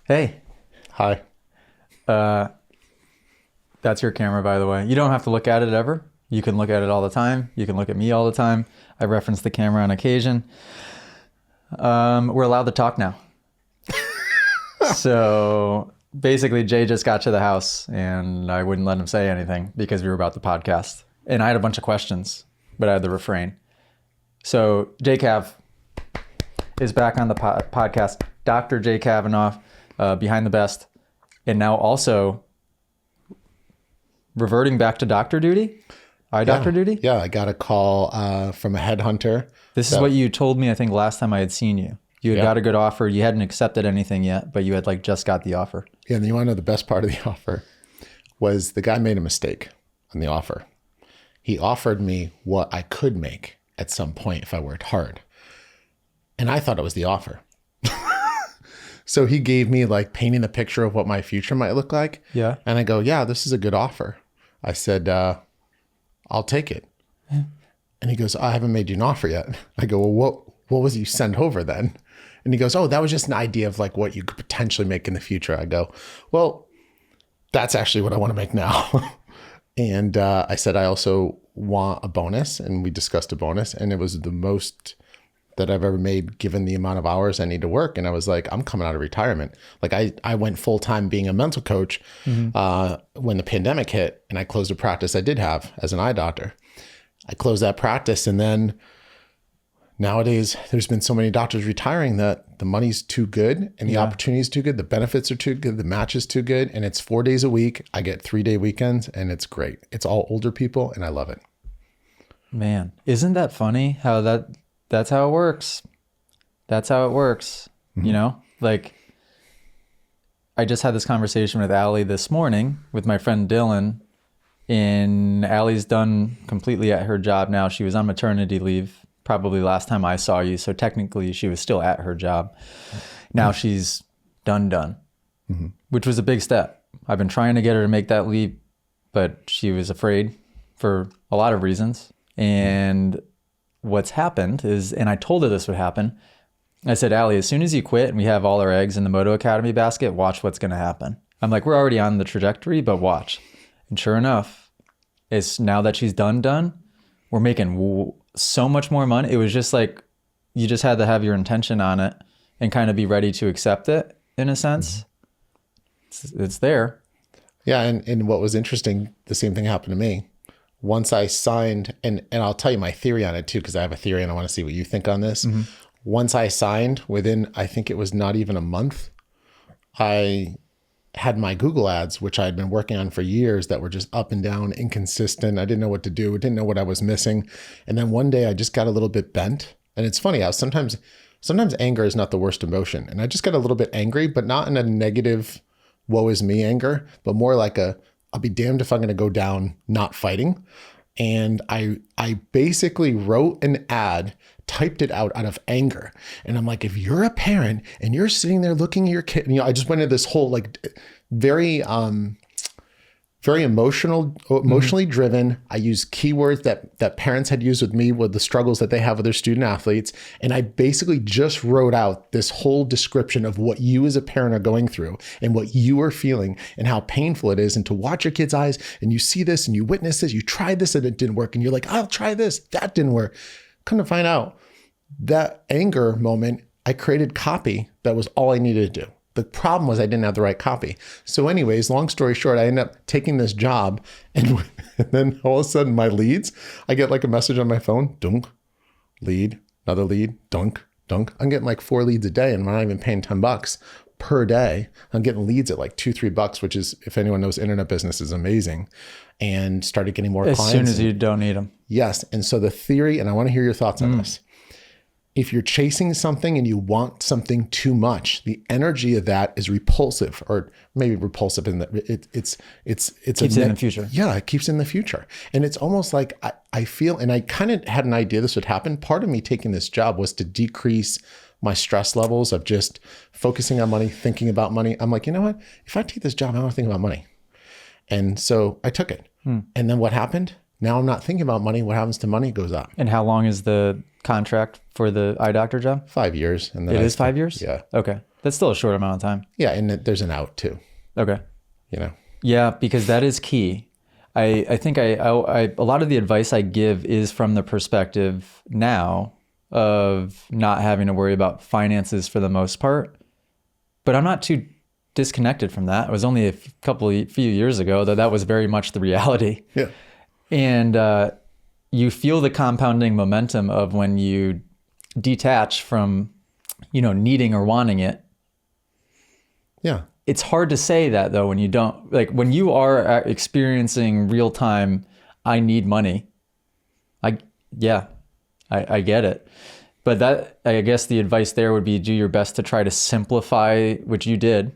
Hey, Hi. that's your camera, by the way. You don't have to look at it ever. You can look at it all the time. You can look at me all the time. I reference the camera on occasion. We're allowed to talk now. So basically, Jay just got to the house and I wouldn't let him say anything because we were about the podcast. And I had a bunch of questions, but I had to refrain. So Jay Cav is back on the podcast. Dr. Jay Cavanaugh, Behind the Best. And now also reverting back to doctor duty, doctor duty. Yeah, I got a call from a headhunter. This is what you told me, I think, last time I had seen you. You had got a good offer. You hadn't accepted anything yet, but you had just got the offer. Yeah, and you want to know the best part of the offer was the guy made a mistake on the offer. He offered me what I could make at some point if I worked hard. And I thought it was the offer. So he gave me painting the picture of what my future might look like. Yeah. And I go, yeah, this is a good offer. I said, I'll take it. Yeah. And he goes, I haven't made you an offer yet. I go, well, what was you sent over then? And he goes, oh, that was just an idea of what you could potentially make in the future. I go, well, that's actually what I want to make now. And I said, I also want a bonus. And we discussed a bonus. And it was the most that I've ever made given the amount of hours I need to work. And I was like, I'm coming out of retirement. I went full-time being a mental coach when the pandemic hit, and I closed a practice I did have as an eye doctor. I closed that practice, and then nowadays there's been so many doctors retiring that the money's too good and the opportunity is too good. The benefits are too good. The match is too good. And it's 4 days a week. I get 3-day weekends and it's great. It's all older people and I love it. Man, isn't that funny how that's how it works. That's how it works. Mm-hmm. You know, I just had this conversation with Allie this morning with my friend Dylan, and Allie's done completely at her job now. She was on maternity leave probably last time I saw you. So technically she was still at her job. Now she's done, which was a big step. I've been trying to get her to make that leap, but she was afraid for a lot of reasons. And what's happened is, and I told her this would happen, I said, Allie, as soon as you quit and we have all our eggs in the Moto Academy basket, watch what's going to happen. I'm like, we're already on the trajectory, but watch. And sure enough, it's now that she's done, we're making so much more money. It was just you just had to have your intention on it and kind of be ready to accept it in a sense. It's there. Yeah. And what was interesting, the same thing happened to me. Once I signed, and I'll tell you my theory on it too, because I have a theory and I want to see what you think on this. Mm-hmm. Once I signed, within, I think it was not even a month, I had my Google ads, which I had been working on for years, that were just up and down, inconsistent. I didn't know what to do. Didn't know what I was missing. And then one day I just got a little bit bent. And it's funny how sometimes anger is not the worst emotion. And I just got a little bit angry, but not in a negative, woe is me anger, but more like I'll be damned if I'm going to go down not fighting. And I basically wrote an ad, typed it out of anger. And I'm like, if you're a parent and you're sitting there looking at your kid, I just went into this whole very emotionally driven. I use keywords that parents had used with me with the struggles that they have with their student athletes. And I basically just wrote out this whole description of what you as a parent are going through and what you are feeling and how painful it is. And to watch your kid's eyes and you see this and you witness this, you tried this and it didn't work. And you're like, I'll try this. That didn't work. Come to find out, that anger moment, I created copy that was all I needed to do. The problem was I didn't have the right copy. So anyways, long story short, I ended up taking this job and then all of a sudden my leads, I get a message on my phone, dunk, lead, another lead, dunk. I'm getting 4 leads a day and I'm not even paying $10 per day. I'm getting leads at $2-3, which is, if anyone knows internet business, is amazing. And started getting more clients. As soon as you don't need them. Yes. And so the theory, and I want to hear your thoughts on this. If you're chasing something and you want something too much, the energy of that is repulsive, or maybe repulsive in that it's keeps it in the future. Yeah, it keeps it in the future. And it's almost like I feel, and I kind of had an idea this would happen. Part of me taking this job was to decrease my stress levels of just focusing on money, thinking about money. I'm like, you know what? If I take this job, I don't want to think about money. And so I took it. And then what happened? Now I'm not thinking about money. What happens to money goes up. And how long is the contract for the eye doctor job? 5 years. And then it is 5 years? Yeah. Okay. That's still a short amount of time. Yeah. And there's an out too, Okay. you know? Yeah, because that is key. I think a lot of the advice I give is from the perspective now of not having to worry about finances for the most part. But I'm not too disconnected from that. It was only a few years ago that was very much the reality. Yeah. And you feel the compounding momentum of when you detach from, needing or wanting it. Yeah. It's hard to say that though when you don't, like when you are experiencing real time, I need money. I get it. But that, I guess the advice there would be do your best to try to simplify, which you did,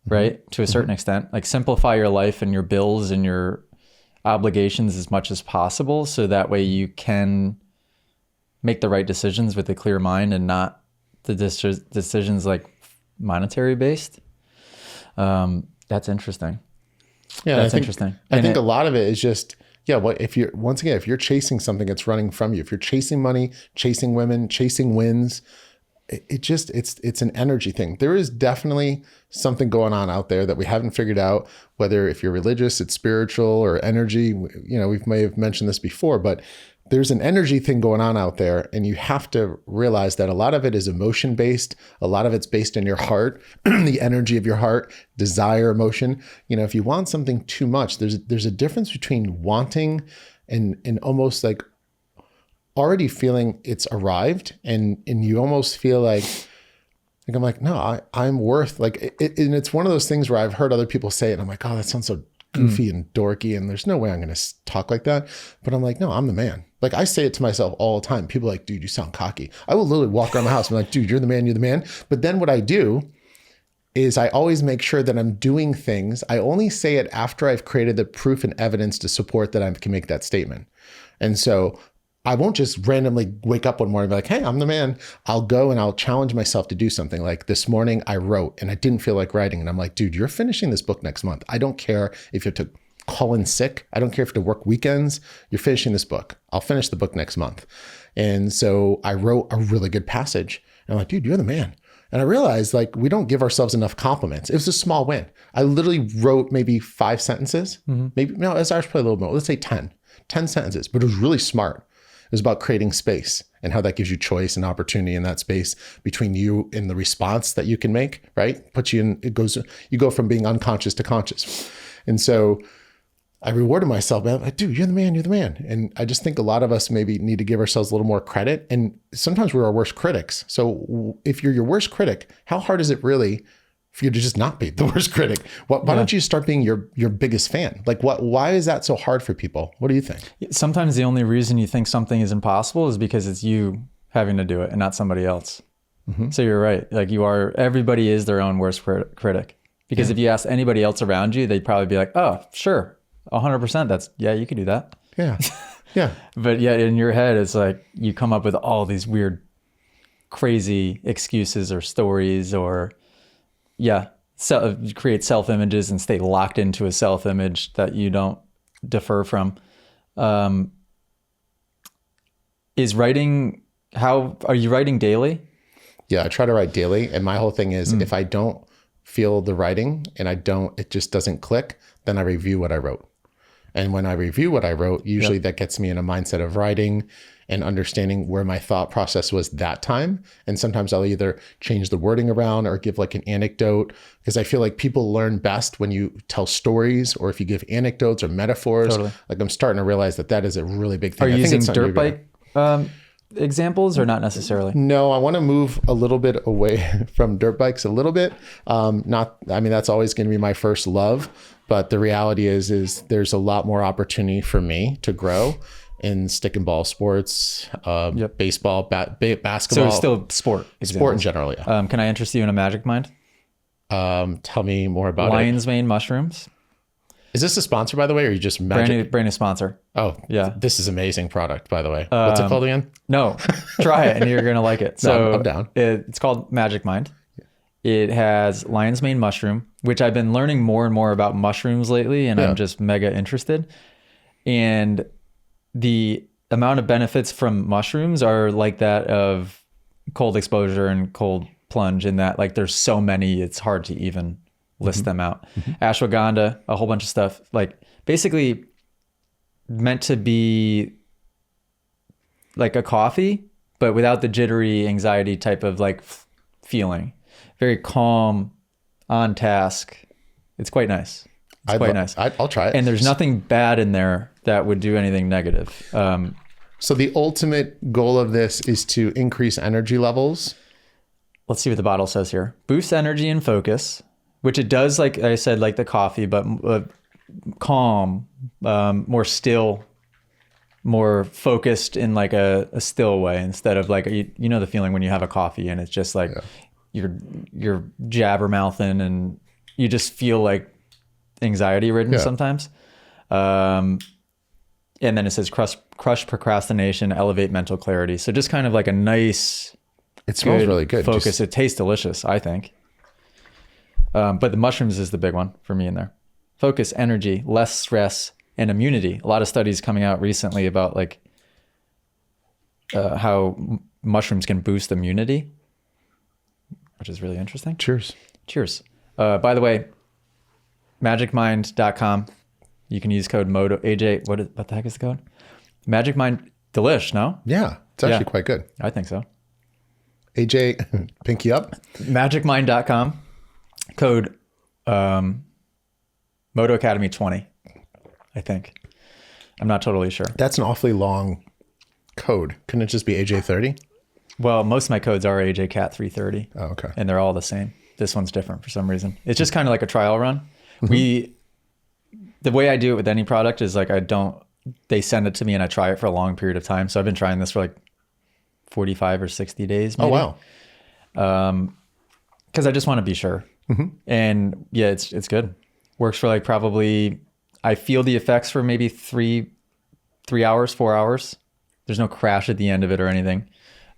right? To a certain extent, like simplify your life and your bills and your obligations as much as possible. So that way you can make the right decisions with a clear mind and not the decisions like monetary based. That's interesting. Yeah, that's interesting. I think a lot of it is just, if you're chasing something, it's running from you. If you're chasing money, chasing women, chasing wins, it's an energy thing. There is definitely something going on out there that we haven't figured out, whether if you're religious, it's spiritual or energy. We may have mentioned this before, but there's an energy thing going on out there, and you have to realize that a lot of it is emotion based. A lot of it's based in your heart, the energy of your heart, desire, emotion. If you want something too much, there's a difference between wanting and almost like already feeling it's arrived, and you almost feel like I'm like, no, I'm worth and it's one of those things where I've heard other people say it, and I'm like, oh, that sounds so goofy and dorky, and there's no way I'm going to talk like that. But I'm like, no, I'm the man. Like I say it to myself all the time. People are like, dude, you sound cocky. I will literally walk around my house and be like, dude, you're the man, you're the man. But then what I do is I always make sure that I'm doing things. I only say it after I've created the proof and evidence to support that I can make that statement. And so I won't just randomly wake up one morning and be like, hey, I'm the man. I'll go and I'll challenge myself to do something. Like this morning I wrote and I didn't feel like writing. And I'm like, dude, you're finishing this book next month. I don't care if you have to call in sick. I don't care if you have to work weekends. You're finishing this book. I'll finish the book next month. And so I wrote a really good passage. And I'm like, dude, you're the man. And I realized we don't give ourselves enough compliments. It was a small win. I literally wrote maybe 5 sentences. Maybe, no, it's actually probably a little more. Let's say 10 sentences, but it was really smart. It was about creating space and how that gives you choice and opportunity in that space between you and the response that you can make, right? Puts you in, you go from being unconscious to conscious. And so I rewarded myself, man. Like, dude, you're the man, you're the man. And I just think a lot of us maybe need to give ourselves a little more credit. And sometimes we're our worst critics. So if you're your worst critic, how hard is it really for you to just not be the worst critic? Why don't you start being your biggest fan? Why is that so hard for people? What do you think? Sometimes the only reason you think something is impossible is because it's you having to do it and not somebody else. So you're right. Everybody is their own worst critic. Because if you ask anybody else around you, they'd probably be like, oh, sure. 100%. You could do that. Yeah. Yeah. But yet in your head, it's like you come up with all these weird, crazy excuses or stories or create self-images and stay locked into a self-image that you don't defer from. Is writing, how are you writing daily? Yeah, I try to write daily. And my whole thing is if I don't feel the writing and it just doesn't click, then I review what I wrote. And when I review what I wrote, usually that gets me in a mindset of writing and understanding where my thought process was that time. And sometimes I'll either change the wording around or give an anecdote, because I feel like people learn best when you tell stories or if you give anecdotes or metaphors. Totally. I'm starting to realize that is a really big thing. Are you using dirt bike examples or not necessarily? No, I want to move a little bit away from dirt bikes a little bit. That's always going to be my first love. But the reality is there's a lot more opportunity for me to grow in stick and ball sports, baseball, basketball. So still sport in general, yeah. Can I interest you in a magic mind? Tell me more about Lion's mane mushrooms. Is this a sponsor, by the way, or are you just magic? Brand new sponsor. Oh, yeah. This is amazing product, by the way. What's it called again? No, try it and you're going to like it. So I'm down. It's called Magic Mind. It has lion's mane mushroom, which I've been learning more and more about mushrooms lately, and I'm just mega interested. And the amount of benefits from mushrooms are like that of cold exposure and cold plunge in that like there's so many, it's hard to even list them out. Ashwagandha, a whole bunch of stuff, like basically meant to be like a coffee, but without the jittery anxiety type of like feeling. Very calm, on task. It's quite nice. It's quite nice. I'll try it. And there's nothing bad in there that would do anything negative. So the ultimate goal of this is to increase energy levels. Let's see what the bottle says here. Boosts energy and focus, which it does, like I said, like the coffee, but calm, more still, more focused in like a still way instead of like, you know, the feeling when you have a coffee and it's just like you're jabber mouthing and you just feel like anxiety ridden sometimes. And then it says crush procrastination, elevate mental clarity. So just kind of like a nice, it smells really good. Focus. It tastes delicious, I think. But the mushrooms is the big one for me in there. Focus, energy, less stress, and immunity. A lot of studies coming out recently about like how mushrooms can boost immunity, which is really interesting. Cheers. Cheers. By the way, magicmind.com. You can use code Moto. AJ, what the heck is the code? Magic Mind Delish, no? Yeah, it's actually quite good. I think so. AJ, pinky up. Magicmind.com. Code Moto Academy 20, I think. I'm not totally sure. That's an awfully long code. Couldn't it just be AJ30? Well, most of my codes are AJCat330. Oh, okay. And they're all the same. This one's different for some reason. It's just kind of like a trial run. The way I do it with any product is like they send it to me and I try it for a long period of time. So I've been trying this for like 45 or 60 days. Maybe. Oh, wow. Because I just want to be sure. And yeah, it's good. Works for like probably, I feel the effects for maybe 3 hours, 4 hours. There's no crash at the end of it or anything.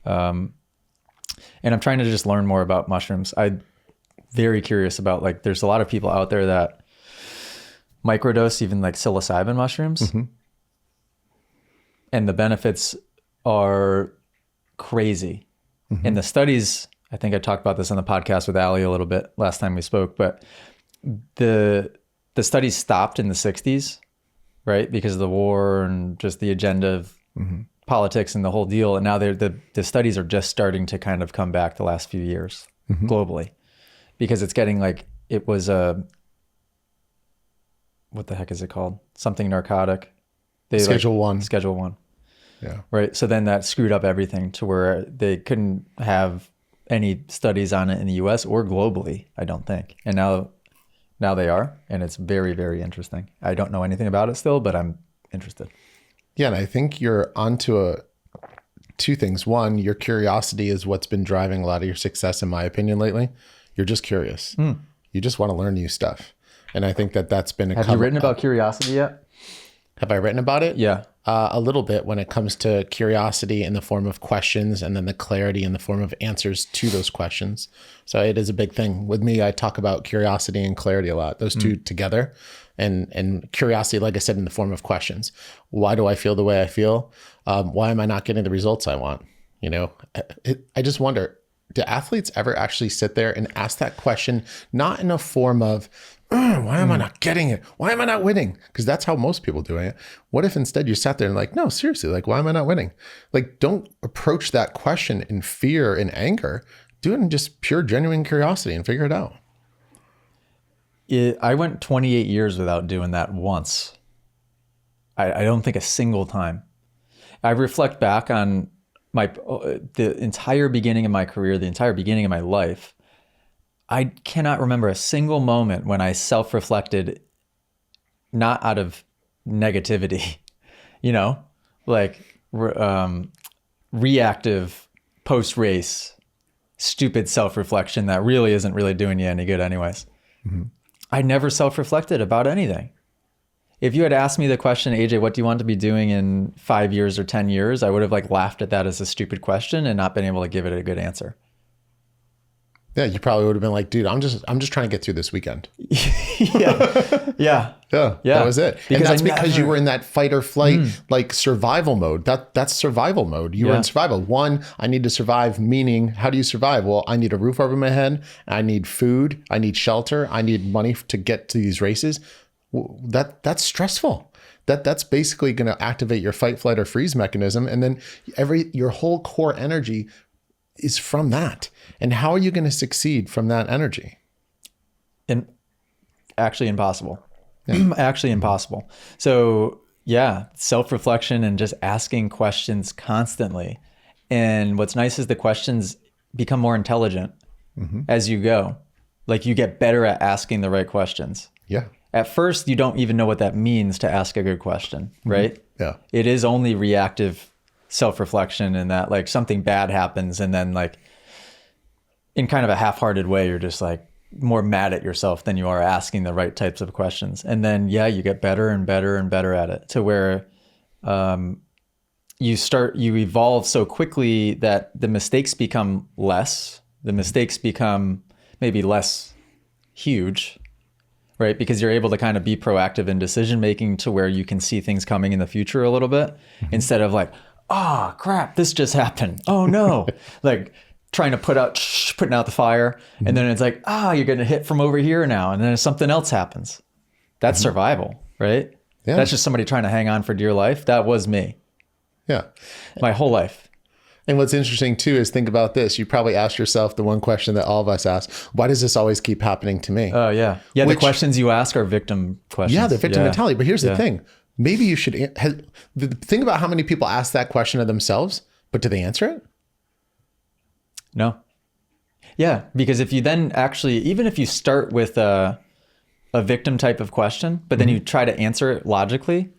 And I'm trying to just learn more about mushrooms. I'm very curious about like, there's a lot of people out there that microdose even like psilocybin mushrooms. And the benefits are crazy. And the studies, I think I talked about this on the podcast with Ali a little bit last time we spoke, but the studies stopped in the 60s, right? Because of the war and just the agenda of politics and the whole deal. And now the studies are just starting to kind of come back the last few years globally, because it's getting like, it was what the heck is it called? Something narcotic. Schedule 1. Schedule 1. Yeah. Right. So then that screwed up everything to where they couldn't have any studies on it in the US or globally, I don't think. And now they are. And it's very, very interesting. I don't know anything about it still, but I'm interested. Yeah. And I think you're onto two things. One, your curiosity is what's been driving a lot of your success, in my opinion, lately. You're just curious. You just want to learn new stuff. And I think that's been Have you written about curiosity yet? Have I written about it? Yeah. A little bit, when it comes to curiosity in the form of questions and then the clarity in the form of answers to those questions. So it is a big thing. With me, I talk about curiosity and clarity a lot, those two together. And curiosity, like I said, in the form of questions. Why do I feel the way I feel? Why am I not getting the results I want? You know, I just wonder, do athletes ever actually sit there and ask that question, not in a form of, why am I not getting it? Why am I not winning? Because that's how most people do it. What if instead you sat there and like, no, seriously, like, why am I not winning? Like, don't approach that question in fear and anger. Do it in just pure, genuine curiosity and figure it out. I went 28 years without doing that once. I don't think a single time. I reflect back on the entire beginning of my career, the entire beginning of my life. I cannot remember a single moment when I self-reflected, not out of negativity, you know, like reactive post-race, stupid self-reflection that really isn't really doing you any good anyways. I never self-reflected about anything. If you had asked me the question, AJ, what do you want to be doing in 5 years or 10 years? I would have like laughed at that as a stupid question and not been able to give it a good answer. Yeah, you probably would have been like, dude, I'm just trying to get through this weekend. Yeah. Yeah. Yeah, that was it. And that's because you were in that fight or flight, like survival mode. That's survival mode. You were in survival. One, I need to survive, meaning how do you survive? Well, I need a roof over my head. I need food. I need shelter. I need money to get to these races. That's stressful. That's basically going to activate your fight, flight, or freeze mechanism. And then your whole core energy is from that. And how are you going to succeed from that energy? Actually impossible. Yeah. Actually impossible. So yeah, self-reflection and just asking questions constantly. And what's nice is the questions become more intelligent as you go. Like you get better at asking the right questions. Yeah. At first, you don't even know what that means to ask a good question, right? Yeah. It is only reactive self-reflection, and that like something bad happens, and then like in kind of a half-hearted way, you're just like more mad at yourself than you are asking the right types of questions. And then, yeah, you get better and better and better at it to where you evolve so quickly that the mistakes become less. The mistakes become maybe less huge, right? Because you're able to kind of be proactive in decision-making to where you can see things coming in the future a little bit instead of like, oh crap, this just happened. Oh no. Like trying to putting out the fire. And then it's like, you're getting hit from over here now. And then something else happens. That's survival, right? Yeah. That's just somebody trying to hang on for dear life. That was me. Yeah. My whole life. And what's interesting too is think about this. You probably asked yourself the one question that all of us ask: why does this always keep happening to me? Oh yeah. Yeah. The questions you ask are victim questions. Yeah. The victim mentality. But here's the thing. Maybe you should think about how many people ask that question of themselves, but do they answer it? No. Yeah. Because if you then actually, even if you start with a victim type of question, but then you try to answer it logically,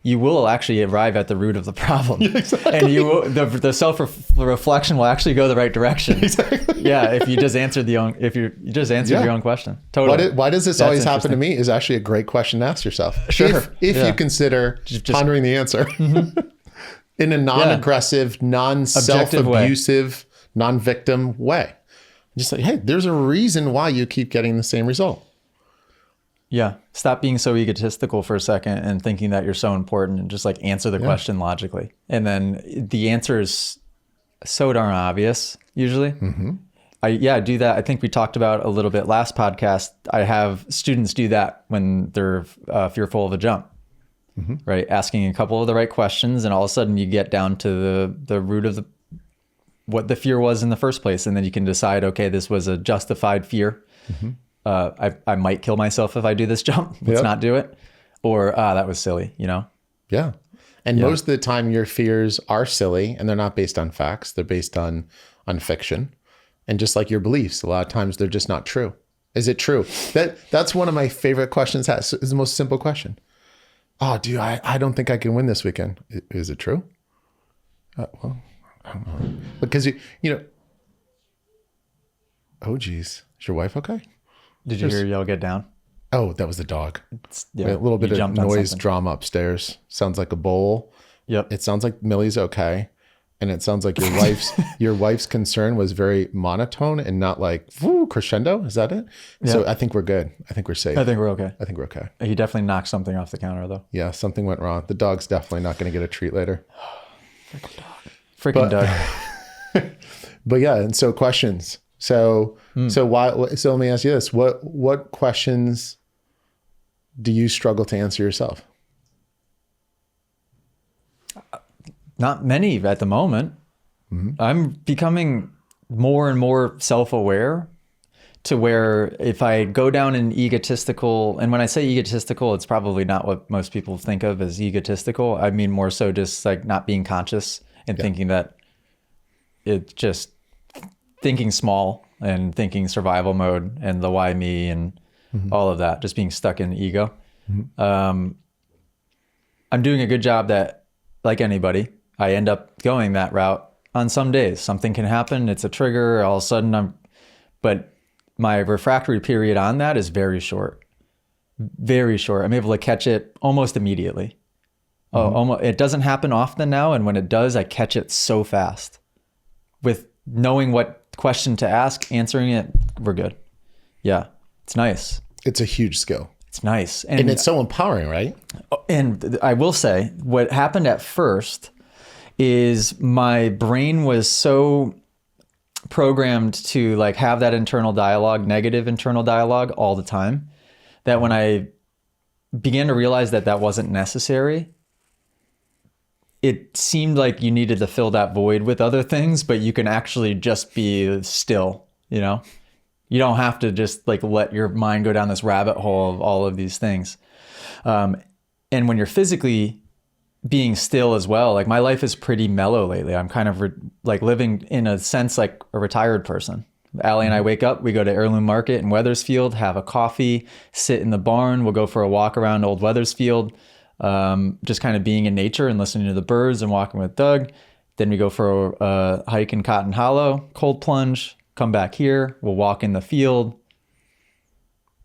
you will actually arrive at the root of the problem. Exactly. And you will, the self-reflection will actually go the right direction. Exactly. Yeah, if you just answered your own question. Totally. Why does this always happen to me is actually a great question to ask yourself. Sure. If you consider just pondering the answer in a non-aggressive, non-self-abusive, non-victim way. Just like, hey, there's a reason why you keep getting the same result. Yeah. Stop being so egotistical for a second and thinking that you're so important, and just like answer the question logically. And then the answer is so darn obvious usually. I do that. I think we talked about a little bit last podcast. I have students do that when they're fearful of a jump, right? Asking a couple of the right questions, and all of a sudden you get down to the root of what the fear was in the first place. And then you can decide, okay, this was a justified fear. I might kill myself if I do this jump. Let's not do it. Or that was silly, you know? Yeah. And most of the time your fears are silly, and they're not based on facts. They're based on fiction. And just like your beliefs, a lot of times they're just not true. Is it true? That's one of my favorite questions. It's the most simple question. Oh, dude, I don't think I can win this weekend. Is it true? Well, I don't know. Because you know, oh geez, is your wife okay? Did you hear y'all get down? Oh, that was the dog. Yeah, a little bit of noise drama upstairs. Sounds like a bowl. Yep. It sounds like Millie's okay. And it sounds like your wife's concern was very monotone and not like crescendo. Is that it? Yep. So I think we're good. I think we're safe. I think we're okay. I think we're okay. He definitely knocked something off the counter though. Yeah, something went wrong. The dog's definitely not going to get a treat later. Freaking dog. But yeah, and so questions. So let me ask you this. What questions do you struggle to answer yourself? Not many at the moment. I'm becoming more and more self-aware to where if I go down an egotistical, and when I say egotistical, it's probably not what most people think of as egotistical. I mean more so just like not being conscious and thinking that it's just thinking small and thinking survival mode and the why me and all of that, just being stuck in ego. I'm doing a good job that, like anybody, I end up going that route on some days. Something can happen. It's a trigger. All of a sudden but my refractory period on that is very short. Very short. I'm able to catch it almost immediately. It doesn't happen often now. And when it does, I catch it so fast with knowing what question to ask, answering it we're good. Yeah. It's nice. It's a huge skill. It's nice. And it's so empowering, right? And I will say what happened at first is my brain was so programmed to like have that internal dialogue, negative internal dialogue all the time, that when I began to realize that that wasn't necessary, it seemed like you needed to fill that void with other things, but you can actually just be still, you know? You don't have to just like let your mind go down this rabbit hole of all of these things. And when you're physically being still as well, like my life is pretty mellow lately. I'm kind of like living in a sense like a retired person. Allie and I wake up, we go to Heirloom Market in Weathersfield, have a coffee, sit in the barn. We'll go for a walk around Old Weathersfield, just kind of being in nature and listening to the birds and walking with Doug. Then we go for a hike in Cotton Hollow, cold plunge, come back here. We'll walk in the field,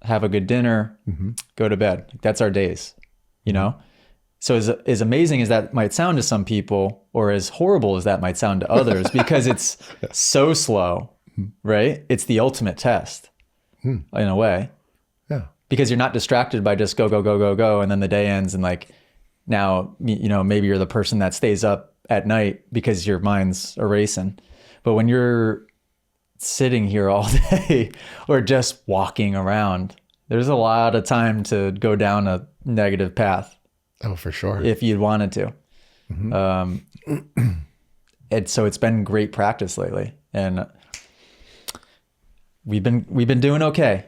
have a good dinner, go to bed. That's our days, you know? So as amazing as that might sound to some people, or as horrible as that might sound to others, because it's so slow, right? It's the ultimate test in a way. Yeah. Because you're not distracted by just go, go, go, go, go. And then the day ends and like now, you know, maybe you're the person that stays up at night because your mind's erasing. But when you're sitting here all day or just walking around, there's a lot of time to go down a negative path. Oh, for sure. If you'd wanted to. And so it's been great practice lately. And we've been doing okay.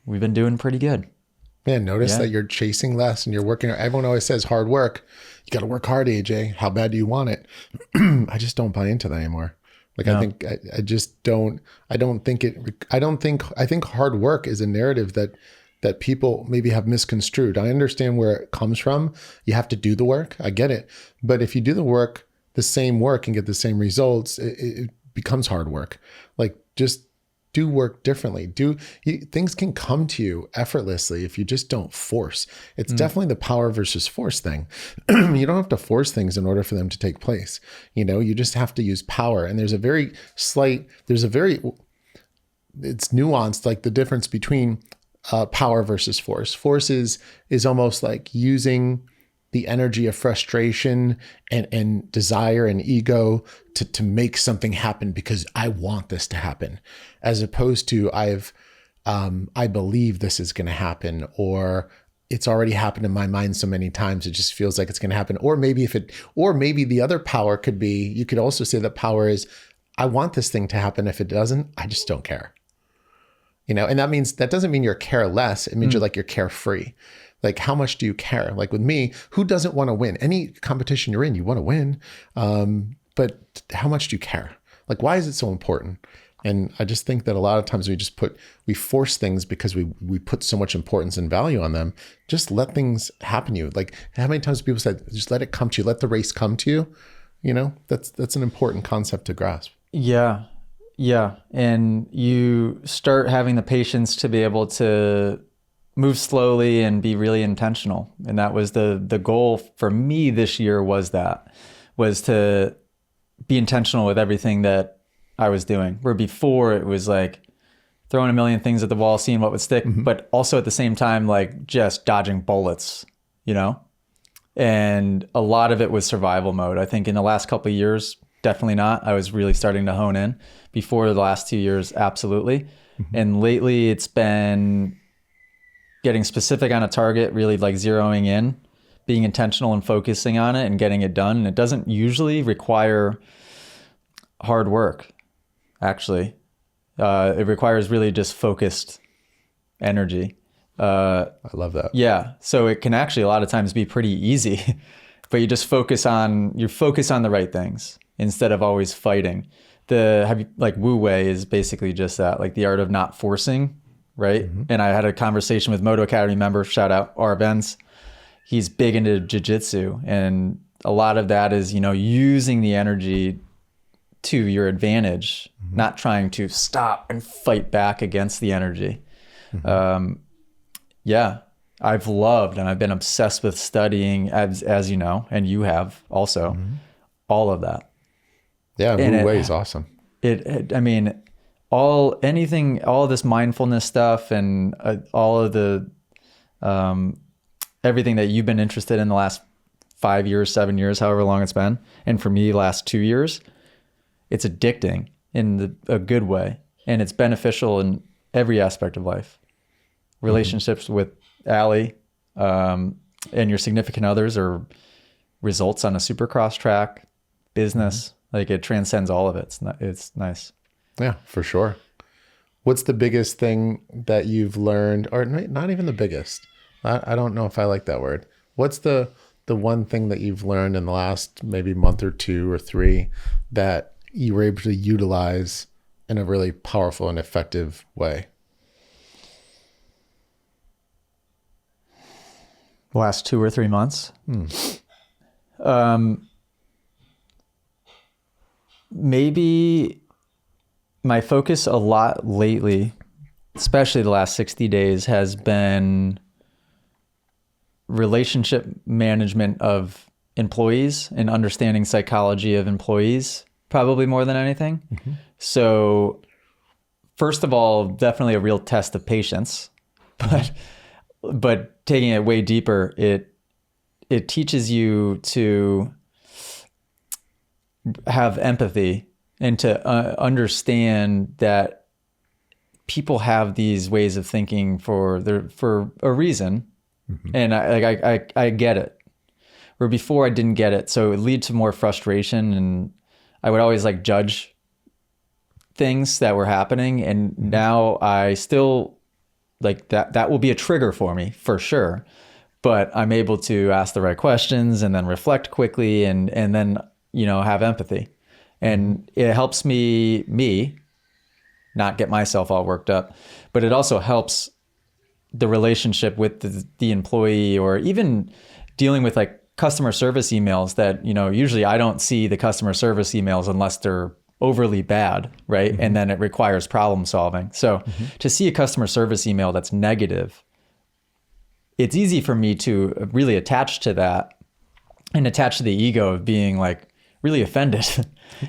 We've been doing pretty good. Man, notice that you're chasing less and you're working. Everyone always says hard work. You got to work hard, AJ. How bad do you want it? I just don't buy into that anymore. Like, no. I think hard work is a narrative that people maybe have misconstrued. I understand where it comes from. You have to do the work. I get it. But if you do the same work and get the same results, it becomes hard work. Like, just do work differently. Things can come to you effortlessly if you just don't force. It's definitely the power versus force thing. You don't have to force things in order for them to take place. You know, you just have to use power. And it's nuanced, like the difference between power versus force. Force is almost like using the energy of frustration and desire and ego to make something happen because I want this to happen, as opposed to I believe this is going to happen, or it's already happened in my mind so many times it just feels like it's going to happen. Or maybe the other power could be, you could also say that power is, I want this thing to happen. If it doesn't, I just don't care. You know, and that doesn't mean you're careless. It means you're carefree. Like, how much do you care? Like with me, who doesn't want to win? Any competition you're in, you want to win. But how much do you care? Like, why is it so important? And I just think that a lot of times we force things because we put so much importance and value on them. Just let things happen to you. Like, how many times people said, just let it come to you, let the race come to you. You know, that's an important concept to grasp. Yeah. Yeah. And you start having the patience to be able to move slowly and be really intentional. And that was the goal for me this year, was to be intentional with everything that I was doing. Where before it was like throwing a million things at the wall, seeing what would stick, but also at the same time, like just dodging bullets, you know? And a lot of it was survival mode. I think in the last couple of years, definitely not. I was really starting to hone in. Before the last 2 years, absolutely. And lately it's been getting specific on a target, really like zeroing in, being intentional and focusing on it and getting it done. And it doesn't usually require hard work, actually. It requires really just focused energy. I love that. Yeah. So it can actually a lot of times be pretty easy, but you just focus on the right things instead of always fighting. Wu Wei is basically just that, like the art of not forcing, right? And I had a conversation with Moto Academy member, shout out Arbenz. He's big into jiu-jitsu, and a lot of that is, you know, using the energy to your advantage, not trying to stop and fight back against the energy. Yeah, I've loved and I've been obsessed with studying, as you know, and you have also, all of that. Yeah, Wu Wei is awesome. I mean, all of this mindfulness stuff and all of the everything that you've been interested in the last 5 years, 7 years, however long it's been, and for me, last 2 years, it's addicting in a good way, and it's beneficial in every aspect of life. Relationships with Allie and your significant others are results on a supercross track, business, like it transcends all of it. It's nice. Yeah, for sure. What's the biggest thing that you've learned, or not even the biggest? I don't know if I like that word. What's the one thing that you've learned in the last maybe month or 2 or 3 that you were able to utilize in a really powerful and effective way? Last 2 or 3 months. Maybe my focus a lot lately, especially the last 60 days, has been relationship management of employees and understanding psychology of employees, probably more than anything. So first of all, definitely a real test of patience, but taking it way deeper, it teaches you to have empathy and to understand that people have these ways of thinking for a reason. And I get it. Where before I didn't get it. So it would lead to more frustration, and I would always like judge things that were happening. And now I still like that will be a trigger for me for sure. But I'm able to ask the right questions and then reflect quickly and then, have empathy. And it helps me not get myself all worked up, but it also helps the relationship with the employee, or even dealing with like customer service emails that, usually I don't see the customer service emails unless they're overly bad, right? And then it requires problem solving. So to see a customer service email that's negative, it's easy for me to really attach to that and attach to the ego of being like really offended.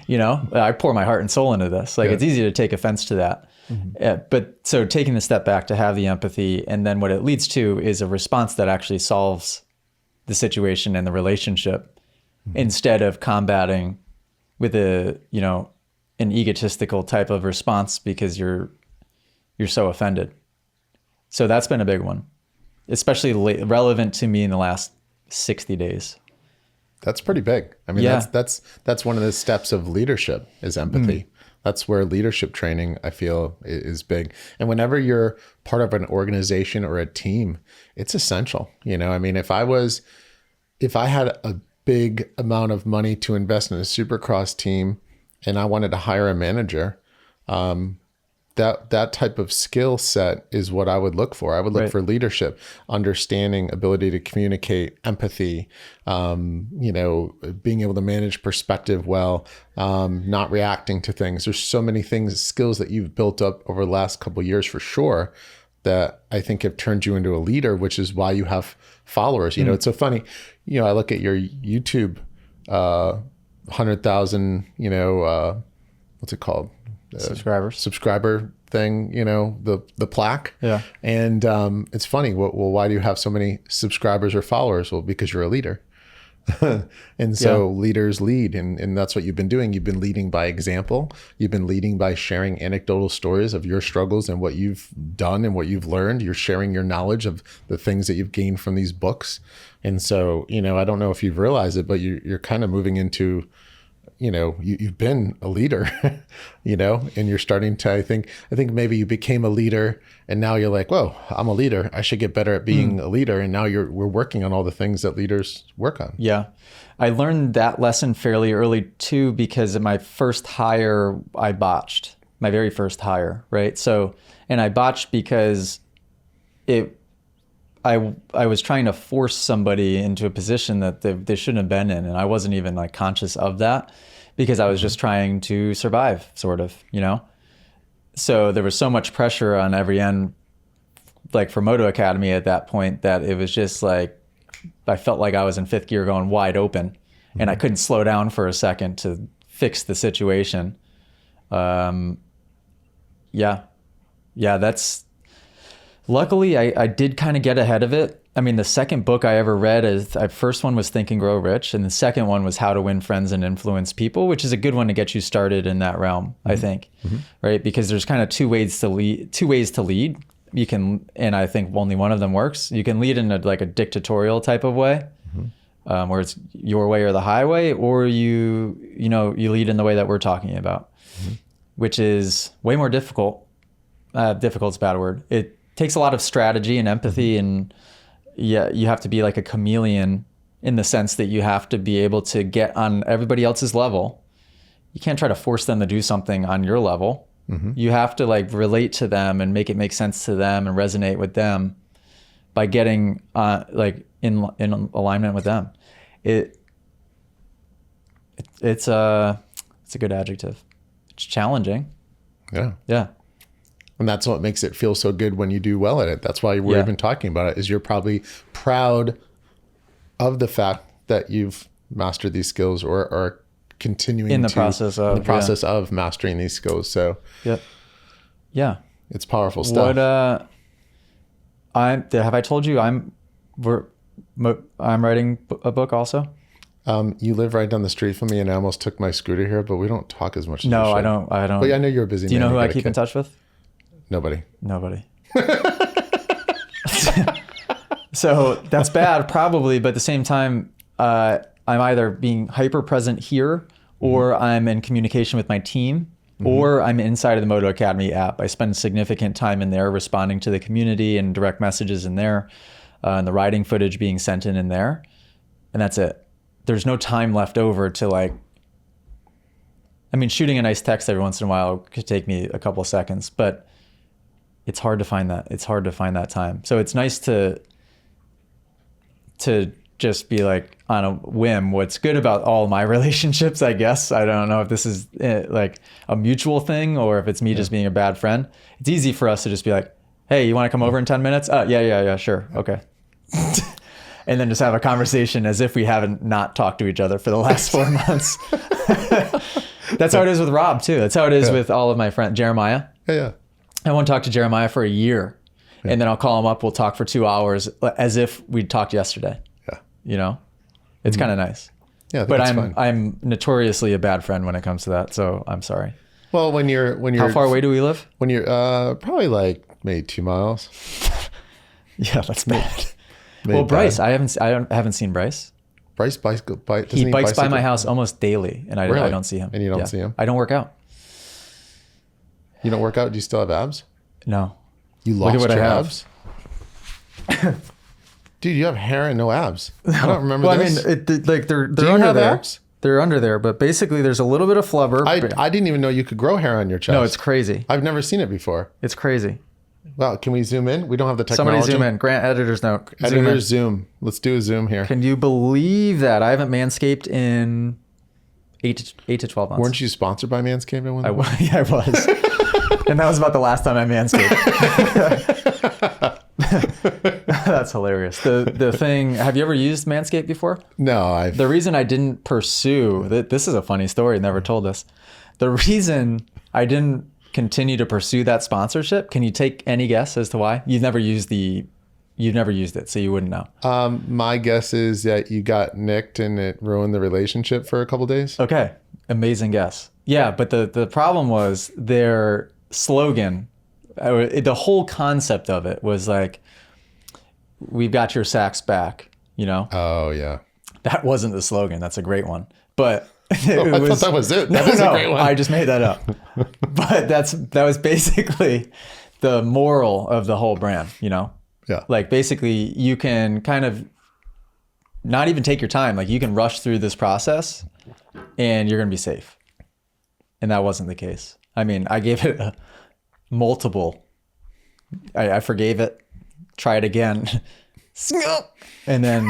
I pour my heart and soul into this. Like it's easy to take offense to that. But so taking the step back to have the empathy, and then what it leads to is a response that actually solves the situation and the relationship, instead of combating with an egotistical type of response because you're so offended. So that's been a big one, especially relevant to me in the last 60 days. That's pretty big. I mean, that's one of the steps of leadership is empathy. That's where leadership training, I feel, is big. And whenever you're part of an organization or a team, it's essential. I mean, if I had a big amount of money to invest in a supercross team and I wanted to hire a manager, that type of skill set is what I would look for. I would look for leadership, understanding, ability to communicate, empathy, being able to manage perspective well, not reacting to things. There's so many skills that you've built up over the last couple of years for sure that I think have turned you into a leader, which is why you have followers. It's so funny. I look at your YouTube, 100,000, what's it called? Subscriber thing, the plaque. Yeah. And it's funny. Well, why do you have so many subscribers or followers? Well, because you're a leader. And so leaders lead, and that's what you've been doing. You've been leading by example. You've been leading by sharing anecdotal stories of your struggles and what you've done and what you've learned. You're sharing your knowledge of the things that you've gained from these books. And so, I don't know if you've realized it, but you're kind of moving into, you've been a leader, and you're starting to, I think maybe you became a leader and now you're like, whoa, I'm a leader. I should get better at being a leader. And now we're working on all the things that leaders work on. Yeah. I learned that lesson fairly early too, because at my first hire, I botched my very first hire. Right. So, and I botched because I was trying to force somebody into a position that they shouldn't have been in. And I wasn't even like conscious of that because I was just trying to survive, sort of, So there was so much pressure on every end, like for Moto Academy at that point, that it was just like, I felt like I was in fifth gear going wide open and I couldn't slow down for a second to fix the situation. Yeah. Yeah. Luckily I did kind of get ahead of it. I mean, the second book I ever read first one was Think and Grow Rich. And the second one was How to Win Friends and Influence People, which is a good one to get you started in that realm, I think. Right. Because there's kind of two ways to lead. You can, and I think only one of them works. You can lead in a dictatorial type of way, where it's your way or the highway, or you lead in the way that we're talking about, which is way more difficult. Difficult's a bad word. It takes a lot of strategy and empathy, and you have to be like a chameleon in the sense that you have to be able to get on everybody else's level. You can't try to force them to do something on your level. You have to relate to them and make it make sense to them and resonate with them by getting in alignment with them. It's a good adjective. It's challenging. Yeah. Yeah. And that's what makes it feel so good when you do well at it. That's why we're even talking about it, is you're probably proud of the fact that you've mastered these skills or are continuing in the process of mastering these skills. So yeah, it's powerful stuff. Have I told you I'm writing a book also? You live right down the street from me, and I almost took my scooter here, but we don't talk as much as No, we should. I don't. But yeah, I know you're a busy man. Do you know who I keep in touch with? Nobody. So that's bad probably, but at the same time, I'm either being hyper present here, or I'm in communication with my team, or I'm inside of the Moto Academy app. I spend significant time in there responding to the community and direct messages in there, and the riding footage being sent in there. And that's it. There's no time left over to shooting a nice text every once in a while could take me a couple of seconds, but it's hard to find that. It's hard to find that time. So it's nice to just be on a whim. What's good about all my relationships, I guess, I don't know if this is a mutual thing or if it's me just being a bad friend. It's easy for us to just be like, hey, you want to come over in 10 minutes? Yeah, sure. Okay. And then just have a conversation as if we haven't not talked to each other for the last 4 months. That's how it is with Rob too. That's how it is with all of my friends. Jeremiah. Yeah. I won't talk to Jeremiah for a year. And then I'll call him up. We'll talk for 2 hours as if we'd talked yesterday. Yeah. It's kind of nice. Yeah. But I'm notoriously a bad friend when it comes to that. So I'm sorry. Well, when you're how far away do we live? When you're probably maybe 2 miles. Yeah, that's bad. Well, Bryce, I haven't seen Bryce. Bryce bikes by my house almost daily, and I don't see him. And you don't see him? I don't work out. You don't work out? Do you still have abs? No. You lost your abs? Dude, you have hair and no abs. I don't remember this. I mean, they're Do you under have there. abs? They're under there, but basically there's a little bit of flubber. I didn't even know you could grow hair on your chest. No, it's crazy. I've never seen it before. It's crazy. Well, can we zoom in? We don't have the technology. Somebody zoom in. Grant, editor's note. Editor's zoom. Let's do a zoom here. Can you believe that? I haven't manscaped in 8 to 12 months. Weren't you sponsored by Manscaped at one point? Yeah, I was. And that was about the last time I manscaped. That's hilarious. The thing, have you ever used Manscaped before? No, The reason I didn't pursue, this is a funny story, never told this. The reason I didn't continue to pursue that sponsorship, can you take any guess as to why? You've never used it, so you wouldn't know. My guess is that you got nicked and it ruined the relationship for a couple days. Okay, amazing guess. Yeah, but the problem was their slogan, the whole concept of it was we've got your sacks back, Oh, yeah. That wasn't the slogan. That's a great one. But I thought that was it. That was a great one. I just made that up. But that was basically the moral of the whole brand, Yeah. Basically you can kind of not even take your time. You can rush through this process and you're going to be safe. And that wasn't the case. I mean, I gave it multiple. I forgave it, try it again. And then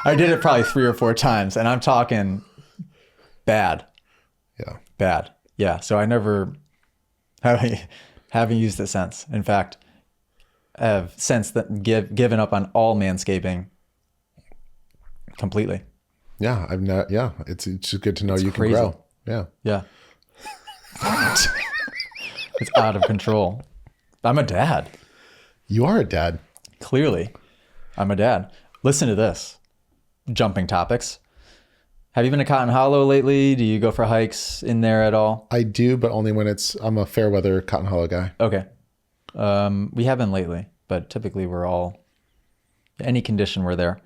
I did it probably 3 or 4 times, and I'm talking bad. Yeah. Bad. Yeah. So I never haven't used it since. In fact, have since given up on all manscaping completely. Yeah. It's just good to know it's you crazy. can grow. Yeah. Yeah. It's out of control. I'm a dad. You are a dad. Clearly, I'm a dad. Listen to this. Jumping topics. Have you been to Cotton Hollow lately? Do you go for hikes in there at all? I do, but only when I'm a fair weather Cotton Hollow guy. Okay. We have been lately, but typically any condition we're there.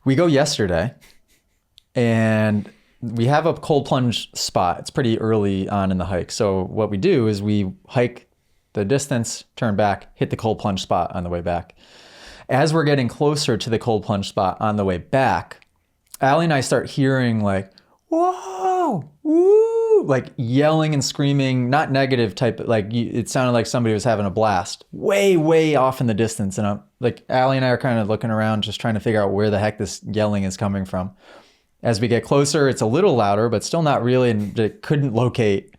We go yesterday and we have a cold plunge spot. It's pretty early on in the hike. So what we do is we hike the distance, turn back, hit the cold plunge spot on the way back. As we're getting closer to the cold plunge spot on the way back, Allie and I start hearing like, whoa, woo, like yelling and screaming, not negative type, like it sounded like somebody was having a blast way, way off in the distance. And I'm like, Allie and I are kind of looking around, just trying to figure out where the heck this yelling is coming from. As we get closer, it's a little louder, but still not really, and it couldn't locate,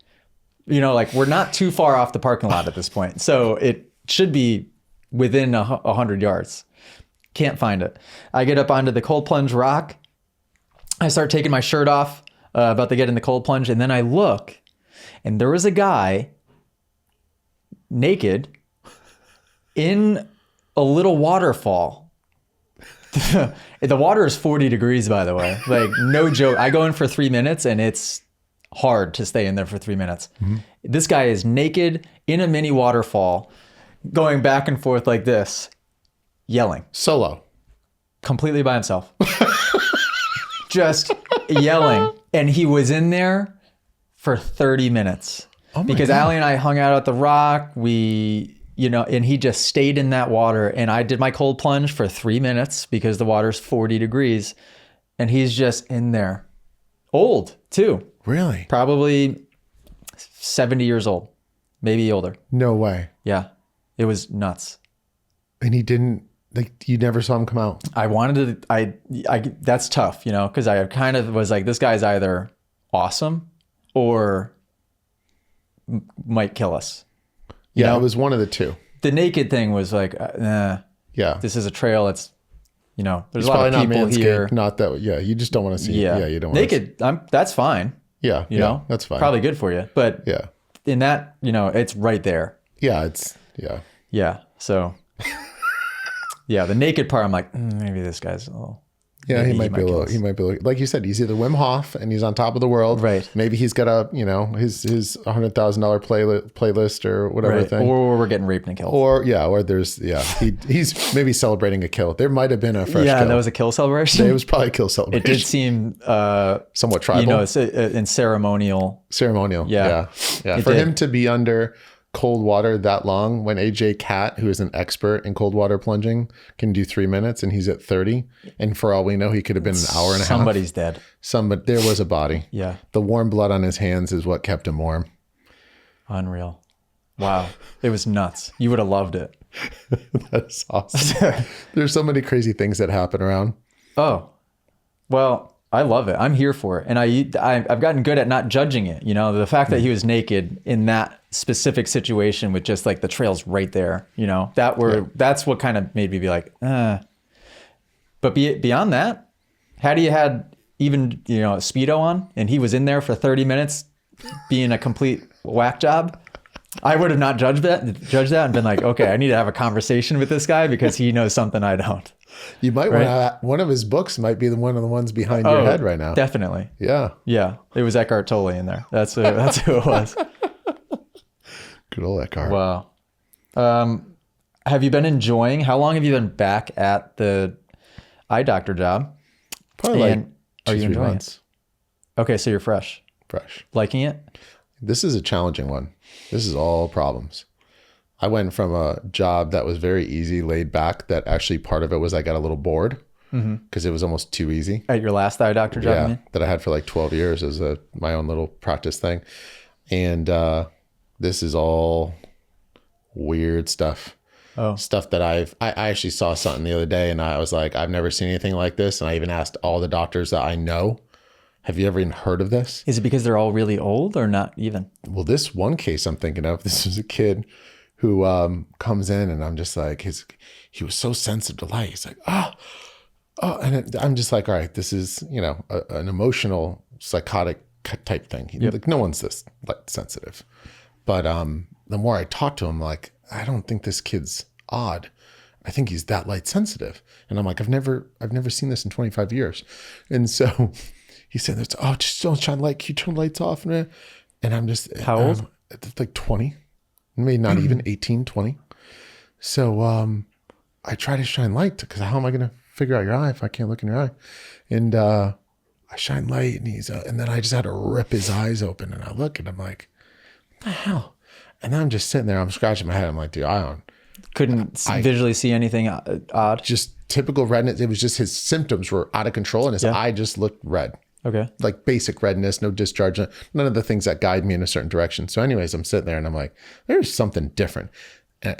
like we're not too far off the parking lot at this point. So it should be within 100 yards. Can't find it. I get up onto the cold plunge rock. I start taking my shirt off, about to get in the cold plunge, and then I look, and there was a guy naked in a little waterfall. The water is 40 degrees, by the way. Like, no joke. I go in for 3 minutes, and it's hard to stay in there for 3 minutes. Mm-hmm. This guy is naked in a mini waterfall, going back and forth like this, yelling. Solo. Completely by himself. Just yelling. And he was in there for 30 minutes. Oh because God. Allie and I hung out at the rock. And he just stayed in that water. And I did my cold plunge for 3 minutes because the water's 40 degrees. And he's just in there. Old, too. Really? Probably 70 years old. Maybe older. No way. Yeah. It was nuts. And he didn't, like, you never saw him come out? I wanted to, that's tough, because I kind of was like, this guy's either awesome or might kill us. Yeah, it was one of the two. The naked thing was like, yeah, this is a trail. It's, there's it's a lot of people here. Not that, you just don't want to see. Yeah, you don't naked. That's fine. Yeah, that's fine. Probably good for you, but in that, it's right there. Yeah, Yeah. So, the naked part, I'm like, maybe this guy's a little. Yeah, he might be a little, like you said, he's either Wim Hof and he's on top of the world. Right. Maybe he's got his $100,000 playlist or whatever thing. Or we're getting raped and killed. Or he's maybe celebrating a kill. There might have been a fresh kill. Yeah, that was a kill celebration. It was probably a kill celebration. It did seem somewhat tribal. It's in ceremonial. Yeah. For him to be under cold water that long, when AJ Cat, who is an expert in cold water plunging, can do 3 minutes and he's at 30, and for all we know, he could have been an hour and a half. Somebody's dead. There was a body. Yeah. The warm blood on his hands is what kept him warm. Unreal. Wow. It was nuts. You would have loved it. That's awesome. There's so many crazy things that happen around. Oh, well, I love it. I'm here for it. And I've gotten good at not judging it. The fact that he was naked in that specific situation with just like the trails right there, that's what kind of made me be like, But beyond that, had he had even, a Speedo on and he was in there for 30 minutes being a complete whack job, I would have not judged that and been like, okay, I need to have a conversation with this guy because he knows something I don't. You might want to, one of his books might be one of the ones behind your head right now. Definitely. Yeah. Yeah. It was Eckhart Tolle in there. That's who it was. Good old Eckhart. Wow. Have you been enjoying, how long have you been back at the eye doctor job? Probably like 2-3 months. Okay. So you're fresh. Liking it? This is a challenging one. This is all problems. I went from a job that was very easy, laid back, that actually part of it was I got a little bored because it was almost too easy. At your last eye doctor job? Yeah, that I had for like 12 years as my own little practice thing. And this is all weird stuff. Oh. Stuff that I actually saw something the other day and I was like, I've never seen anything like this. And I even asked all the doctors that I know, have you ever even heard of this? Is it because they're all really old or not even? Well, this one case I'm thinking of, this was a kid who comes in and I'm just like, he was so sensitive to light. He's like, oh, and I'm just like, all right, this is, an emotional psychotic type thing. Yep. Like no one's this light sensitive, but the more I talk to him, like, I don't think this kid's odd. I think he's that light sensitive. And I'm like, I've never seen this in 25 years. And so he said, oh, just don't shine light. Can you turn lights off? And I'm just, How old? Like 20, maybe not even 18, 20. So I try to shine light because how am I going to figure out your eye if I can't look in your eye? And I shine light and and then I just had to rip his eyes open and I look and I'm like, what the hell? And then I'm just sitting there, I'm scratching my head. I'm like, dude, Couldn't visually see anything odd. just typical redness. It was just his symptoms were out of control and his eye just looked red. Okay. Like basic redness, no discharge, none of the things that guide me in a certain direction. So anyways, I'm sitting there and I'm like, there's something different. And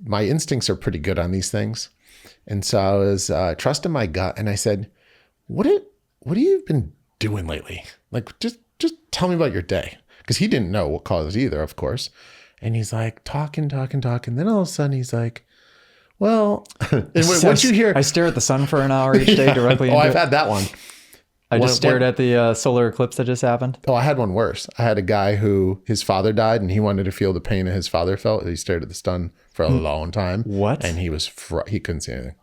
my instincts are pretty good on these things. And so I was trusting my gut and I said, what have you been doing lately? Like, just tell me about your day. Because he didn't know what caused it either, of course. And he's like talking. Then all of a sudden he's like, well, and once you hear, I stare at the sun for an hour each day directly. Oh, I've had that one. I just stared at the solar eclipse that just happened. Oh, I had one worse. I had a guy who his father died and he wanted to feel the pain that his father felt. He stared at the sun for a long time. What? And he was, he couldn't see anything.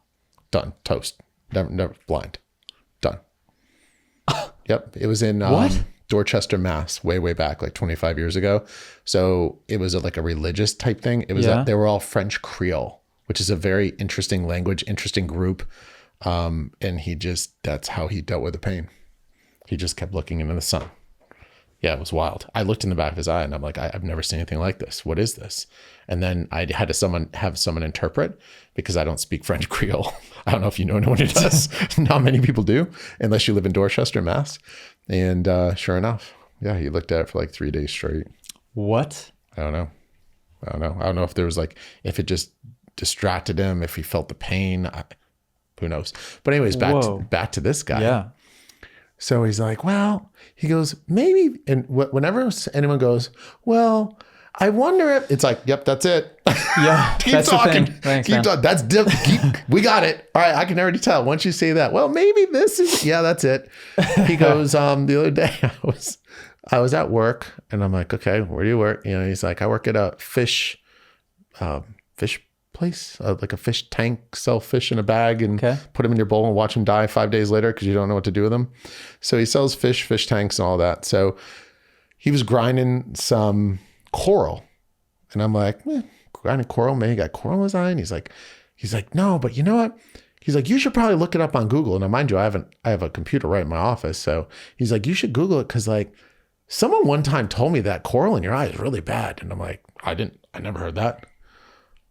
Done. Toast. Never blind. Done. Yep. It was in Dorchester, Mass, way back, like 25 years ago. So it was like a religious type thing. It was they were all French Creole, which is a very interesting language, interesting group. And that's how he dealt with the pain. He just kept looking into the sun. Yeah, it was wild. I looked in the back of his eye and I'm like, I've never seen anything like this. What is this? And then I had to have someone interpret because I don't speak French Creole. I don't know if you know anyone who does. Not many people do, unless you live in Dorchester, Mass. And sure enough, yeah, he looked at it for like 3 days straight. What? I don't know. I don't know if there was like, if it just distracted him, if he felt the pain. Who knows? But anyways, back to this guy. Yeah. So he's like, well, he goes, maybe. And whenever anyone goes, well, I wonder if it's like, yep, that's it. Yeah. Keep that's talking. The thing. Thanks, keep talking. That's we got it. All right. I can already tell once you say that. Well, maybe this is, yeah, that's it. He goes, the other day I was at work and I'm like, okay, where do you work? You know, he's like, I work at a fish place, like a fish tank, sell fish in a bag and put them in your bowl and watch them die 5 days later because you don't know what to do with them. So he sells fish tanks and all that. So he was grinding some coral and I'm like, grinding coral, man, he got coral in his eye. And he's like, no, but you know what? He's like, you should probably look it up on Google. Now, mind you, I have a computer right in my office. So he's like, you should Google it because like someone one time told me that coral in your eye is really bad. And I'm like, I never heard that.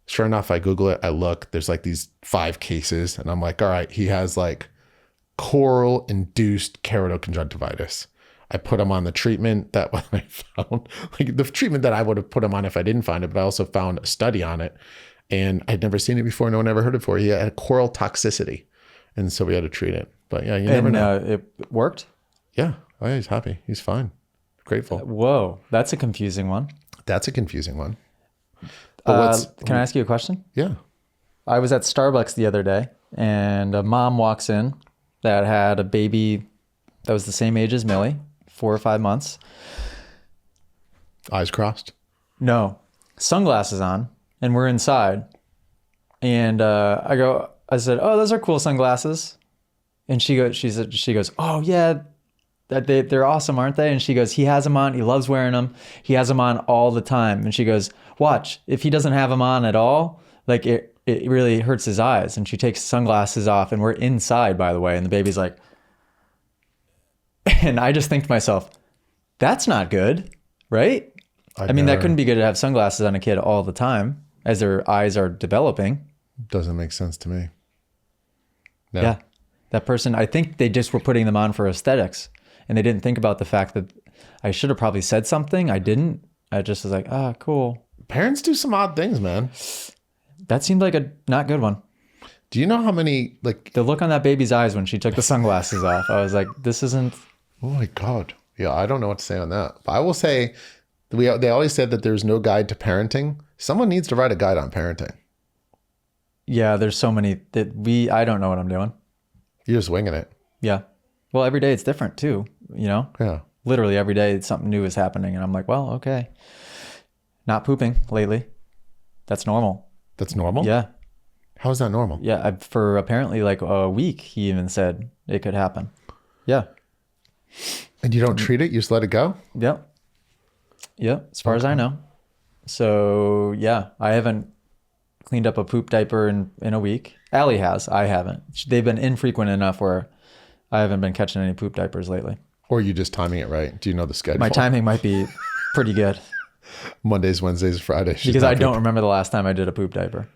Sure enough, I Google it, I look, there's like these 5 cases and I'm like, all right, he has like coral induced keratoconjunctivitis. I put him on the treatment that I found, like the treatment that I would have put him on if I didn't find it, but I also found a study on it and I'd never seen it before. No one ever heard it before. He had coral toxicity. And so we had to treat it, but yeah, you never know. It worked? Yeah. Oh, yeah, he's happy. He's fine. Grateful. Whoa. That's a confusing one. That's a confusing one. Can I ask you a question? Yeah. I was at Starbucks the other day and a mom walks in that had a baby that was the same age as Millie, 4 or 5 months. Eyes crossed? No. Sunglasses on and we're inside. And I said, oh, those are cool sunglasses. And she goes, oh yeah, they're awesome, aren't they? And she goes, he has them on. He loves wearing them. He has them on all the time. And she goes, watch, if he doesn't have them on at all, like it really hurts his eyes. And she takes sunglasses off and we're inside, by the way. And the baby's like, and I just think to myself, that's not good, right? I mean, that couldn't be good to have sunglasses on a kid all the time as their eyes are developing. Doesn't make sense to me. No. Yeah. That person, I think they just were putting them on for aesthetics. And they didn't think about the fact that I should have probably said something. I didn't. I just was like, cool. Parents do some odd things, man. That seemed like a not good one. Do you know how many, like... The look on that baby's eyes when she took the sunglasses off. I was like, this isn't... Oh my God. Yeah, I don't know what to say on that. But I will say, they always said that there's no guide to parenting. Someone needs to write a guide on parenting. Yeah, there's so many that I don't know what I'm doing. You're just winging it. Yeah. Well, every day it's different too, you know? Yeah. Literally every day something new is happening and I'm like, well, okay. Not pooping lately. That's normal. That's normal? Yeah. How is that normal? Yeah. For apparently like a week, he even said it could happen. Yeah. And you don't treat it? You just let it go? Yep. Yep. As far as I know. So yeah, I haven't cleaned up a poop diaper in a week. Allie has. I haven't. They've been infrequent enough where I haven't been catching any poop diapers lately. Or are you just timing it right? Do you know the schedule? My timing might be pretty good. Mondays, Wednesdays, Fridays. Because I don't remember the last time I did a poop diaper.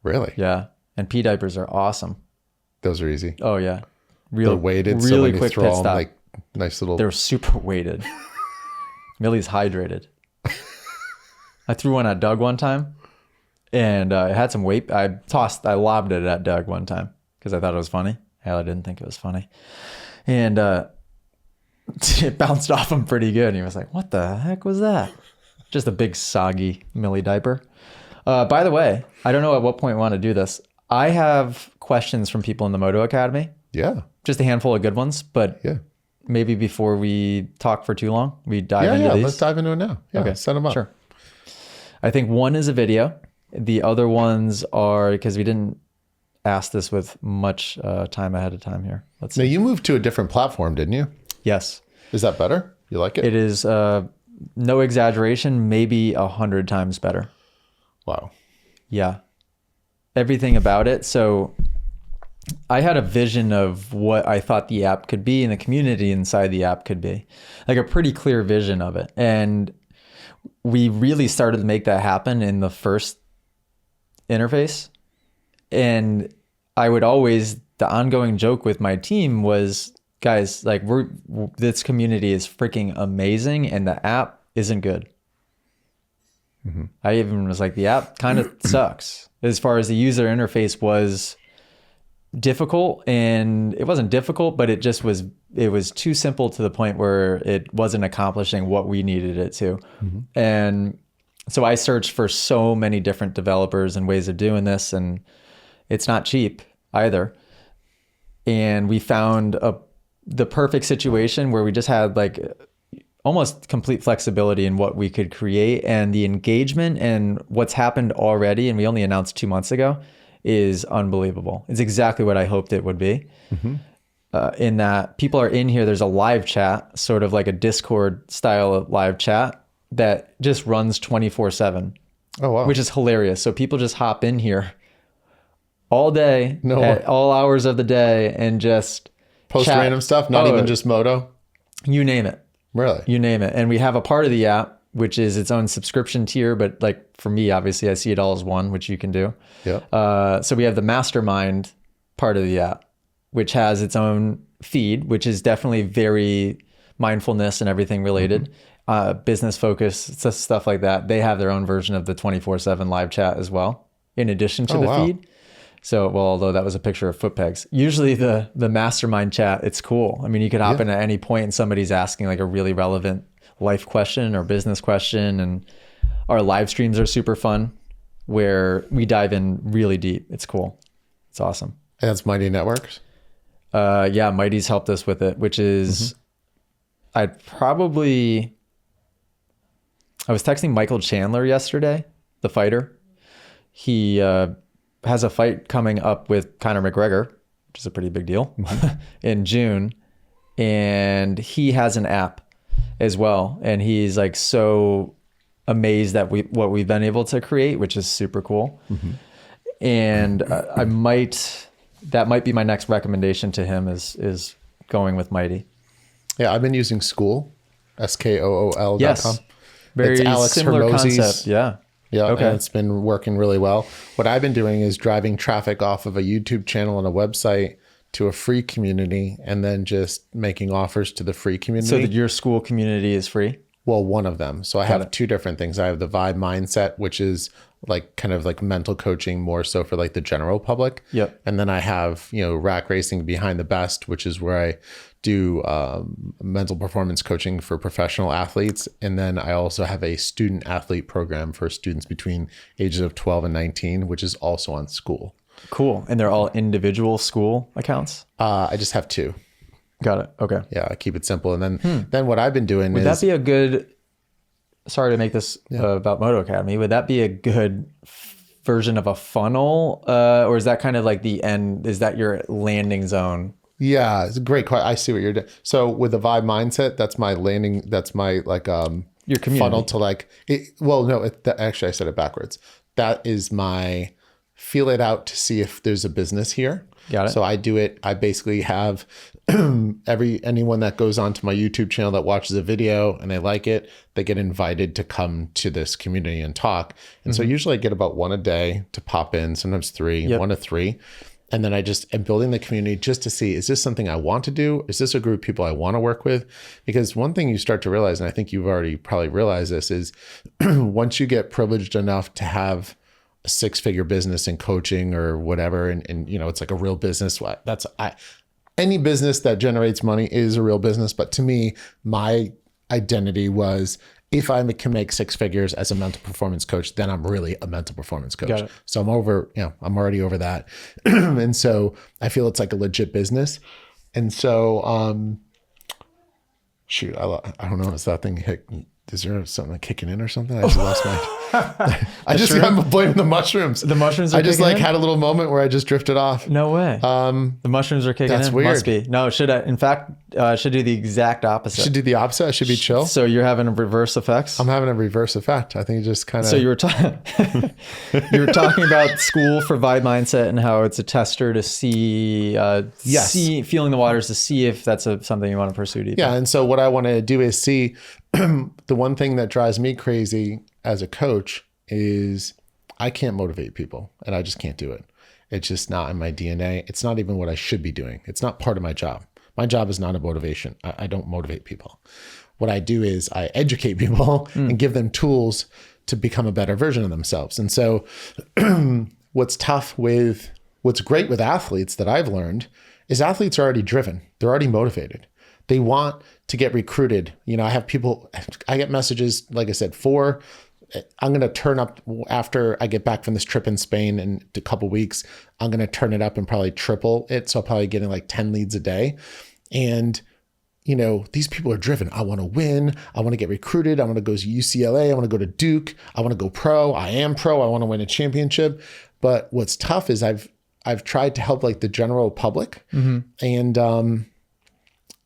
Really? Yeah. And pee diapers are awesome. Those are easy. Oh yeah. They're weighted, really so when you quick throw pit them, stop. like nice little... They're super weighted. Millie's hydrated. I threw one at Doug one time and it had some weight. I lobbed it at Doug one time because I thought it was funny. Hell, I didn't think it was funny. And it bounced off him pretty good. And he was like, what the heck was that? Just a big soggy Millie diaper. By the way, I don't know at what point we want to do this. I have questions from people in the Moto Academy. Yeah. Just a handful of good ones, but Yeah. maybe before we talk for too long, we dive into these. Let's dive into it now. Yeah, Okay. set them up. Sure. I think one is a video. The other ones are, because we didn't ask this with much time ahead of time here. Let's Now, see. you moved to a different platform, didn't you? Yes. Is that better? You like it? It is, no exaggeration, maybe 100 times better. Wow. Yeah. Everything about it. So I had a vision of what I thought the app could be and the community inside the app could be. Like a pretty clear vision of it. And we really started to make that happen in the first interface. And I would always, the ongoing joke with my team was, guys, like this community is freaking amazing and the app isn't good. Mm-hmm. I even was like, the app kind of sucks as far as the user interface was difficult. And it wasn't difficult, but it was too simple to the point where it wasn't accomplishing what we needed it to. Mm-hmm. And so I searched for so many different developers and ways of doing this, and it's not cheap either. And we found the perfect situation where we just had like almost complete flexibility in what we could create, and the engagement and what's happened already, and we only announced 2 months ago, is unbelievable. It's exactly what I hoped it would be. Mm-hmm. In that people are in here, there's a live chat, sort of like a Discord style of live chat that just runs 24/7. Oh, wow. Which is hilarious. So people just hop in here all day, at all hours of the day, and just post chat. Random stuff, not even just Moto. You name it. Really? You name it. And we have a part of the app, which is its own subscription tier. But like for me, obviously, I see it all as one, which you can do. Yeah. So we have the mastermind part of the app, which has its own feed, which is definitely very mindfulness and everything related. Mm-hmm. Business focus, stuff like that. They have their own version of the 24/7 live chat as well, in addition to the feed. So, well, although that was a picture of foot pegs. Usually the mastermind chat, it's cool. I mean, you could hop in at any point and somebody's asking like a really relevant life question or business question. And our live streams are super fun where we dive in really deep. It's cool. It's awesome. And that's Mighty Networks? Yeah, Mighty's helped us with it, which is, I was texting Michael Chandler yesterday, the fighter. He has a fight coming up with Conor McGregor, which is a pretty big deal, in June. And he has an app as well. And he's like so amazed at what we've been able to create, which is super cool. Mm-hmm. And that might be my next recommendation to him is going with Mighty. Yeah, I've been using Skool, SKOOL.com. Yes. Very similar concept. Yeah. Yeah. Okay. And it's been working really well. What I've been doing is driving traffic off of a YouTube channel and a website to a free community, and then just making offers to the free community. So that your school community is free? Well, one of them. So I have two different things. I have the Vibe Mindset, which is like kind of like mental coaching more so for like the general public. Yep. And then I have, Rack Racing Behind the Best, which is where I do mental performance coaching for professional athletes. And then I also have a student athlete program for students between ages of 12 and 19, which is also on Skool. Cool. And they're all individual school accounts? I just have two. Got it. Okay. Yeah, I keep it simple. And then what I've been doing Would that be a good sorry to make this about Moto Academy, would that be a good version of a funnel? Or is that kind of like the end? Is that your landing zone? Yeah, it's a great question. I see what you're doing. So with the vibe mindset, that's my landing. That's my like Your community. funnel to like. Well, no, actually, I said it backwards. That is my feel it out to see if there's a business here. Got it. So I do it. I basically have anyone that goes onto my YouTube channel that watches a video and they like it, they get invited to come to this community and talk. And so usually I get about one a day to pop in, sometimes three, 1 to 3. And then I just am building the community just to see, is this something I want to do? Is this a group of people I want to work with? Because one thing you start to realize, and I think you've already probably realized this, is once you get privileged enough to have a 6-figure business in coaching or whatever, and you know, it's like a real business. Any business that generates money is a real business. But to me, my identity was, if I can make 6 figures as a mental performance coach, then I'm really a mental performance coach. So I'm I'm already over that. And so I feel it's like a legit business. And so, shoot, I don't know. Is that thing hit? Is there something kicking in or something? I just lost my. I'm blaming the mushrooms. The mushrooms. I just like had a little moment where I just drifted off. No way. The mushrooms are kicking in. That's weird. Must be. No, should I? In fact, should do the exact opposite. Should do the opposite. I should be chill. So you're having a reverse effects. I'm having a reverse effect. I think it just kind of. So you were talking. You were talking about school for vibe mindset and how it's a tester to see, feeling the waters to see if that's something you want to pursue deeper. Yeah, and so what I want to do is see. The one thing that drives me crazy as a coach is I can't motivate people, and I just can't do it. It's just not in my DNA. It's not even what I should be doing. It's not part of my job. My job is not a motivation. I don't motivate people. What I do is I educate people and give them tools to become a better version of themselves. And so what's great with athletes that I've learned is athletes are already driven. They're already motivated. They want to get recruited. You know, I get messages, like I said, I'm going to turn up after I get back from this trip in Spain in a couple of weeks. I'm going to turn it up and probably triple it. So I'll probably getting like 10 leads a day. And, you know, these people are driven. I want to win. I want to get recruited. I want to go to UCLA. I want to go to Duke. I want to go pro. I am pro. I want to win a championship. But what's tough is I've tried to help like the general public. And,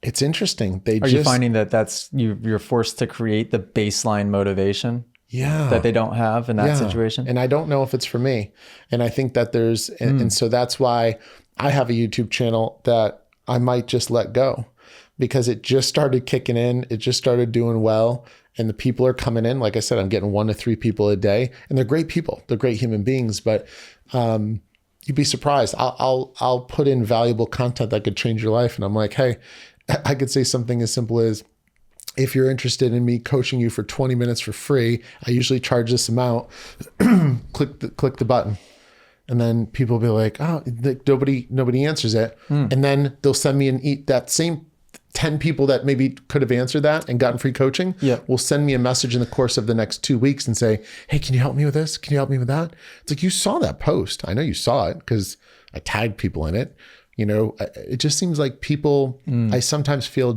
it's interesting. Are you finding that's you're forced to create the baseline motivation? Yeah. That they don't have in that situation? And I don't know if it's for me. And I think that and so that's why I have a YouTube channel that I might just let go, because it just started kicking in. It just started doing well. And the people are coming in. Like I said, I'm getting 1 to 3 people a day, and they're great people. They're great human beings, but, you'd be surprised. I'll put in valuable content that could change your life. And I'm like, hey, I could say something as simple as, if you're interested in me coaching you for 20 minutes for free, I usually charge this amount, click the button. And then people will be like, oh, nobody answers it. And then they'll send me that same 10 people that maybe could have answered that and gotten free coaching will send me a message in the course of the next 2 weeks and say, hey, can you help me with this? Can you help me with that? It's like, you saw that post. I know you saw it because I tagged people in it. You know, it just seems like people, I sometimes feel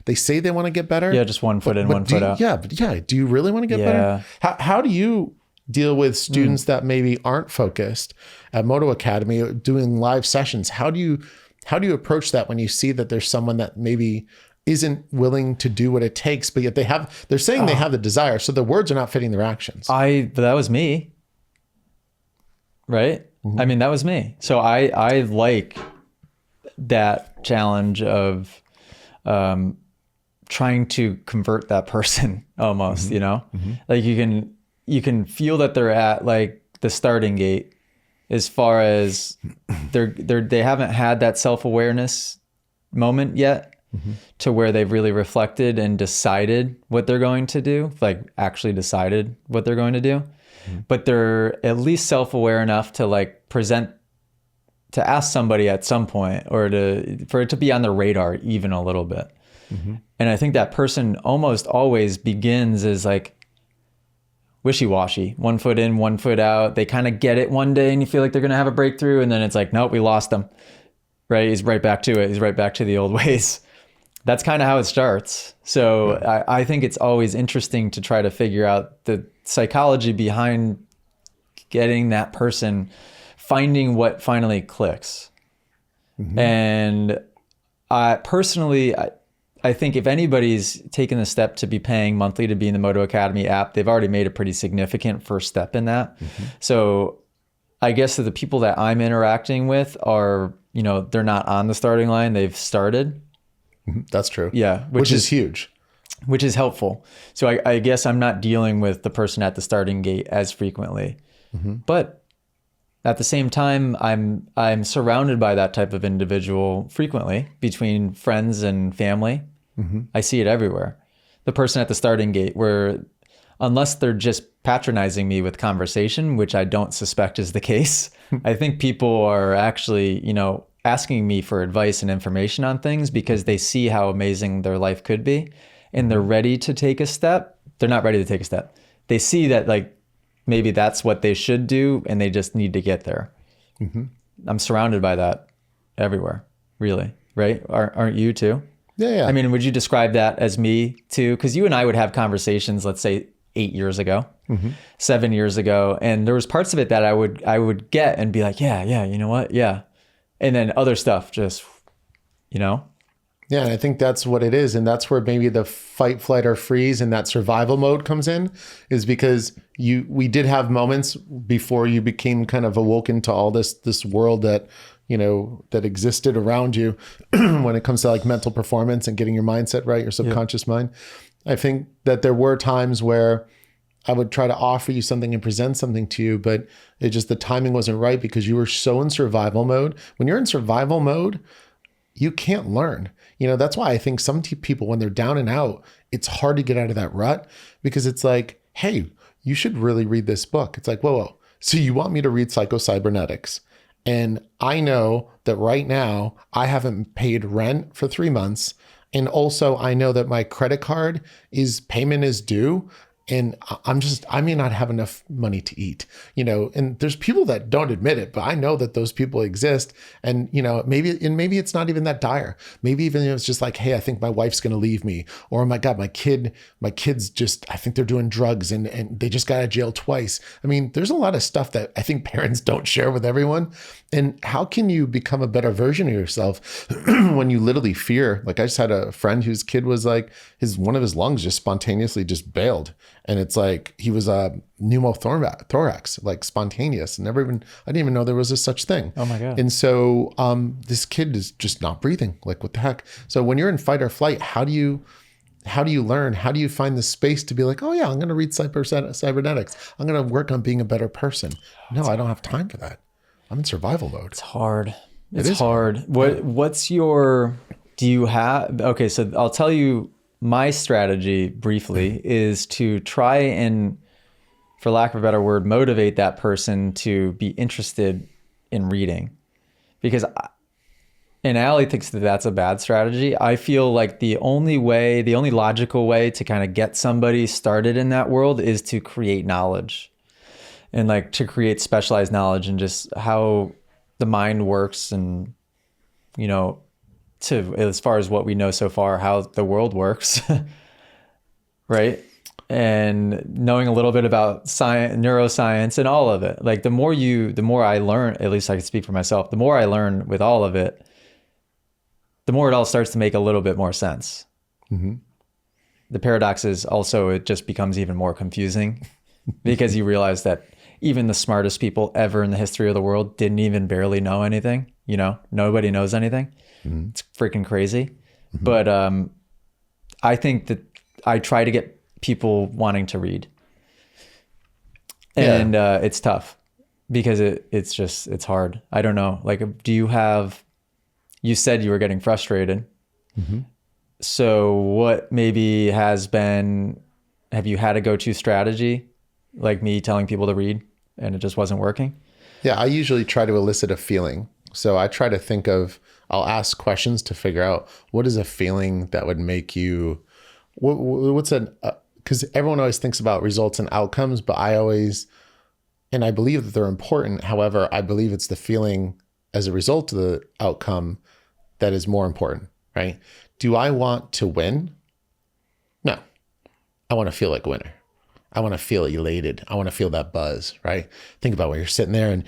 they say they want to get better. Yeah, just one foot in, one foot out. Yeah, do you really want to get better? How do you deal with students that maybe aren't focused at Moto Academy doing live sessions? How do you approach that when you see that there's someone that maybe isn't willing to do what it takes, but yet they're saying they have the desire, so the words are not fitting their actions? That was me. Right? I mean, that was me. So I like that challenge of trying to convert that person almost, you know, like you can feel that they're at like the starting gate as far as they haven't had that self-awareness moment yet to where they've really reflected and decided what they're going to do, like actually decided what they're going to do, but they're at least self-aware enough to like to ask somebody at some point, or for it to be on the radar even a little bit. And I think that person almost always begins as like wishy-washy, 1 foot in, 1 foot out. They kind of get it one day and you feel like they're going to have a breakthrough. And then it's like, nope, we lost them, right? He's right back to it. He's right back to the old ways. That's kind of how it starts. So I think it's always interesting to try to figure out the psychology behind getting that person, finding what finally clicks. And personally, I think if anybody's taken the step to be paying monthly to be in the Moto Academy app, they've already made a pretty significant first step in that. So I guess that the people that I'm interacting with are, they're not on the starting line. They've started. That's true. Yeah. Which is huge. Which is helpful. So I guess I'm not dealing with the person at the starting gate as frequently. But at the same time, I'm surrounded by that type of individual frequently between friends and family. I see it everywhere. The person at the starting gate where, unless they're just patronizing me with conversation, which I don't suspect is the case, I think people are actually, asking me for advice and information on things because they see how amazing their life could be and they're ready to take a step. They're not ready to take a step. They see that maybe that's what they should do and they just need to get there. I'm surrounded by that everywhere, really, right? Aren't you too? Yeah. I mean, would you describe that as me too? Because you and I would have conversations, let's say 8 years ago, 7 years ago, and there was parts of it that I would get and be like, yeah, you know what? Yeah. And then other stuff just, Yeah, and I think that's what it is. And that's where maybe the fight, flight, or freeze and that survival mode comes in, is because we did have moments before you became kind of awoken to all this world that, that existed around you when it comes to like mental performance and getting your mindset right, your subconscious mind. I think that there were times where I would try to offer you something and present something to you, but the timing wasn't right because you were so in survival mode. When you're in survival mode, you can't learn. That's why I think some people, when they're down and out, it's hard to get out of that rut because it's like, hey, you should really read this book. It's like, whoa. So you want me to read Psycho-Cybernetics? And I know that right now I haven't paid rent for 3 months. And also I know that my credit card payment is due. And I may not have enough money to eat, and there's people that don't admit it, but I know that those people exist. And, maybe it's not even that dire. Maybe even it's just like, hey, I think my wife's going to leave me, or oh my God, my kids just, I think they're doing drugs and they just got out of jail twice. I mean, there's a lot of stuff that I think parents don't share with everyone. And how can you become a better version of yourself when you literally fear? Like I just had a friend whose kid was like, one of his lungs just spontaneously just bailed. And it's like, he was a pneumothorax, like spontaneous. I didn't even know there was a such thing. Oh my God. And so this kid is just not breathing. Like, what the heck? So when you're in fight or flight, how do you learn? How do you find the space to be like, oh yeah, I'm going to read cybernetics. I'm going to work on being a better person. No, I don't have time for that. I'm in survival mode. It's hard. It is hard. Okay, so I'll tell you my strategy briefly is to try and, for lack of a better word, motivate that person to be interested in reading. Because, and Allie thinks that that's a bad strategy. I feel like the only logical way to kind of get somebody started in that world is to create knowledge and like to create specialized knowledge and just how the mind works and, as far as what we know so far, how the world works, right? And knowing a little bit about science, neuroscience and all of it. Like the more I learn, at least I can speak for myself, the more I learn with all of it, the more it all starts to make a little bit more sense. The paradox is also, it just becomes even more confusing because you realize that even the smartest people ever in the history of the world didn't even barely know anything. Nobody knows anything. It's freaking crazy. But I think that I try to get people wanting to read. And it's tough because it's hard. I don't know. Like, you said you were getting frustrated. So what maybe have you had a go-to strategy like me telling people to read and it just wasn't working? Yeah, I usually try to elicit a feeling. So I try to think I'll ask questions to figure out what is a feeling that would make you, because everyone always thinks about results and outcomes, but I believe that they're important. However, I believe it's the feeling as a result of the outcome that is more important. right? Do I want to win? No. I want to feel like a winner. I want to feel elated. I want to feel that buzz, right? Think about when you're sitting there and,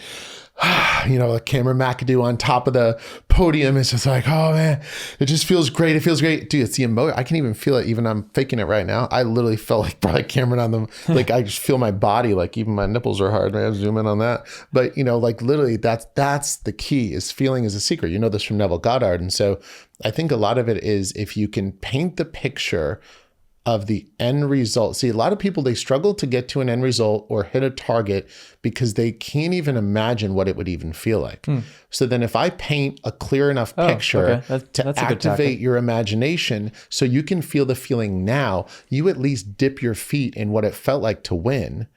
the camera McAdoo on top of the podium is just like, oh man, it just feels great. It feels great. Dude, it's the emotion. I can even feel it. Even I'm faking it right now. I literally felt like probably Cameron on them. Like I just feel my body, like even my nipples are hard. I have to zoom in on that. But like literally that's the key, is feeling is a secret. You know this from Neville Goddard. And so I think a lot of it is if you can paint the picture of the end result. See, a lot of people, they struggle to get to an end result or hit a target because they can't even imagine what it would even feel like. So then if I paint a clear enough picture to activate your imagination so you can feel the feeling now, you at least dip your feet in what it felt like to win.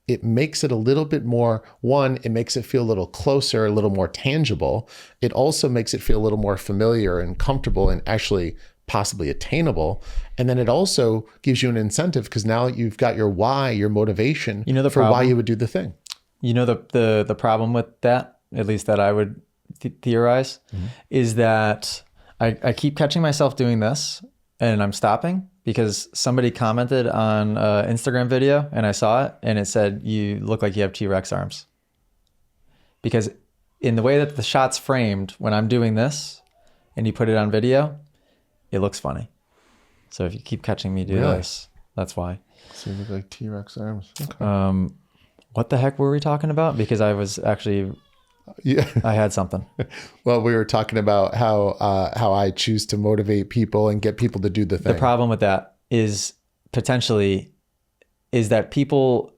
It makes it a little bit more, one, it makes it feel a little closer, a little more tangible. It also makes it feel a little more familiar and comfortable and actually possibly attainable. And then it also gives you an incentive because now you've got your why, your motivation for why you would do the thing. The problem with that, at least that I would theorize, is that I keep catching myself doing this and I'm stopping because somebody commented on an Instagram video and I saw it and it said, you look like you have T-Rex arms. Because in the way that the shot's framed, when I'm doing this and you put it on video, it looks funny. So if you keep catching me do this, that's why. So you look like T-Rex arms. Okay. What the heck were we talking about? Because I was actually, I had something. Well, we were talking about how I choose to motivate people and get people to do the thing. The problem with that is that people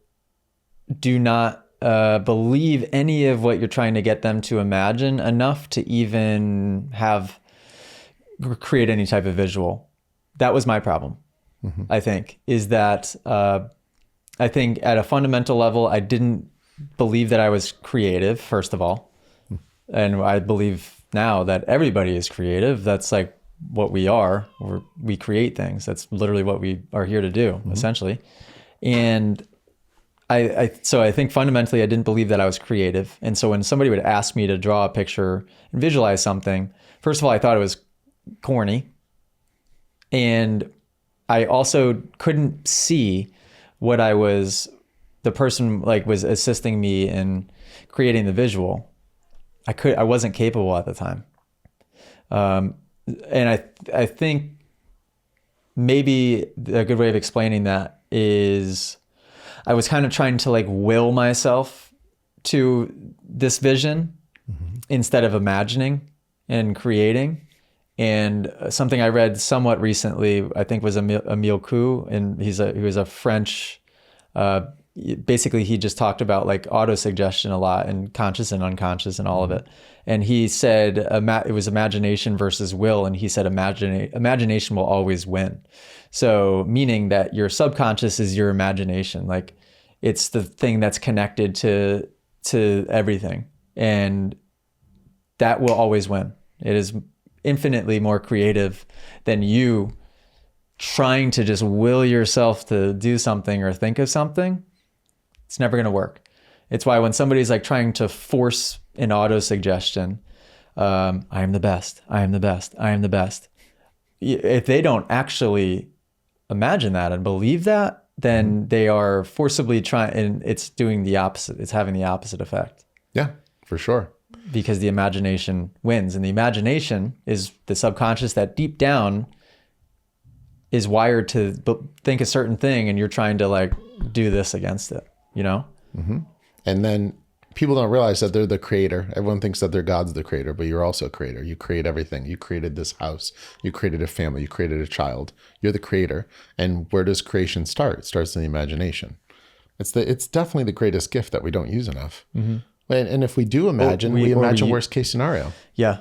do not believe any of what you're trying to get them to imagine enough to even create any type of visual. That was my problem. I think, is that I think at a fundamental level, I didn't believe that I was creative, first of all. And I believe now that everybody is creative. That's like what we are. We create things. That's literally what we are here to do, essentially. And so I think fundamentally I didn't believe that I was creative. And so when somebody would ask me to draw a picture and visualize something, first of all, I thought it was corny. And I also couldn't see what the person was assisting me in creating the visual. I wasn't capable at the time. And I think maybe a good way of explaining that is I was kind of trying to will myself to this vision instead of imagining and creating. And something I read somewhat recently, I think, was Emile Coué, and he was a French. Basically, he just talked about auto-suggestion a lot and conscious and unconscious and all of it. And he said it was imagination versus will, and he said imagination will always win. So meaning that your subconscious is your imagination, it's the thing that's connected to everything, and that will always win. It is infinitely more creative than you trying to just will yourself to do something or think of something. It's never going to work. It's why when somebody's trying to force an auto-suggestion, I am the best, I am the best, I am the best. If they don't actually imagine that and believe that, then they are forcibly trying, and it's doing the opposite. It's having the opposite effect. Yeah, for sure. Because the imagination wins, and the imagination is the subconscious that deep down is wired to think a certain thing, and you're trying to do this against it, And then people don't realize that they're the creator. Everyone thinks that their God's the creator, but you're also a creator. You create everything. You created this house. You created a family. You created a child. You're the creator. And where does creation start? It starts in the imagination. It's definitely the greatest gift that we don't use enough. And if we do imagine, we imagine worst case scenario. Yeah.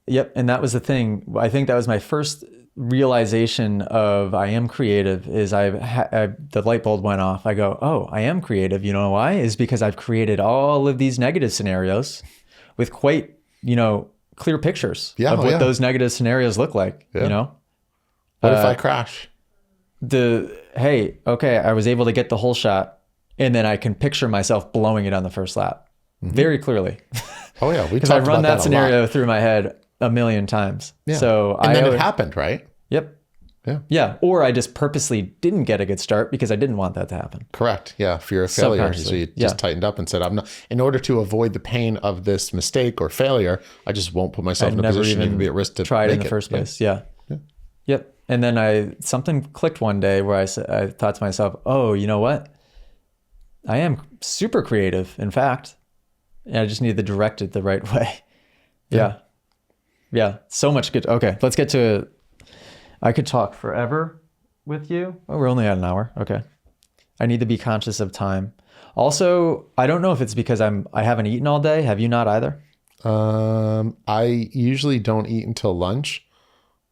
Yep. And that was the thing. I think that was my first realization of I am creative is the light bulb went off. I go, oh, I am creative. You know why? Is because I've created all of these negative scenarios with quite, clear pictures of what those negative scenarios look like, What if I crash? Hey, okay, I was able to get the whole shot, and then I can picture myself blowing it on the first lap very clearly. Oh yeah. Because I've run that scenario through my head a million times. Yeah. So and then it happened, right? Yep. Yeah. Yeah. Or I just purposely didn't get a good start because I didn't want that to happen. Correct. Yeah. Fear of failure. So Subconsciously. you just tightened up and said, I'm not, in order to avoid the pain of this mistake or failure, I just won't put myself in a position to even be at risk to try it in make the first place. Yeah. Yep. And then something clicked one day where I thought to myself, oh, you know what? I am super creative, in fact. And I just need to direct it the right way. Yeah. So much good. Okay. Let's get to, I could talk forever with you. Oh, we're only at an hour. Okay. I need to be conscious of time. Also, I don't know if it's because I haven't eaten all day. Have you not either? I usually don't eat until lunch.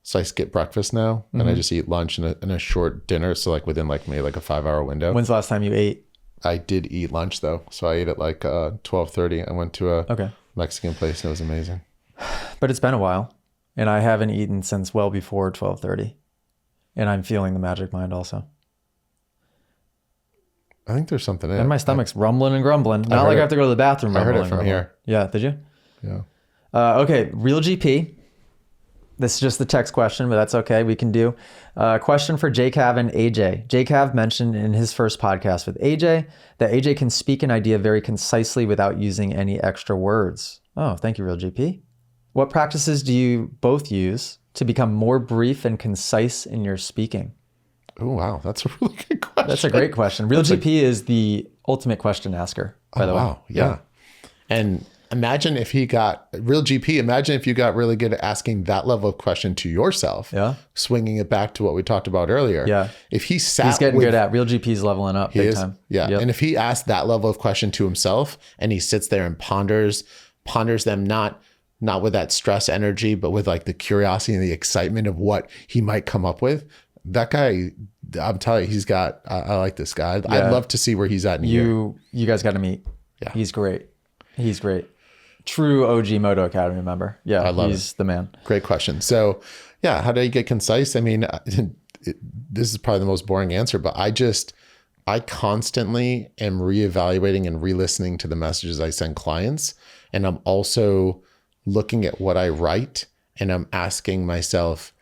So I skip breakfast now and I just eat lunch and a short dinner. So like within like maybe like a 5-hour window. When's the last time you ate? I did eat lunch though. So I ate at like 12:30. I went to a Mexican place and it was amazing. But it's been a while and I haven't eaten since well before 12:30. And I'm feeling the magic mind also. I think there's something in it. And my stomach's rumbling and grumbling. Not like I have to go to the bathroom. I heard it from here. Yeah, did you? Yeah. Okay, Real GP. This is just the text question, but that's okay. We can do. Question for JCav and AJ. JCav mentioned in his first podcast with AJ that AJ can speak an idea very concisely without using any extra words. Oh, thank you, Real GP. What practices do you both use to become more brief and concise in your speaking? Oh, wow. That's a really good question. That's a great question. Real GP is the ultimate question asker, by the way. Wow. Yeah. And imagine if he got Real GP. Imagine if you got really good at asking that level of question to yourself. Yeah. Swinging it back to what we talked about earlier. Yeah. If he sat, he's getting good at Real GP's leveling up big time. Yeah. Yep. And if he asked that level of question to himself and he sits there and ponders them, not with that stress energy, but with like the curiosity and the excitement of what he might come up with. That guy, I'm telling you, I like this guy. I'd love to see where he's at in a year. You guys got to meet. Yeah. He's great. True OG Moto Academy member. Yeah. I love he's the man. Great question. So yeah, how do you get concise? I mean, this is probably the most boring answer, but I constantly am reevaluating and re-listening to the messages I send clients. And I'm also looking at what I write and I'm asking myself,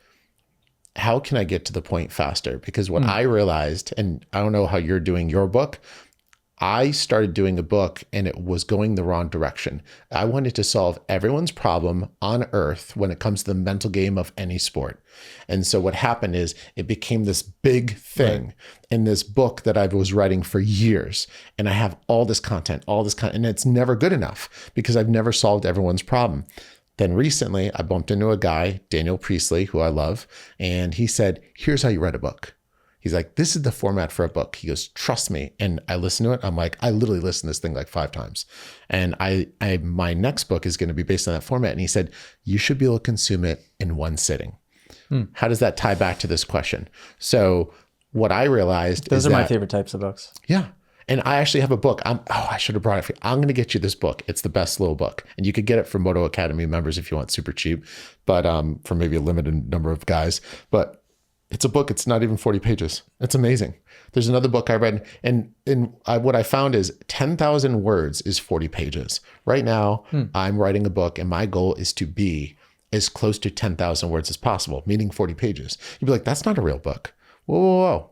how can I get to the point faster? Because what I realized, and I don't know how you're doing your book, I started doing a book and it was going the wrong direction. I wanted to solve everyone's problem on earth when it comes to the mental game of any sport. And so what happened is it became this big thing in this book that I was writing for years. And I have all this content, and it's never good enough because I've never solved everyone's problem. Then recently I bumped into a guy, Daniel Priestley, who I love. And he said, here's how you write a book. He's like, this is the format for a book. He goes, trust me. And I listen to it. I'm like, I literally listened to this thing like 5 times. And my next book is going to be based on that format. And he said, you should be able to consume it in one sitting. How does that tie back to this question? So what I realized Those are my favorite types of books. Yeah. And I actually have a book. I should have brought it for you. I'm going to get you this book. It's the best little book. And you could get it from Moto Academy members if you want, super cheap, but for maybe a limited number of guys. But it's a book. It's not even 40 pages. It's amazing. There's another book I read, and what I found is 10,000 words is 40 pages. Right now, I'm writing a book, and my goal is to be as close to 10,000 words as possible, meaning 40 pages. You'd be like, that's not a real book. Whoa.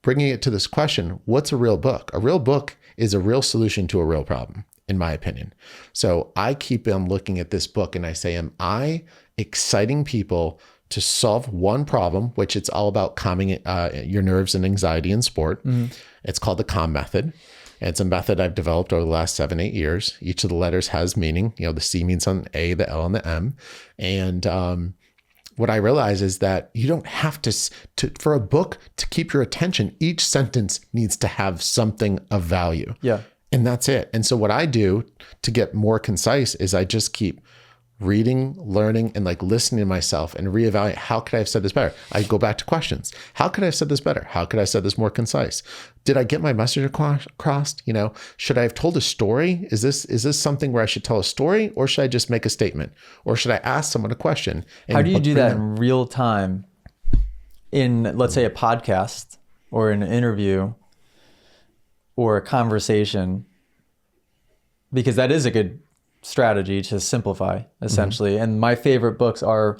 Bringing it to this question, what's a real book? A real book is a real solution to a real problem, in my opinion. So I keep on looking at this book and I say, am I exciting people to solve one problem, which it's all about calming your nerves and anxiety in sport. It's called the CALM method. And it's a method I've developed over the last 7-8 years. Each of the letters has meaning. The C means on A, the L, and the M. And what I realize is that you don't have to, for a book to keep your attention, each sentence needs to have something of value. Yeah. And that's it. And so what I do to get more concise is I just keep reading, learning, and like listening to myself and reevaluate, how could I have said this better? I go back to questions. How could I have said this better? How could I have said this more concise? Did I get my message across? Should I have told a story? Is this something where I should tell a story, or should I just make a statement? Or should I ask someone a question? How do you do that in real time in, let's say, a podcast or an interview or a conversation? Because that is a good strategy to simplify, essentially. And my favorite books are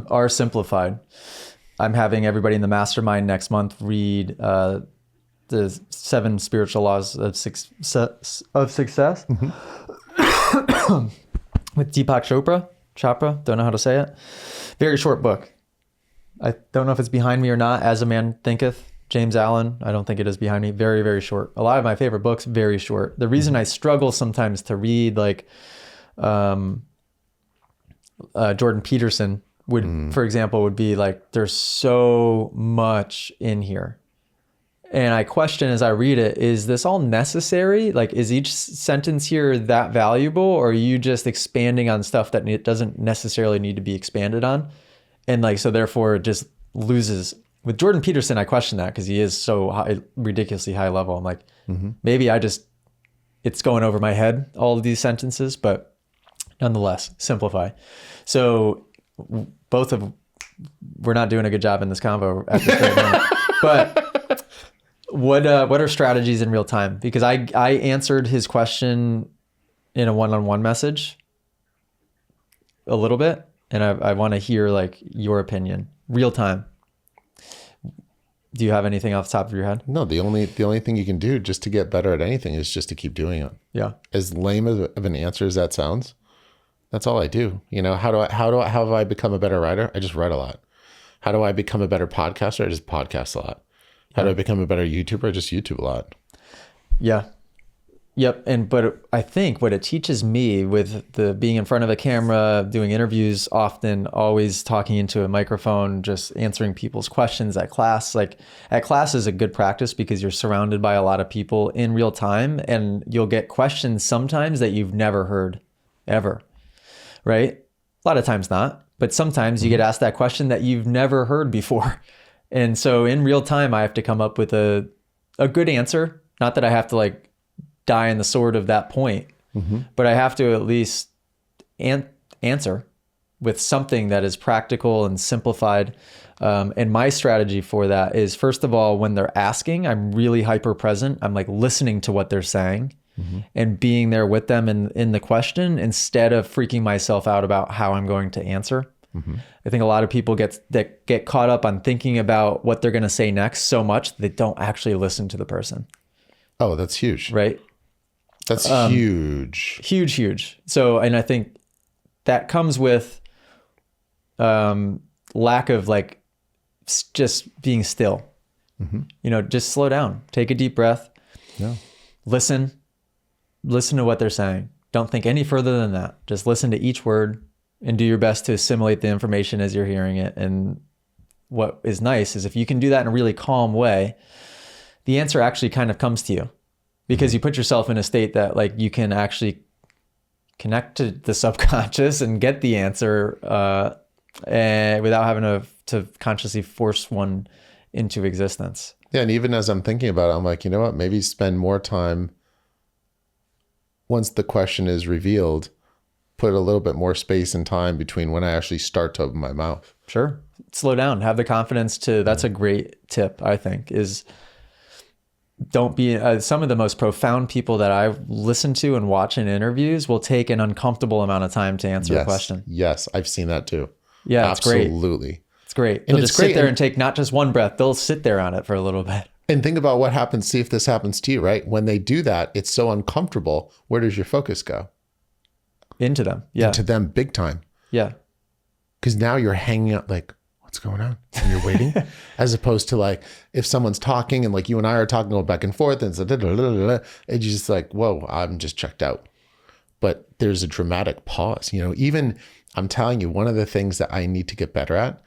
are simplified. I'm having everybody in the mastermind next month read the 7 Spiritual Laws of Success with Deepak Chopra, don't know how to say it. Very short book. I don't know if it's behind me or not. As a Man Thinketh, James Allen. I don't think it is behind me. Very, very short. A lot of my favorite books, very short. The reason I struggle sometimes to read like Jordan Peterson would, for example, would be like, there's so much in here. And I question as I read it, is this all necessary? Like, is each sentence here that valuable, or are you just expanding on stuff that it doesn't necessarily need to be expanded on? And like, so therefore it just loses. With Jordan Peterson, I question that because he is so high, ridiculously high level. I'm like, maybe it's going over my head, all of these sentences, but nonetheless, simplify. So we're not doing a good job in this convo at this very moment. But what are strategies in real time? Because I answered his question in a one-on-one message a little bit, and I want to hear like your opinion, real time. Do you have anything off the top of your head? No, the only thing you can do just to get better at anything is just to keep doing it. Yeah. As lame of an answer as that sounds, that's all I do. You know, how have I become a better writer? I just write a lot. How do I become a better podcaster? I just podcast a lot. How do I become a better YouTuber? I just YouTube a lot. Yeah. Yep. But I think what it teaches me with the being in front of a camera, doing interviews often, always talking into a microphone, just answering people's questions at class. Like at class is a good practice because you're surrounded by a lot of people in real time, and you'll get questions sometimes that you've never heard ever. Right? A lot of times not, but sometimes you get asked that question that you've never heard before. And so in real time, I have to come up with a good answer. Not that I have to like die in the sword of that point, but I have to at least answer with something that is practical and simplified. And my strategy for that is, first of all, when they're asking, I'm really hyper present. I'm like listening to what they're saying and being there with them in the question instead of freaking myself out about how I'm going to answer. I think a lot of people get caught up on thinking about what they're going to say next so much they don't actually listen to the person. Oh, that's huge. Right? That's huge. Huge. So, and I think that comes with lack of like just being still. You know, just slow down, take a deep breath, listen to what they're saying. Don't think any further than that. Just listen to each word and do your best to assimilate the information as you're hearing it. And what is nice is if you can do that in a really calm way, the answer actually kind of comes to you because you put yourself in a state that like you can actually connect to the subconscious and get the answer without having to consciously force one into existence. Yeah, and even as I'm thinking about it, I'm like, you know what? Maybe spend more time once the question is revealed, put a little bit more space and time between when I actually start to open my mouth. Sure. Slow down. Have the confidence to, that's a great tip, I think, is don't be, some of the most profound people that I've listened to and watch in interviews will take an uncomfortable amount of time to answer a question. Yes, I've seen that too. Yeah, it's great. Absolutely. It's great. They'll just sit there and take not just one breath, they'll sit there on it for a little bit. And think about what happens, see if this happens to you, right? When they do that, it's so uncomfortable. Where does your focus go? Into them. Yeah. Into them big time. Yeah. Because now you're hanging out like, what's going on? And you're waiting. As opposed to like, if someone's talking and like you and I are talking, going back and forth and you're just like, whoa, I'm just checked out. But there's a dramatic pause. You know, even I'm telling you, one of the things that I need to get better at,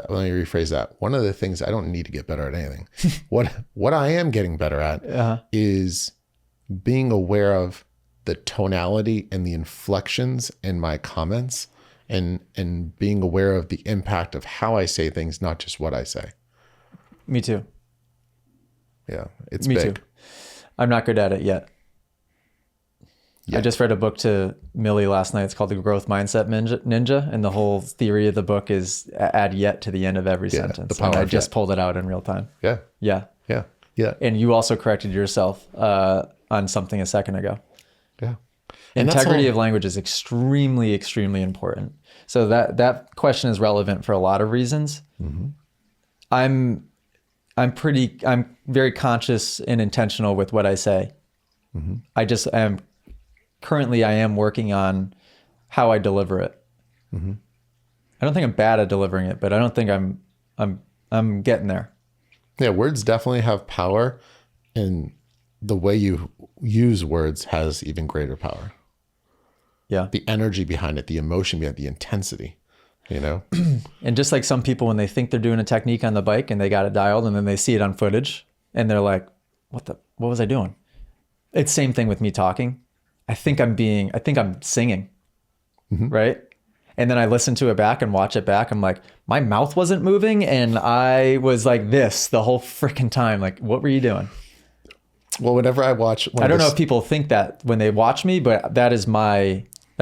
let me rephrase that. One of the things I don't need to get better at anything. What I am getting better at is being aware of the tonality and the inflections in my comments and being aware of the impact of how I say things, not just what I say. Me too. Yeah, it's Me big. too. I'm not good at it yet. I just read a book to Millie last night. It's called The Growth Mindset Ninja. And the whole theory of the book is add yet to the end of every sentence. And I just pulled it out in real time. Yeah. Yeah. Yeah. Yeah. And you also corrected yourself on something a second ago. Yeah. And Integrity of language is extremely, extremely important. So that question is relevant for a lot of reasons. Mm-hmm. I'm very conscious and intentional with what I say. Mm-hmm. I am working on how I deliver it. Mm-hmm. I don't think I'm bad at delivering it, but I don't think I'm getting there. Yeah, words definitely have power, and the way you use words has even greater power. Yeah. The energy behind it, the emotion behind it, the intensity, you know? And just like some people, when they think they're doing a technique on the bike and they got it dialed and then they see it on footage and they're like, what was I doing? It's same thing with me talking. I think I'm singing, Mm-hmm. right? And then I listen to it back and watch it back. I'm like, my mouth wasn't moving and I was like this the whole freaking time. Like, what were you doing? Well, whenever I watch... I don't know if people think that when they watch me, but that's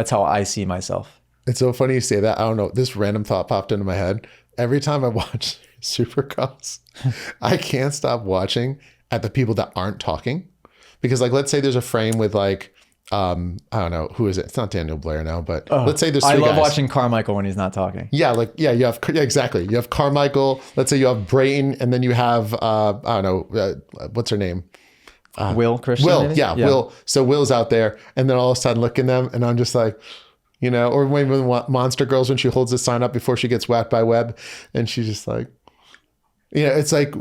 how I see myself. It's so funny you say that. I don't know. This random thought popped into my head. Every time I watch Supercross, I can't stop watching at the people that aren't talking. Because like, let's say there's a frame with like, I don't know, who is it? It's not Daniel Blair now, but let's say there's three guys. I love watching Carmichael when he's not talking. Yeah, exactly. You have Carmichael. Let's say you have Brayton, and then you have, I don't know, what's her name? Will Christian? Will, maybe? yeah, Will. So Will's out there, and then all of a sudden look at them, and I'm just like, you know, or when Monster Girls, when she holds the sign up before she gets whacked by Webb, and she's just like, you know, it's like,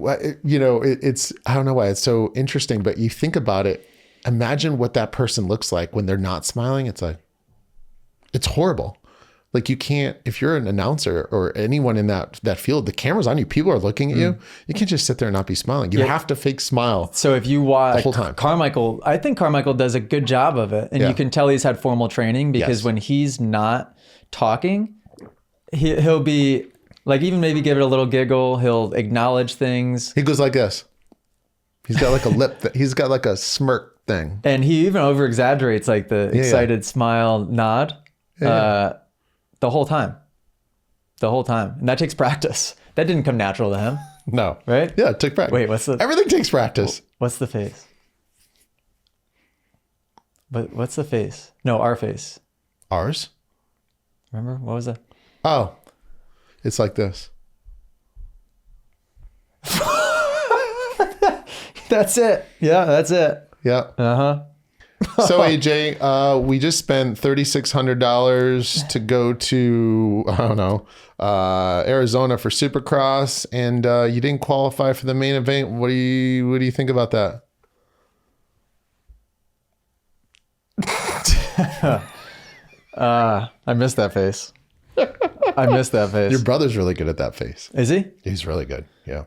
you know, it's, I don't know why it's so interesting, but you think about it, imagine what that person looks like when they're not smiling. It's like, it's horrible. Like you can't, if you're an announcer or anyone in that field, the camera's on you, people are looking at you. You can't just sit there and not be smiling. You have to fake smile. So if you watch the whole time. Carmichael, I think Carmichael does a good job of it. And you can tell he's had formal training because when he's not talking, he'll be like, even maybe give it a little giggle. He'll acknowledge things. He goes like this. He's got like a lip, he's got like a smirk thing. And he even over exaggerates like the excited smile nod. The whole time. And that takes practice. That didn't come natural to him. No. Right? Yeah, it took practice. Wait, everything takes practice. What's the face? But what's the face? No, our face. Ours? Remember? What was that? Oh, it's like this. That's it. Yeah, that's it. Yeah. Uh-huh. So AJ, we just spent $3,600 to go to, I don't know, Arizona for Supercross, and you didn't qualify for the main event. What do you think about that? I missed that face. Your brother's really good at that face. Is he? He's really good. Yeah.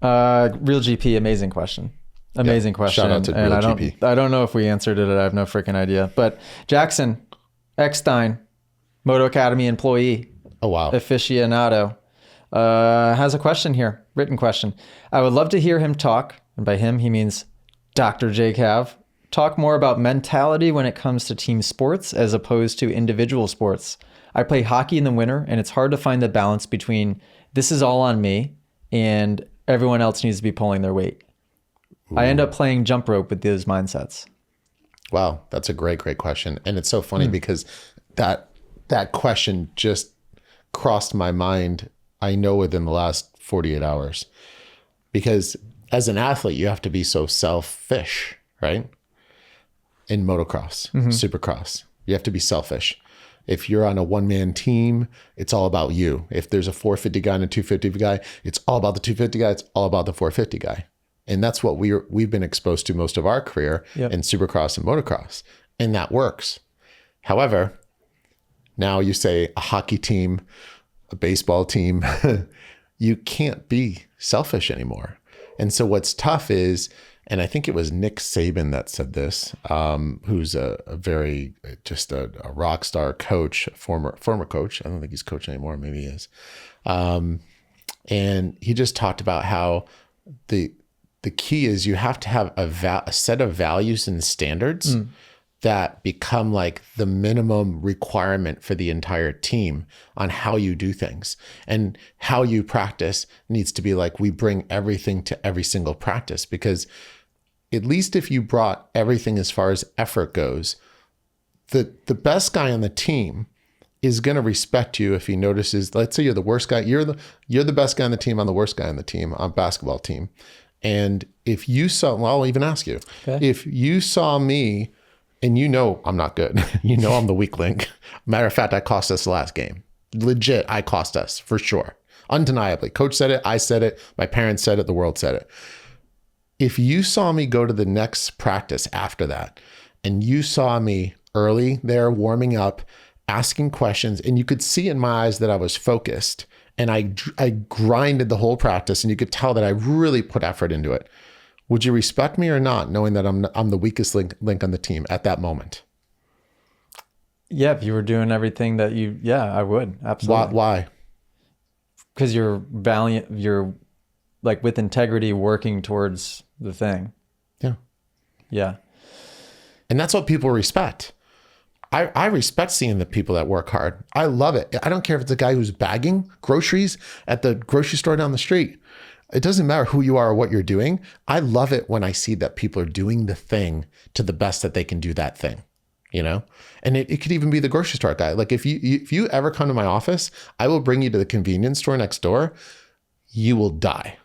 Real GP, amazing question. Amazing question. Shout out to Real GP. I don't know if we answered it. I have no freaking idea. But Jackson Eckstein, Moto Academy employee. Oh, wow. Aficionado, has a question here, written question. I would love to hear him talk, and by him he means Dr. J. Cav, talk more about mentality when it comes to team sports as opposed to individual sports. I play hockey in the winter, and it's hard to find the balance between this is all on me and everyone else needs to be pulling their weight. Ooh. I end up playing jump rope with those mindsets. Wow, that's a great question. And it's so funny because that question just crossed my mind, I know, within the last 48 hours. Because as an athlete, you have to be so selfish, right? In motocross, supercross, you have to be selfish. If you're on a one-man team, it's all about you. If there's a 450 guy and a 250 guy, it's all about the 250 guy. It's all about the 450 guy. And that's what we've been exposed to most of our career in supercross and motocross. And that works. However, now you say a hockey team, a baseball team, you can't be selfish anymore. And so what's tough is, and I think it was Nick Saban that said this, who's a very, just a rock star coach, former coach. I don't think he's coaching anymore. Maybe he is. And he just talked about how the key is you have to have a set of values and standards that become like the minimum requirement for the entire team on how you do things. And how you practice needs to be like, we bring everything to every single practice, because at least if you brought everything as far as effort goes, the best guy on the team is going to respect you if he notices. Let's say you're the worst guy. You're the best guy on the team. I'm the worst guy on the team, on basketball team. And if you saw, well, I'll even ask you, Okay. if you saw me and I'm not good, I'm the weak link. Matter of fact, I cost us the last game. Legit, I cost us for sure. Undeniably. Coach said it. I said it. My parents said it. The world said it. If you saw me go to the next practice after that, and you saw me early there warming up, asking questions, and you could see in my eyes that I was focused, and I grinded the whole practice, and you could tell that I really put effort into it, would you respect me or not, knowing that I'm the weakest link on the team at that moment? Yeah, if you were doing everything that I would. Absolutely. Why? Because you're valiant, you're like with integrity working towards the thing. Yeah. Yeah. And that's what people respect. I respect seeing the people that work hard. I love it. I don't care if it's a guy who's bagging groceries at the grocery store down the street. It doesn't matter who you are or what you're doing. I love it when I see that people are doing the thing to the best that they can do that thing, And it could even be the grocery store guy. Like if you ever come to my office, I will bring you to the convenience store next door. You will die.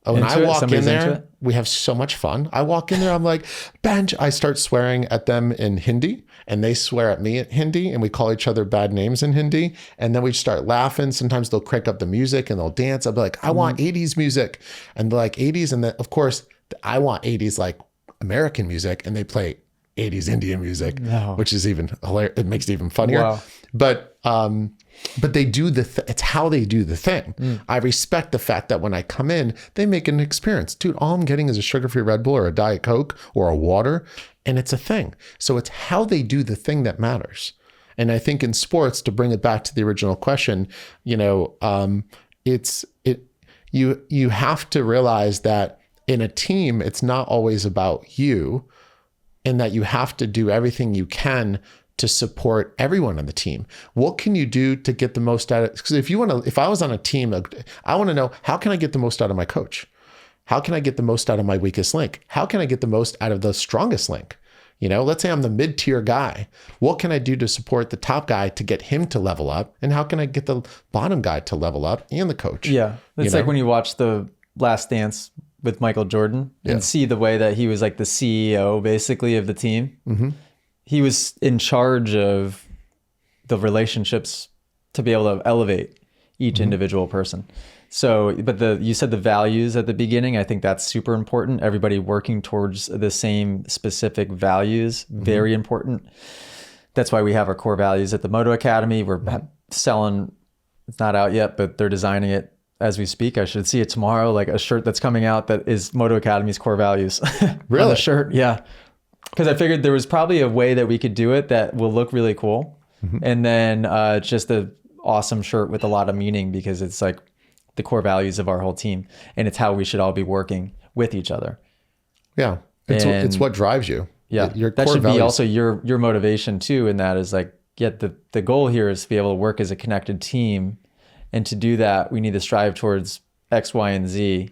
When I walk in there, we have so much fun. I walk in there, I'm like, Benj. I start swearing at them in Hindi, and they swear at me in Hindi, and we call each other bad names in Hindi. And then we start laughing. Sometimes they'll crank up the music and they'll dance. I'll be like, I want 80s music. And they're like 80s. And then, of course, I want 80s like American music. And they play 80s Indian music, which is even hilarious. It makes it even funnier. Wow. But they do it's how they do the thing. I respect the fact that when I come in, they make an experience. Dude, all I'm getting is a sugar-free Red Bull or a Diet Coke or a water, and it's a thing. So it's how they do the thing that matters. And I think in sports, to bring it back to the original question, you have to realize that in a team, it's not always about you, and that you have to do everything you can to support everyone on the team. What can you do to get the most out of it? Because if I was on a team, I want to know, how can I get the most out of my coach? How can I get the most out of my weakest link? How can I get the most out of the strongest link? Let's say I'm the mid-tier guy. What can I do to support the top guy to get him to level up? And how can I get the bottom guy to level up and the coach? Yeah. It's like when you watch The Last Dance with Michael Jordan and see the way that he was like the CEO basically of the team. Mm-hmm. He was in charge of the relationships to be able to elevate each individual person. So, but you said the values at the beginning, I think that's super important. Everybody working towards the same specific values, very important. That's why we have our core values at the Moto Academy. We're selling, it's not out yet, but they're designing it as we speak. I should see it tomorrow, like a shirt that's coming out that is Moto Academy's core values. Really? On the shirt, yeah. Because I figured there was probably a way that we could do it that will look really cool. And then just an awesome shirt with a lot of meaning, because it's like the core values of our whole team. And it's how we should all be working with each other. Yeah. It's what drives you. Yeah. Your that core should values. be also your motivation too. And that is like, the goal here is to be able to work as a connected team. And to do that, we need to strive towards X, Y, and Z.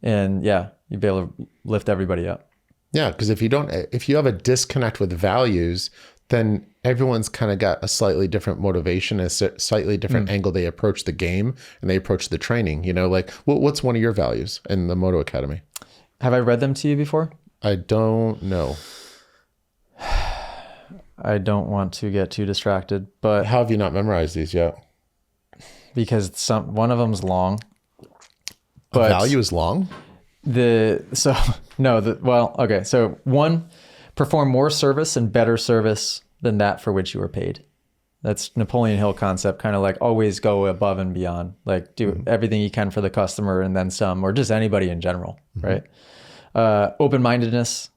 And you'd be able to lift everybody up. Yeah, because if you have a disconnect with values, then everyone's kind of got a slightly different motivation, a slightly different angle they approach the game and they approach the training. Like what's one of your values in the Moto Academy? Have I read them to you before? I don't know. I don't want to get too distracted, but how have you not memorized these yet? Because one of them's long. But value is long? So one, perform more service and better service than that for which you were paid. That's Napoleon Hill concept, kind of like always go above and beyond, like do everything you can for the customer and then some, or just anybody in general, right? Open-mindedness,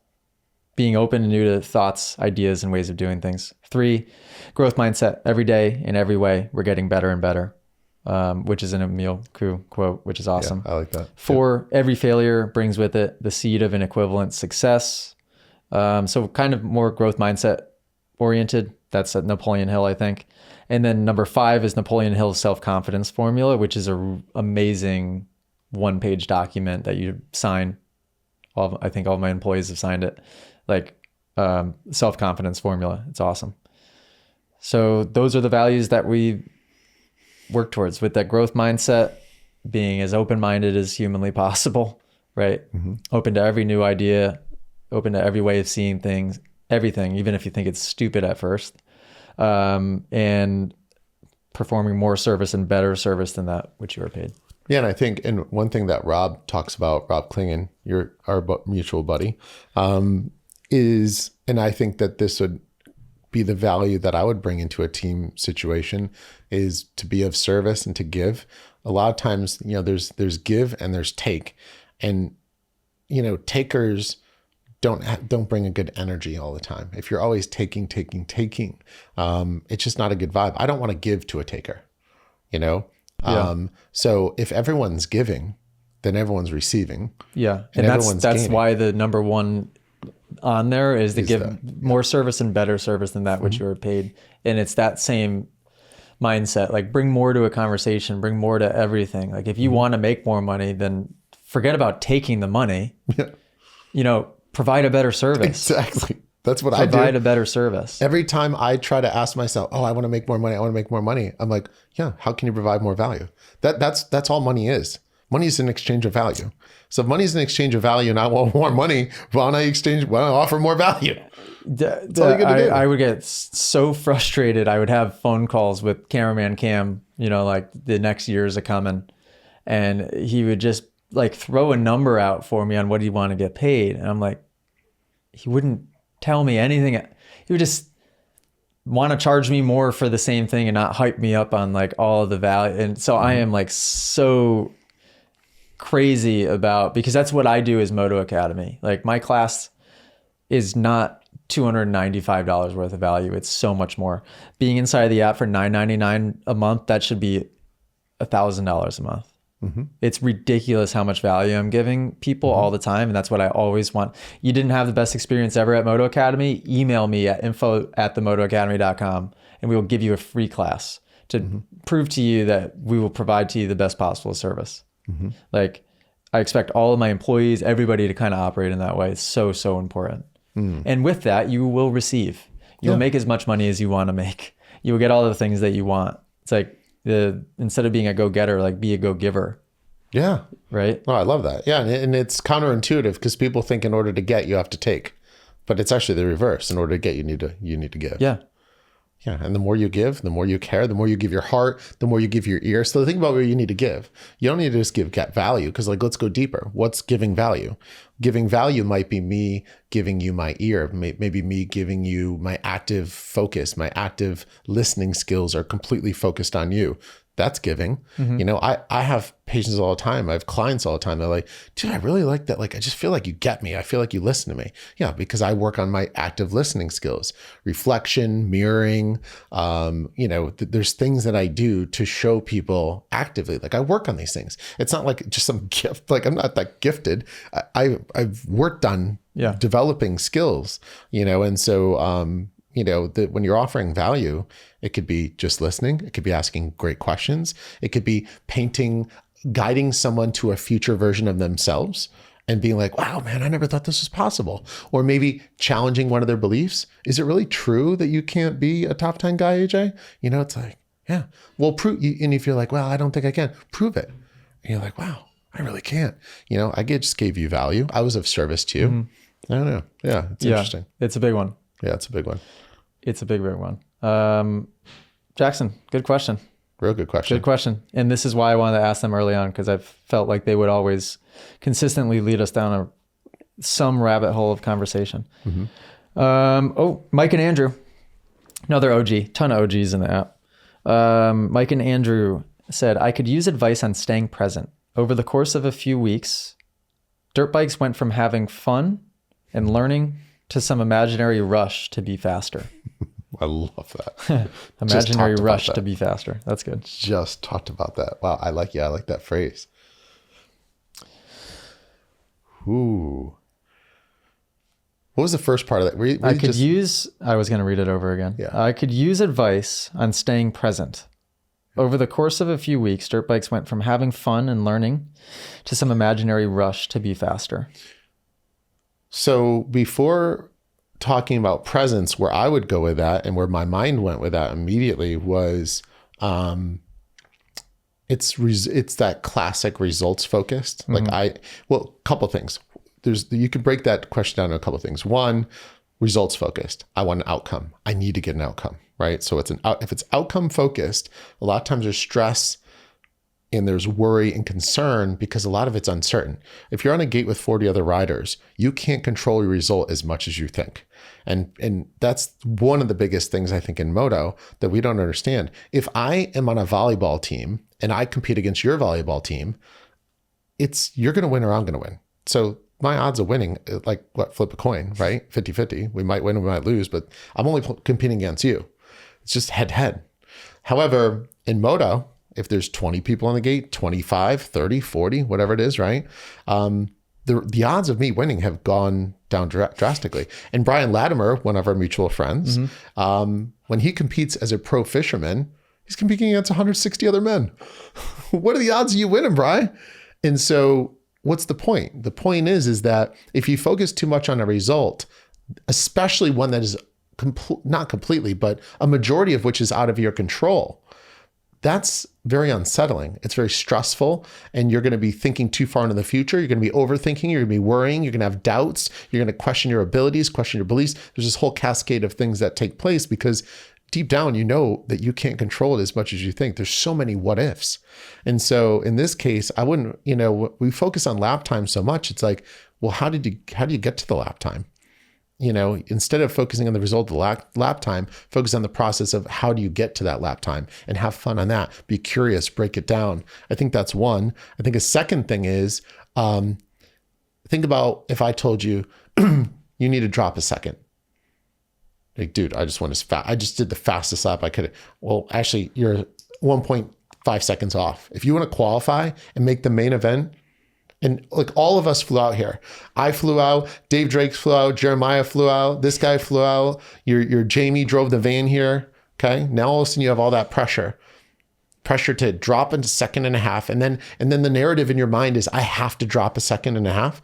being open and new to thoughts, ideas, and ways of doing things. 3, growth mindset. Every day, in every way, we're getting better and better. Which is an Emile Coup quote, which is awesome. Yeah, I like that. 4, every failure brings with it the seed of an equivalent success. So kind of more growth mindset oriented. That's at Napoleon Hill, I think. And then number 5 is Napoleon Hill's self-confidence formula, which is an amazing 1-page document that you sign. I think all my employees have signed it. Like self-confidence formula. It's awesome. So those are the values that we work towards with that growth mindset, being as open-minded as humanly possible, right? Open to every new idea, open to every way of seeing things, everything, even if you think it's stupid at first, and performing more service and better service than that which you are paid. Yeah, and I think, and one thing that Rob talks about, Rob Klingon, our mutual buddy, is, and I think that this would be the value that I would bring into a team situation, is to be of service and to give. A lot of times, there's give and there's take, and takers don't bring a good energy all the time. If you're always taking, it's just not a good vibe. I don't want to give to a taker, So if everyone's giving, then everyone's receiving. Yeah. And that's why the number one on there is to give more service and better service than that which you are paid. And it's that same mindset, like bring more to a conversation, bring more to everything. Like if you want to make more money, then forget about taking the money, provide a better service. Exactly. That's what I do. Provide a better service. Every time I try to ask myself, I want to make more money. I'm like, yeah, how can you provide more value? That's all money is. Money is an exchange of value. So if money is an exchange of value and I want more money, why don't I offer more value? That's all you gotta do. I would get so frustrated. I would have phone calls with cameraman Cam, like the next years are coming, and he would just like throw a number out for me on what he'd want to get paid. And I'm like, he wouldn't tell me anything. He would just want to charge me more for the same thing and not hype me up on like all of the value. And so I am like so crazy about, because that's what I do as Moto Academy. Like my class is not $295 worth of value. It's so much more. Being inside the app for $9.99 a month, that should be $1,000 a month. It's ridiculous how much value I'm giving people all the time. And that's what I always want. You didn't have the best experience ever at Moto Academy? Email me at info@themotoacademy.com and we will give you a free class to prove to you that we will provide to you the best possible service. Like I expect all of my employees, everybody to kind of operate in that way. It's so, so important. And with that, you will receive. You'll make as much money as you want to make. You will get all the things that you want. It's like, instead of being a go-getter, like be a go-giver. Yeah. Right? Oh, I love that. Yeah. And it's counterintuitive because people think in order to get, you have to take. But it's actually the reverse. In order to get, you need to give. Yeah. Yeah. And the more you give, the more you care, the more you give your heart, the more you give your ear. So think about where you need to give. You don't need to just get value, because like, let's go deeper. What's giving value? Giving value might be me giving you my ear, maybe me giving you my active focus, my active listening skills are completely focused on you. That's giving. I have patients all the time. I have clients all the time. They're like, dude, I really like that. Like, I just feel like you get me. I feel like you listen to me. Yeah, because I work on my active listening skills, reflection, mirroring. There's things that I do to show people actively. Like I work on these things. It's not like just some gift. Like I'm not that gifted. I've worked on developing skills, and so, when you're offering value, it could be just listening. It could be asking great questions. It could be guiding someone to a future version of themselves and being like, wow, man, I never thought this was possible. Or maybe challenging one of their beliefs. Is it really true that you can't be a top 10 guy, AJ? It's like, yeah, well, prove. And if you're like, well, I don't think I can, prove it. And you're like, wow, I really can't. I just gave you value. I was of service to you. I don't know. Yeah, it's interesting. It's a big one. Yeah, it's a big one. It's a big one. Jackson, good question. Real good question. Good question. And this is why I wanted to ask them early on, because I've felt like they would always consistently lead us down some rabbit hole of conversation. Mike and Andrew, another OG, ton of OGs in the app. Mike and Andrew said, I could use advice on staying present. Over the course of a few weeks, dirt bikes went from having fun and learning to some imaginary rush to be faster. I love that. Imaginary rush to be faster. That's good. Just talked about that. Wow. I like that phrase. Ooh. What was the first part of that? I was going to read it over again. Yeah. I could use advice on staying present. Over the course of a few weeks, dirt bikes went from having fun and learning to some imaginary rush to be faster. So before talking about presence, where I would go with that and where my mind went with that immediately was, it's that classic results focused. Like couple things. You could break that question down to a couple of things. One, results focused. I want an outcome. I need to get an outcome, right? So if it's outcome focused, a lot of times there's stress and there's worry and concern because a lot of it's uncertain. If you're on a gate with 40 other riders, you can't control your result as much as you think. And that's one of the biggest things I think in Moto that we don't understand. If I am on a volleyball team and I compete against your volleyball team, you're going to win or I'm going to win. So my odds of winning, like flip a coin, right? 50-50. We might win, we might lose, but I'm only competing against you. It's just head to head. However, in Moto, if there's 20 people on the gate, 25, 30, 40, whatever it is, right? The odds of me winning have gone down drastically. And Brian Latimer, one of our mutual friends, when he competes as a pro fisherman, he's competing against 160 other men. What are the odds of you winning, Brian? And so what's the point? The point is that if you focus too much on a result, especially one that is not completely, but a majority of which is out of your control, that's very unsettling. It's very stressful, and you're going to be thinking too far into the future. You're going to be overthinking. You're going to be worrying. You're going to have doubts. You're going to question your abilities, question your beliefs. There's this whole cascade of things that take place because deep down, you know that you can't control it as much as you think. There's so many what ifs. And so in this case, I wouldn't, we focus on lap time so much. It's like, well, how do you get to the lap time? Instead of focusing on the result of the lap time, focus on the process of how do you get to that lap time and have fun on that. Be curious, break it down. I think that's one. I think a second thing is, think about if I told you, you need to drop a second. Like, dude, I just did the fastest lap I could. Well, actually, you're 1.5 seconds off. If you want to qualify and make the main event, and like all of us flew out here. I flew out, Dave Drake flew out, Jeremiah flew out, this guy flew out, your Jamie drove the van here. Okay. Now all of a sudden you have all that pressure to drop into second and a half. And then the narrative in your mind is, I have to drop a second and a half.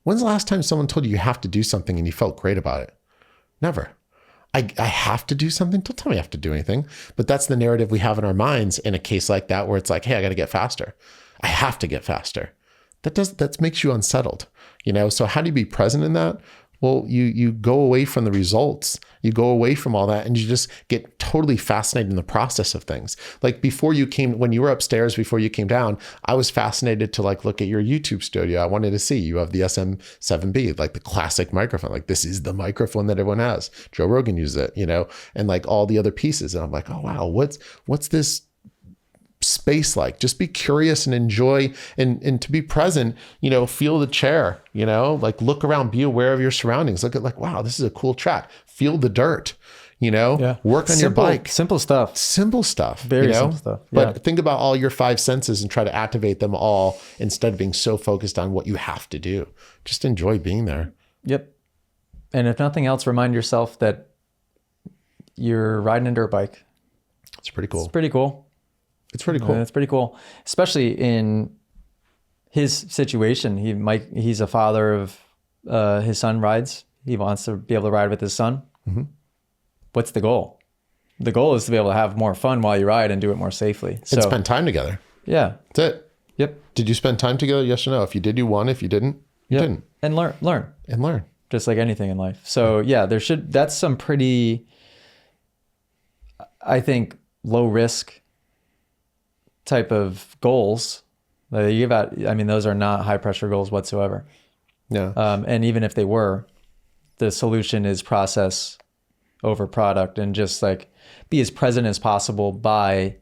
When's the last time someone told you you have to do something and you felt great about it? Never. I have to do something. Don't tell me I have to do anything. But that's the narrative we have in our minds in a case like that, where it's like, hey, I got to get faster. I have to get faster. That makes you unsettled, So how do you be present in that? Well, you go away from the results. You go away from all that and you just get totally fascinated in the process of things. Like when you were upstairs, before you came down, I was fascinated to look at your YouTube studio. I wanted to see, you have the SM7B, like the classic microphone. Like, this is the microphone that everyone has. Joe Rogan uses it, and like all the other pieces. And I'm like, oh wow, what's this space like? Just be curious and enjoy and to be present, feel the chair, look around, be aware of your surroundings. Look at wow, this is a cool track. Feel the dirt, work on your bike. Simple stuff. Very simple stuff. Yeah. But think about all your 5 senses and try to activate them all instead of being so focused on what you have to do. Just enjoy being there. Yep. And if nothing else, remind yourself that you're riding a dirt bike. It's pretty cool. It's pretty cool. It's pretty cool. It's pretty cool, especially in his situation. He's a father of his son rides. He wants to be able to ride with his son. Mm-hmm. What's the goal? The goal is to be able to have more fun while you ride and do it more safely. And spend time together. Yeah. That's it. Yep. Did you spend time together? Yes or no? If you did, you won. If you didn't, you didn't. And learn. And learn. Just like anything in life. So yeah, that's some pretty, I think, low risk type of goals that you give out. I mean, those are not high pressure goals whatsoever. Yeah. And even if they were, the solution is process over product, and just be as present as possible by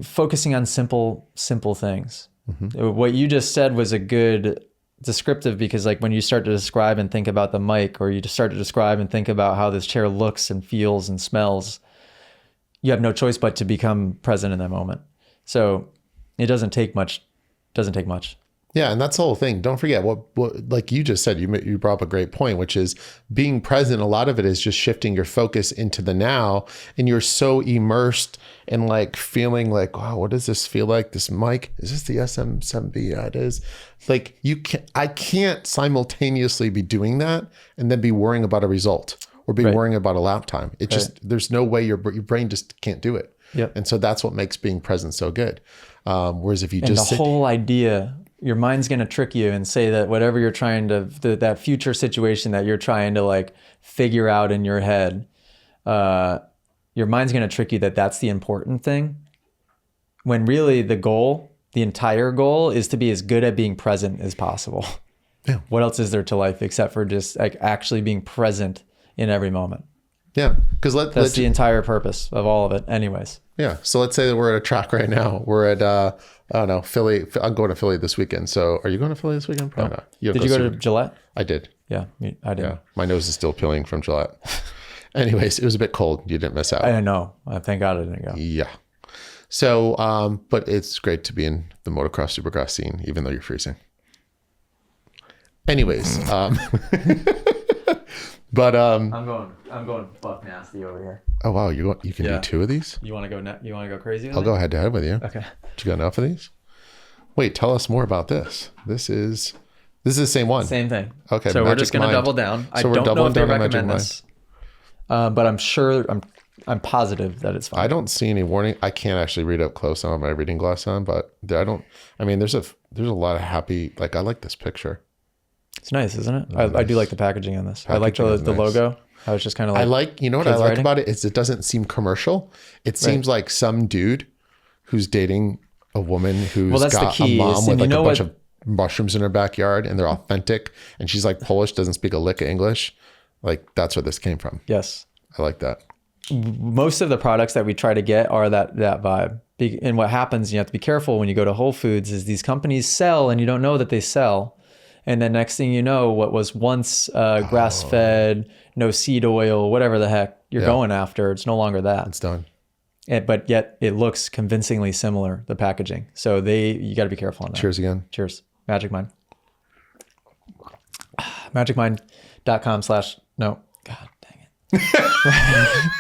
focusing on simple things. Mm-hmm. What you just said was a good descriptive, because when you start to describe and think about the mic, or you just start to describe and think about how this chair looks and feels and smells, you have no choice but to become present in that moment. So it doesn't take much. Yeah. And that's the whole thing. Don't forget what like you just said, you brought up a great point, which is being present. A lot of it is just shifting your focus into the now, and you're so immersed and like feeling like, wow, what does this feel like? This mic, is this the SM7B? Yeah, it is. Like I can't simultaneously be doing that and then be worrying about a result or be worrying about a lap time. It just, there's no way your brain just can't do it. Yep. And so that's what makes being present so good. Whereas if you and just the whole idea, your mind's going to trick you and say that whatever you're trying to, that future situation that you're trying to like figure out in your head, your mind's going to trick you that that's the important thing. When really the goal, the entire goal is to be as good at being present as possible. Yeah. What else is there to life except for just like actually being present in every moment? Yeah. Because that's the entire purpose of all of it anyways. Yeah. So let's say that we're at a track right now. We're at, I don't know, Philly. I'm going to Philly this weekend. So are you going to Philly this weekend? Probably not. Did you go to Gillette? I did. Yeah, I did. Yeah. My nose is still peeling from Gillette. Anyways, it was a bit cold. You didn't miss out. I know. Thank God I didn't go. Yeah. So, but it's great to be in the motocross, supercross scene, even though you're freezing. Anyways, but I'm going buck nasty over here. oh wow, you can do 2 of these? You want to go? You want to go crazy? I'll go head to head with you. Okay. Did you got enough of these? Wait, tell us more about this. This is the same one. Same thing. Okay. So we're just going to double down. I don't know if they recommend this, but I'm sure I'm positive that it's fine. I don't see any warning. I can't actually read up close. I don't have my reading glass on, but I mean, there's a lot of happy, like, I like this picture. It's nice, isn't it? I do like the packaging on this. I like the logo. I was just kind of like, you know what I like about it is it doesn't seem commercial. It seems like some dude who's dating a woman who's got a mom with like a bunch of mushrooms in her backyard and they're authentic. And she's like Polish, doesn't speak a lick of English. Like that's where this came from. Yes. I like that. Most of the products that we try to get are that vibe. And what happens, you have to be careful when you go to Whole Foods is these companies sell and you don't know that they sell. And then next thing you know, what was once grass-fed, no seed oil, whatever the heck you're going after, it's no longer that. It's done. But yet it looks convincingly similar, the packaging. So you got to be careful on that. Cheers again. Cheers. Magic Mind. MagicMind.com/ no. God dang it.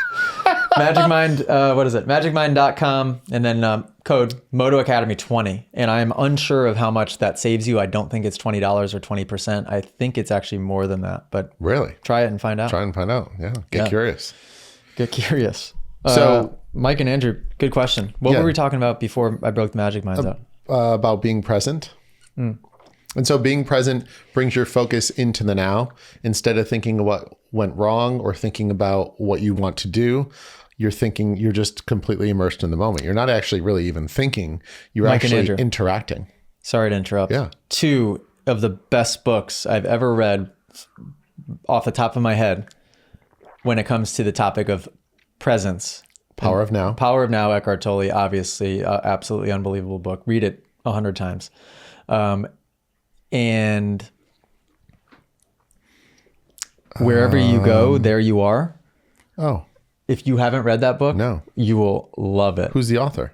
Magic Mind, what is it? MagicMind.com and then code Moto Academy 20. And I'm unsure of how much that saves you. I don't think it's $20 or 20%. I think it's actually more than that. But really, try it and find out. Try and find out. Yeah. Get curious. Get curious. So Mike and Andrew, good question. What were we talking about before I broke the Magic Minds out? About being present. And so being present brings your focus into the now. Instead of thinking what went wrong or thinking about what you want to do, you're just completely immersed in the moment. You're not actually really even thinking. You're actually interacting. Sorry to interrupt. Yeah. 2 of the best books I've ever read off the top of my head when it comes to the topic of presence. Power of Now. Power of Now, Eckhart Tolle, obviously, absolutely unbelievable book. Read it 100 times. And wherever you go, there you are. Oh. If you haven't read that book, no, you will love it. Who's the author?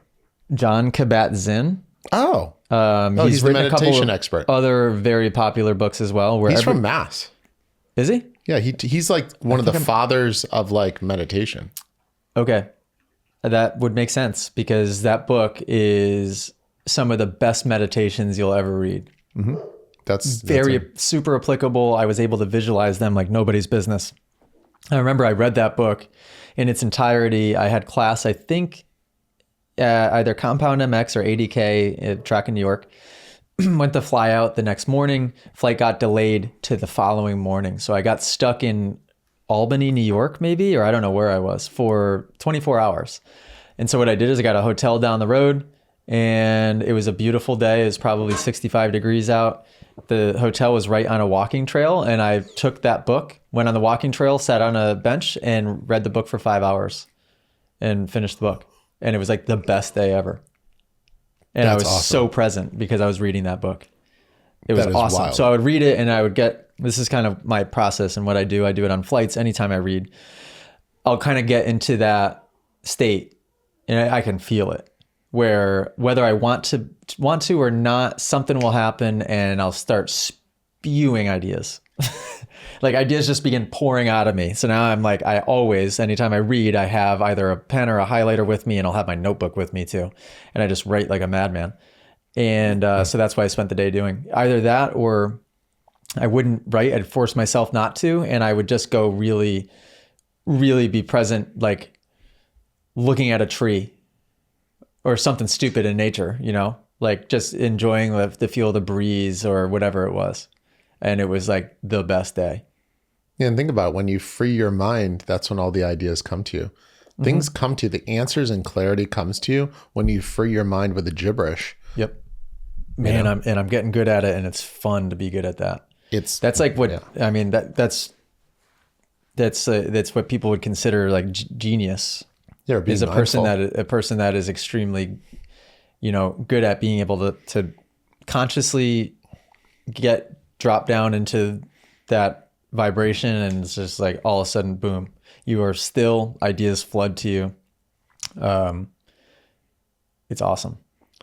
John Kabat-Zinn. Oh. He's the meditation expert. Other very popular books as well. He's from Mass. Is he? Yeah, he's like one of the fathers of like meditation. Okay. That would make sense because that book is some of the best meditations you'll ever read. Mm-hmm. That's super applicable. I was able to visualize them like nobody's business. I remember I read that book in its entirety. I had class, I think, either Compound MX or ADK at track in New York. Went to fly out the next morning. Flight got delayed to the following morning. So I got stuck in Albany, New York, maybe, or I don't know where I was for 24 hours. And so what I did is I got a hotel down the road and it was a beautiful day. It was probably 65 degrees out. The hotel was right on a walking trail. And I took that book, went on the walking trail, sat on a bench and read the book for 5 hours and finished the book. And it was like the best day ever. And I was so present because I was reading that book. It was awesome. Wild. So I would read it and I would this is kind of my process and what I do. I do it on flights. Anytime I read, I'll kind of get into that state and I can feel it where whether I want to or not, something will happen and I'll start spewing ideas. like ideas just begin pouring out of me. So now I'm like, I always, anytime I read, I have either a pen or a highlighter with me, and I'll have my notebook with me too. And I just write like a madman. And so that's why I spent the day doing either that, or I wouldn't write. I'd force myself not to. And I would just go really, really be present, like looking at a tree or something stupid in nature, you know, like just enjoying the feel of the breeze or whatever it was. And it was like the best day. Yeah, and think about it. When you free your mind, that's when all the ideas come to you. Things come to you. The answers and clarity comes to you when you free your mind with the gibberish. Yep. Man, I'm getting good at it, and it's fun to be good at that. That's like what I mean. That's what people would consider like genius. Yeah, is a person that is extremely, you know, good at being able to consciously drop down into that vibration, and it's just like all of a sudden, boom, you are still, ideas flood to you. It's awesome.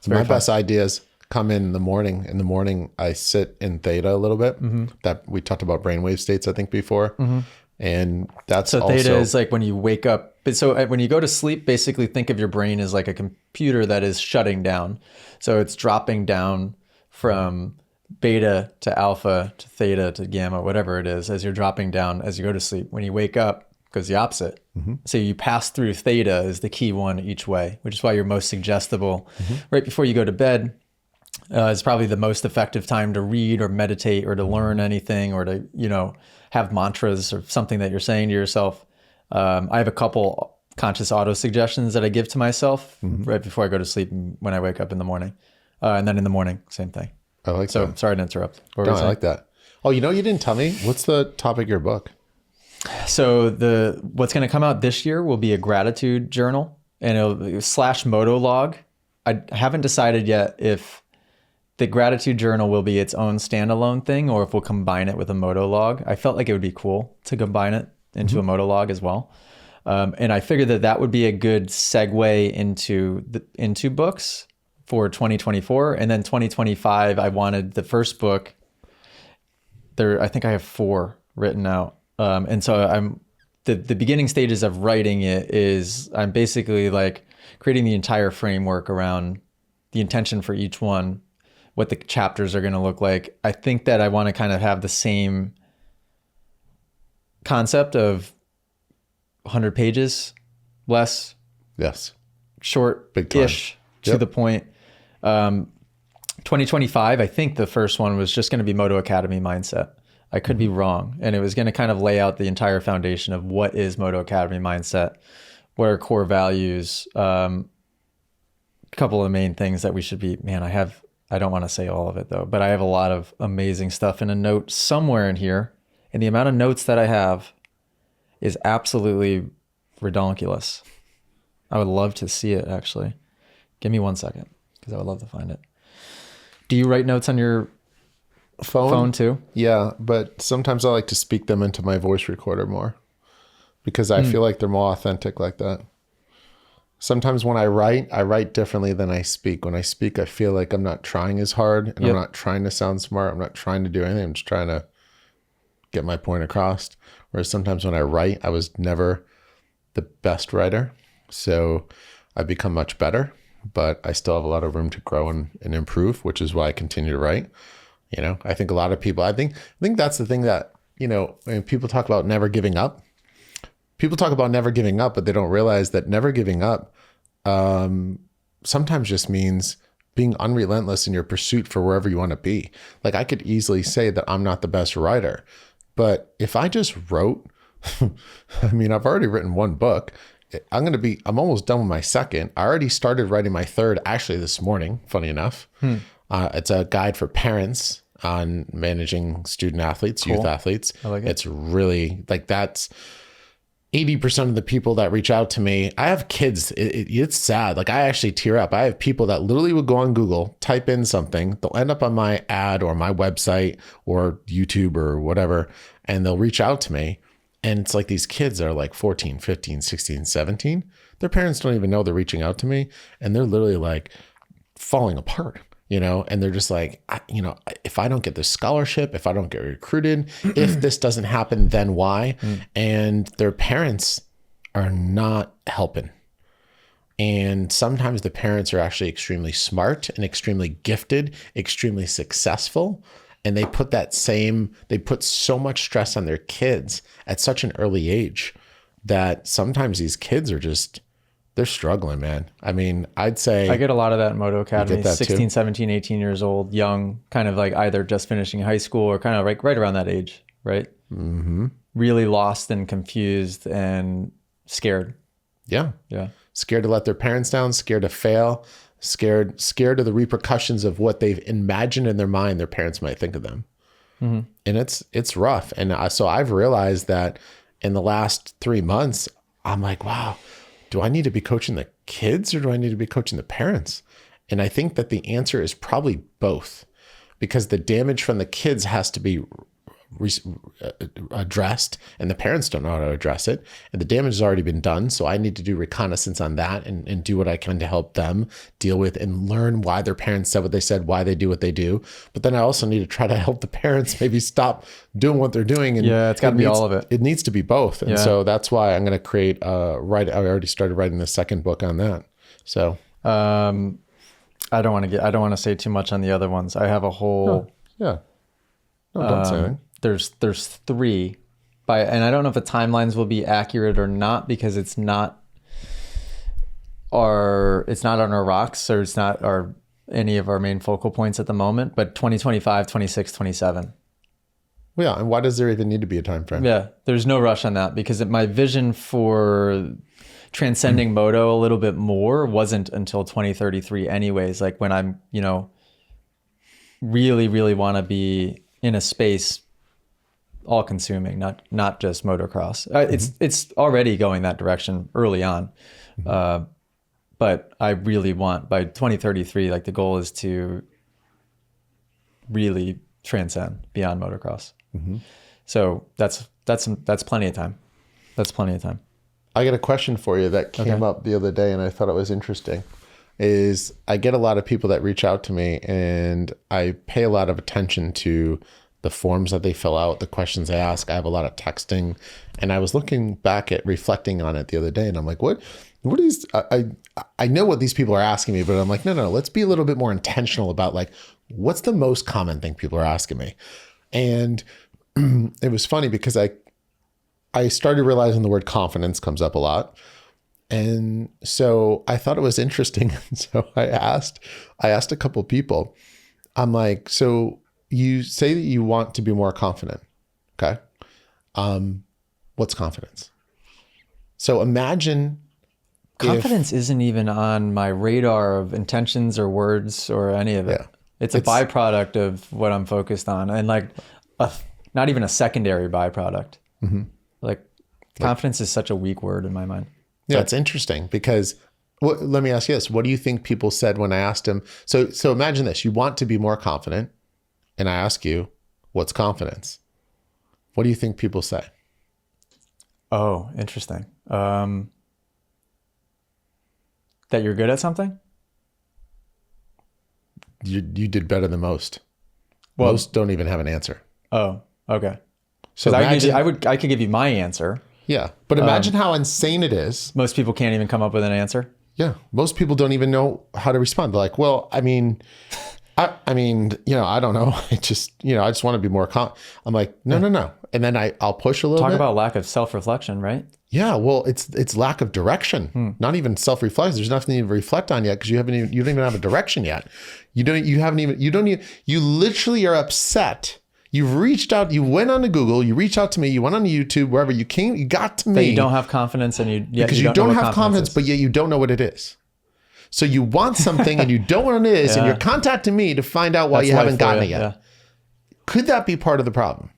My best ideas come in the morning. In the morning, I sit in theta a little bit. That we talked about brainwave states, I think, before. And that's so also, theta is like when you wake up. So when you go to sleep, basically think of your brain as like a computer that is shutting down. So it's dropping down from beta to alpha to theta to gamma, whatever it is, as you're dropping down as you go to sleep. When you wake up, goes the opposite. So you pass through theta is the key one each way, which is why you're most suggestible right before you go to bed. It's probably the most effective time to read or meditate or to learn anything or to, you know, have mantras or something that you're saying to yourself. I have a couple conscious auto suggestions that I give to myself right before I go to sleep and when I wake up in the morning. And then in the morning, same thing. I like so, that. Sorry to interrupt. No, I like that. Oh, you know, you didn't tell me. What's the topic of your book? So what's going to come out this year will be a gratitude journal, and it'll / Moto log. I haven't decided yet if the gratitude journal will be its own standalone thing or if we'll combine it with a Moto log. I felt like it would be cool to combine it into a Moto log as well. And I figured that would be a good segue into books for 2024. And then 2025, I wanted the first book. I think I have 4 written out. And so I'm the beginning stages of writing it is I'm basically like creating the entire framework around the intention for each one, what the chapters are going to look like. I think that I want to kind of have the same concept of 100 pages, less, Yes, short-ish, to the point. 2025, I think the first one was just going to be Moto Academy mindset. I could be wrong. And it was going to kind of lay out the entire foundation of what is Moto Academy mindset, what are core values, a couple of main things that we should be, I don't want to say all of it though, but I have a lot of amazing stuff in a note somewhere in here. And the amount of notes that I have is absolutely redonkulous. I would love to see it actually. Give me 1 second because I would love to find it. Do you write notes on your phone too? Yeah, but sometimes I like to speak them into my voice recorder more because I feel like they're more authentic like that. Sometimes when I write differently than I speak. When I speak, I feel like I'm not trying as hard and I'm not trying to sound smart. I'm not trying to do anything. I'm just trying to get my point across. Whereas sometimes when I write, I was never the best writer. So I've become much better, but I still have a lot of room to grow and improve, which is why I continue to write. You know, I think a lot of people, I think that's the thing that, you know, when people talk about never giving up, people talk about never giving up, but they don't realize that never giving up sometimes just means being unrelentless in your pursuit for wherever you want to be. Like I could easily say that I'm not the best writer, but if I just wrote, I mean, I've already written 1 book. I'm almost done with my second. I already started writing my third actually this morning, funny enough. It's a guide for parents on managing student athletes, youth athletes. I like it. It's really like that's 80% of the people that reach out to me. I have kids. It's sad. Like I actually tear up. I have people that literally would go on Google, type in something. They'll end up on my ad or my website or YouTube or whatever, and they'll reach out to me. And it's like these kids are like 14, 15, 16, 17. Their parents don't even know they're reaching out to me. And they're literally like falling apart. and they're just like, if I don't get this scholarship, if I don't get recruited, if this doesn't happen, then why? And their parents are not helping. And sometimes the parents are actually extremely smart and extremely gifted, extremely successful. And they put so much stress on their kids at such an early age that sometimes these kids are they're struggling, man. I mean, I'd say I get a lot of that in Moto Academy, that 16, too? 17, 18 years old, young, kind of like either just finishing high school or kind of like right around that age, right? Mm-hmm. Really lost and confused and scared. Yeah. Yeah. Scared to let their parents down, scared to fail, scared of the repercussions of what they've imagined in their mind their parents might think of them. Mm-hmm. And it's rough. And so I've realized that in the last 3 months, I'm like, wow, do I need to be coaching the kids or do I need to be coaching the parents? And I think that the answer is probably both, because the damage from the kids has to be addressed and the parents don't know how to address it, and the damage has already been done. So I need to do reconnaissance on that and do what I can to help them deal with and learn why their parents said what they said, why they do what they do. But then I also need to try to help the parents maybe stop doing what they're doing. And it's got to be all of it. It needs to be both. And so that's why I'm going to create I already started writing the second book on that. So I don't want to say too much on the other ones. I have a whole don't say anything. There's 3 and I don't know if the timelines will be accurate or not, because it's not on our rocks, or it's not any of our main focal points at the moment, but 2025, 26, 27. Yeah. And why does there even need to be a time frame? Yeah. There's no rush on that, because my vision for transcending Moto a little bit more wasn't until 2033 anyways. Like when I'm, really, really want to be in a space all consuming, not just motocross. It's already going that direction early on. But I really want, by 2033, like the goal is to really transcend beyond motocross. So that's plenty of time. That's plenty of time. I got a question for you that came up the other day and I thought it was interesting. Is I get a lot of people that reach out to me and I pay a lot of attention to the forms that they fill out, the questions they ask. I have a lot of texting, and I was looking back at reflecting on it the other day, and I'm like, what is, I know what these people are asking me, but I'm like, no, let's be a little bit more intentional about like, what's the most common thing people are asking me? And it was funny because I started realizing the word confidence comes up a lot. And so I thought it was interesting. So I asked a couple people, I'm like, so you say that you want to be more confident. Okay. What's confidence? So imagine confidence isn't even on my radar of intentions or words or any of it. Yeah. It's a byproduct of what I'm focused on, and like not even a secondary byproduct. Like confidence is such a weak word in my mind. Yeah, it's interesting because let me ask you this. What do you think people said when I asked them? So imagine this. You want to be more confident. And I ask you, what's confidence? What do you think people say? Oh, interesting. That you're good at something? You did better than most. Well, most don't even have an answer. Oh, okay. So I could give you my answer. Yeah. But imagine how insane it is. Most people can't even come up with an answer. Yeah. Most people don't even know how to respond. They're like, well, I mean, I don't know. I just want to be more I'm like, no. And then I'll push a little bit. Talk about lack of self-reflection, right? Yeah. Well, it's lack of direction, not even self-reflection. There's nothing to reflect on yet because you don't even have a direction yet. You literally are upset. You've reached out, you went on to Google, you reached out to me, you went on to YouTube, wherever you came, you got to me. But you don't have confidence and because you don't have confidence, but yet you don't know what it is. So you want something and you don't know what it is, and you're contacting me to find out why you haven't gotten it yet. Yeah. Could that be part of the problem?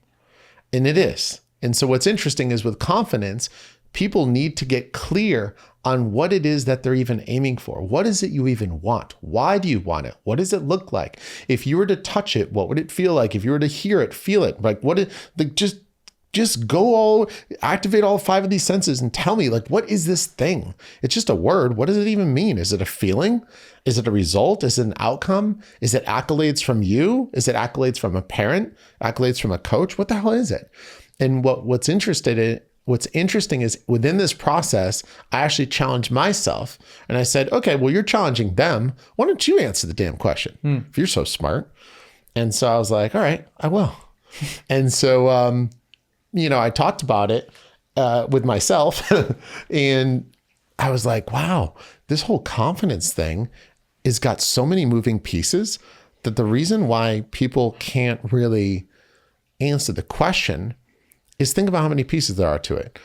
And it is. And so what's interesting is with confidence, people need to get clear on what it is that they're even aiming for. What is it you even want? Why do you want it? What does it look like? If you were to touch it, what would it feel like? If you were to hear it, feel it, like just just activate all 5 of these senses and tell me, like, what is this thing? It's just a word. What does it even mean? Is it a feeling? Is it a result? Is it an outcome? Is it accolades from you? Is it accolades from a parent? Accolades from a coach? What the hell is it? And what's interesting is within this process, I actually challenged myself and I said, okay, well, you're challenging them. Why don't you answer the damn question if you're so smart? And so I was like, all right, I will. And so, I talked about it with myself and I was like, wow, this whole confidence thing has got so many moving pieces that the reason why people can't really answer the question is think about how many pieces there are to it.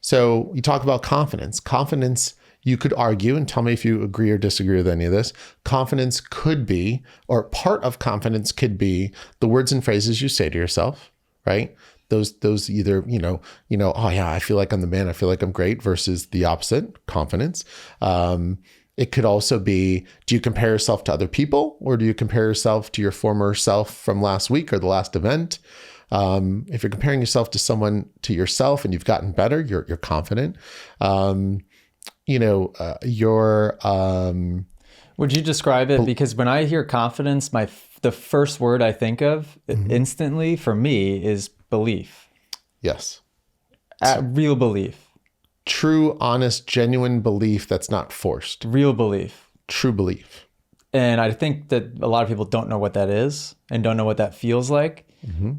So you talk about confidence. Confidence, you could argue, and tell me if you agree or disagree with any of this. Confidence could be, or part of confidence could be the words and phrases you say to yourself, right? Those either, oh yeah, I feel like I'm the man, I feel like I'm great, versus the opposite, confidence. It could also be, do you compare yourself to other people, or do you compare yourself to your former self from last week or the last event? If you're comparing yourself to yourself and you've gotten better, you're confident. Would you describe it? Because when I hear confidence, the first word I think of instantly for me is belief. Yes. Real belief. True, honest, genuine belief that's not forced. Real belief. True belief. And I think that a lot of people don't know what that is and don't know what that feels like. Mm-hmm.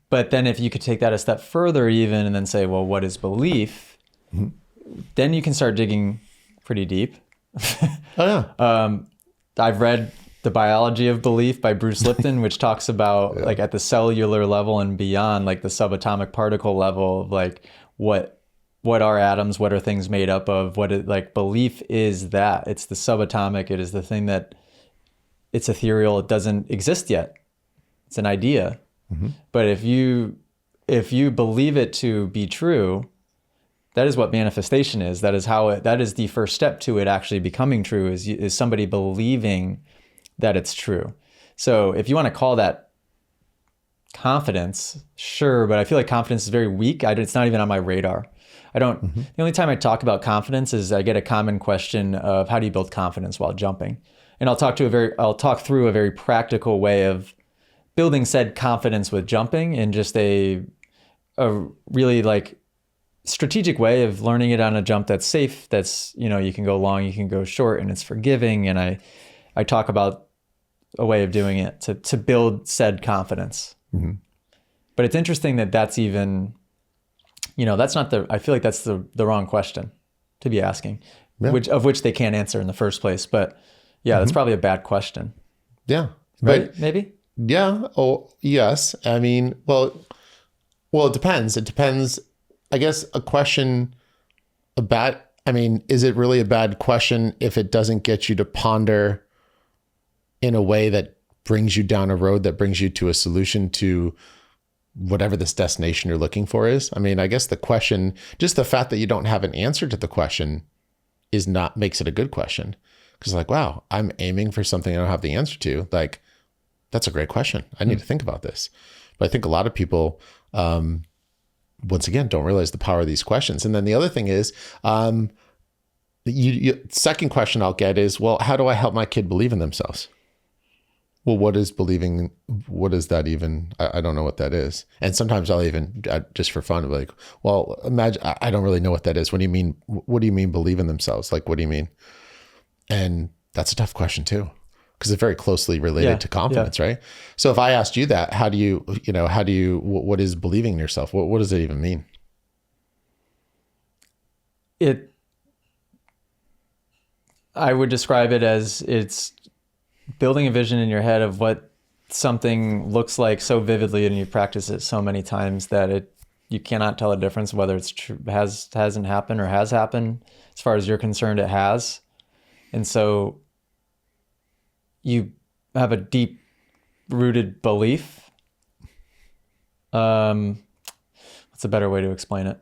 But then if you could take that a step further even and then say, well, what is belief? Mm-hmm. Then you can start digging pretty deep. Oh, yeah. I've read The Biology of Belief by Bruce Lipton, which talks about like at the cellular level and beyond, like the subatomic particle level of like what are atoms, what are things made up of, belief is that. It's the subatomic, it is the thing that it's ethereal, it doesn't exist yet. It's an idea. Mm-hmm. But if you believe it to be true, that is what manifestation is. That is the first step to it actually becoming true, is somebody believing that it's true. So if you want to call that confidence, sure, but I feel like confidence is very weak. It's not even on my radar. The only time I talk about confidence is I get a common question of how do you build confidence while jumping? And I'll talk through a very practical way of building said confidence with jumping in just a really like strategic way of learning it on a jump that's safe, that's, you can go long, you can go short, and it's forgiving. And I talk about a way of doing it to build said confidence. Mm-hmm. But it's interesting that's even, I feel like that's the wrong question to be asking, which they can't answer in the first place. But yeah, that's probably a bad question. Yeah. Right? Maybe? Yeah. Oh, yes. I mean, well, it depends. It depends. I guess a question is it really a bad question if it doesn't get you to ponder in a way that brings you down a road that brings you to a solution to whatever this destination you're looking for is? I mean, I guess the question, just the fact that you don't have an answer to the question makes it a good question. Because like, wow, I'm aiming for something I don't have the answer to. Like, that's a great question. I need to think about this. But I think a lot of people, once again, don't realize the power of these questions. And then the other thing is, second question I'll get is, well, how do I help my kid believe in themselves? Well, what is believing? What is that even? I don't know what that is. And sometimes I'll even, just for fun, be like, well, imagine, I don't really know what that is. What do you mean? What do you mean believe in themselves? Like, what do you mean? And that's a tough question too, because it's very closely related to confidence, right? So if I asked you that, what is believing in yourself? What does it even mean? I would describe it as it's building a vision in your head of what something looks like so vividly, and you practice it so many times that you cannot tell the difference whether it's true, hasn't happened or has happened. As far as you're concerned, it has. And so you have a deep rooted belief. What's a better way to explain it?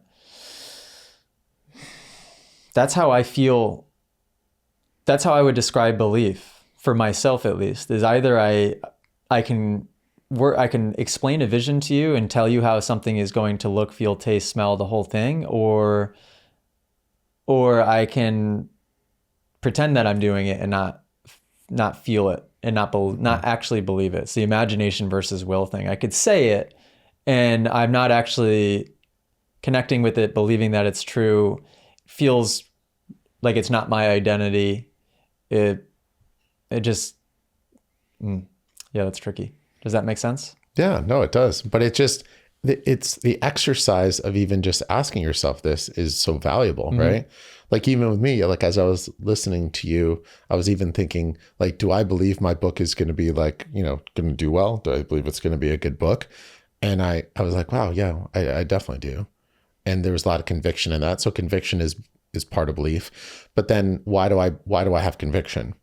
That's how I feel. That's how I would describe belief for myself, at least, is either I can I can explain a vision to you and tell you how something is going to look, feel, taste, smell, the whole thing, or I can pretend that I'm doing it and not feel it and not actually believe it. It's the imagination versus will thing. I could say it and I'm not actually connecting with it, believing that it's true. Feels like it's not my identity. It just, yeah, that's tricky. Does that make sense? Yeah, no, it does. But it's the exercise of even just asking yourself this is so valuable, right? Like even with me, like as I was listening to you, I was even thinking like, do I believe my book is going to be like, going to do well? Do I believe it's going to be a good book? And I was like, wow, yeah, I definitely do. And there was a lot of conviction in that. So conviction is part of belief. But then why do I have conviction?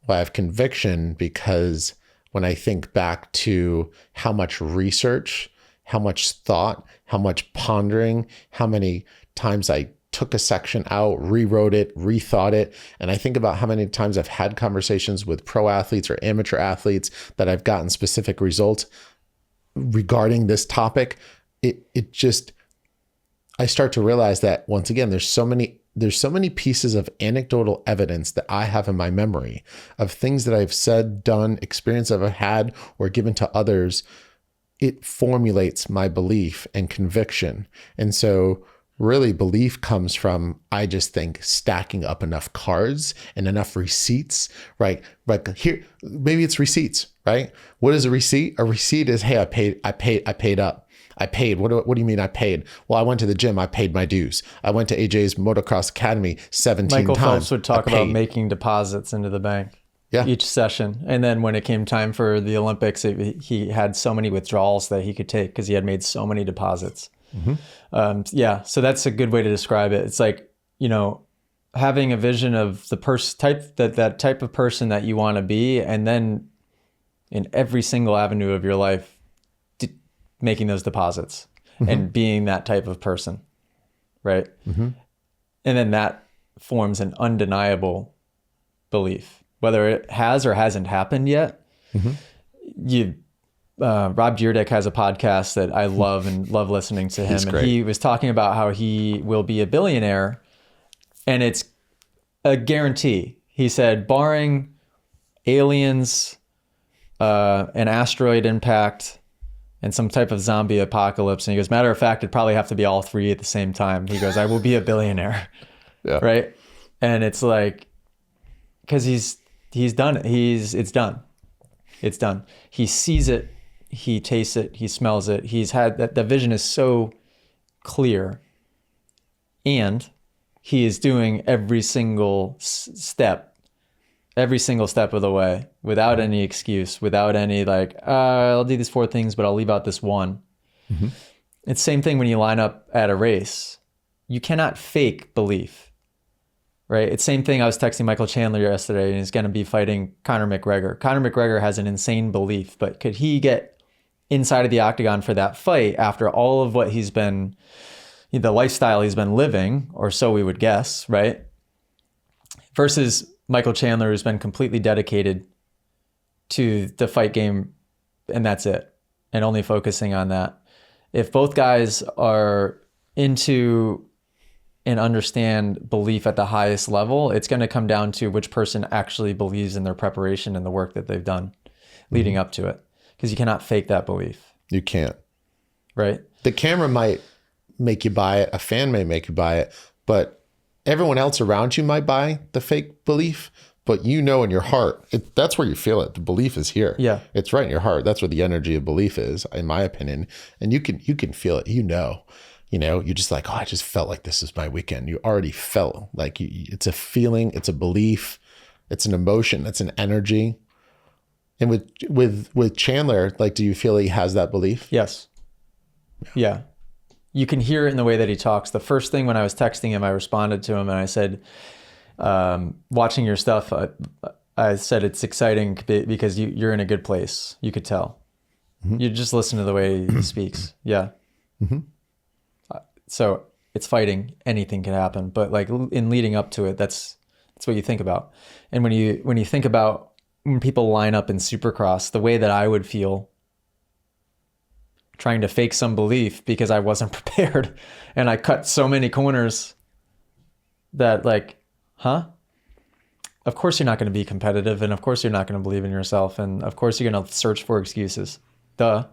Well, I have conviction because when I think back to how much research, how much thought, how much pondering, how many times I took a section out, rewrote it, rethought it. And I think about how many times I've had conversations with pro athletes or amateur athletes that I've gotten specific results regarding this topic. I start to realize that once again, there's so many pieces of anecdotal evidence that I have in my memory of things that I've said, done, experience I've had, or given to others. It formulates my belief and conviction. And so really belief comes from, I just think, stacking up enough cards and enough receipts, right? Like here, maybe it's receipts, right? What is a receipt? A receipt is, hey, I paid up. I paid. What do you mean I paid? Well, I went to the gym. I paid my dues. I went to AJ's Motocross Academy 17 times. Michael Phelps would talk about making deposits into the bank each session. And then when it came time for the Olympics, he had so many withdrawals that he could take because he had made so many deposits. So that's a good way to describe it. It's like, having a vision of the that type of person that you want to be, and then in every single avenue of your life, making those deposits and being that type of person, right? And then that forms an undeniable belief, whether it has or hasn't happened yet. Rob Dyrdek has a podcast that I love and love listening to him. And he was talking about how he will be a billionaire, and it's a guarantee. He said, barring aliens, an asteroid impact, and some type of zombie apocalypse. And he goes, matter of fact, it'd probably have to be all three at the same time. He goes, I will be a billionaire. Right. And it's like, cause he's done it. It's done. It's done. He sees it. He tastes it. He smells it. He's had that. The vision is so clear, and he is doing every single step of the way without any excuse, without any like, I'll do these 4 things, but I'll leave out this one. It's the same thing when you line up at a race. You cannot fake belief, right? It's the same thing. I was texting Michael Chandler yesterday, and he's going to be fighting Conor McGregor. Conor McGregor has an insane belief, but could he get inside of the octagon for that fight after all of what he's been, the lifestyle he's been living, or so we would guess, right? Versus Michael Chandler, who's been completely dedicated to the fight game, and that's it, and only focusing on that. If both guys are into and understand belief at the highest level, it's going to come down to which person actually believes in their preparation and the work that they've done leading up to it, because you cannot fake that belief. You can't. Right? The camera might make you buy it. A fan may make you buy it, but everyone else around you might buy the fake belief, but in your heart, that's where you feel it. The belief is here. Yeah. It's right in your heart. That's where the energy of belief is, in my opinion. And you can feel it, you're just like, oh, I just felt like this is my weekend. You already felt like it's a feeling, it's a belief, it's an emotion, it's an energy. And with Chandler, like, do you feel he has that belief? Yes. Yeah. You can hear it in the way that he talks. The first thing when I was texting him, I responded to him and I said, watching your stuff, I said, it's exciting because you're in a good place. You could tell. You just listen to the way he speaks. Yeah. So it's fighting. Anything can happen. But like in leading up to it, that's what you think about. And when you think about when people line up in Supercross, the way that I would feel trying to fake some belief because I wasn't prepared. And I cut so many corners that like, of course you're not going to be competitive, and of course you're not going to believe in yourself, and of course you're going to search for excuses. Duh.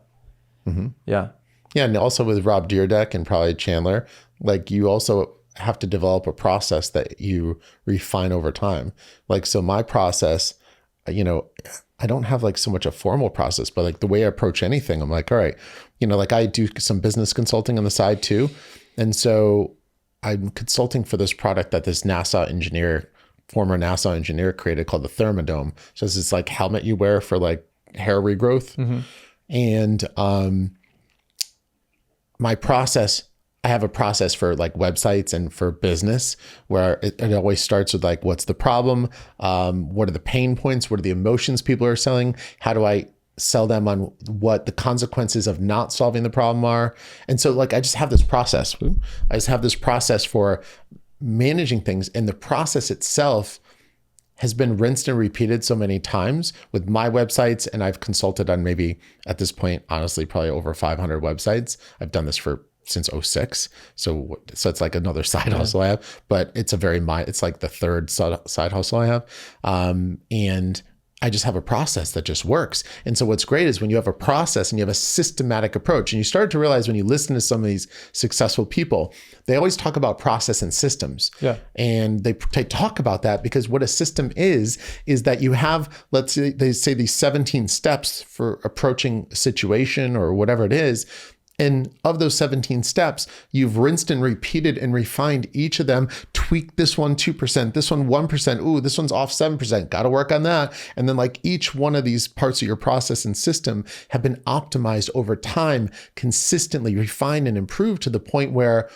Yeah. Yeah, and also with Rob Dyrdek and probably Chandler, like you also have to develop a process that you refine over time. Like, so my process, you know, I don't have like so much a formal process, but like the way I approach anything, I'm like, all right, you know, like I do some business consulting on the side too. And so I'm consulting for this product that this former NASA engineer created called the Thermodome. So it's this like helmet you wear for like hair regrowth. And my process, I have a process for like websites and for business where it always starts with like, what's the problem? What are the pain points? What are the emotions people are selling? How do I sell them on what the consequences of not solving the problem are? And so like, I just have this process. I just have this process for managing things, and the process itself has been rinsed and repeated so many times with my websites. And I've consulted on maybe at this point, honestly, probably over 500 websites. I've done this since 06. So it's like another side hustle I have, but it's it's like the third side hustle I have. And I just have a process that just works. And so what's great is when you have a process and you have a systematic approach, and you start to realize when you listen to some of these successful people, they always talk about process and systems. Yeah. And they talk about that because what a system is that you have, let's say, they say these 17 steps for approaching a situation or whatever it is. And of those 17 steps, you've rinsed and repeated and refined each of them, tweaked this one 2%, this one 1%. Ooh, this one's off 7%. Got to work on that. And then like each one of these parts of your process and system have been optimized over time, consistently refined and improved to the point where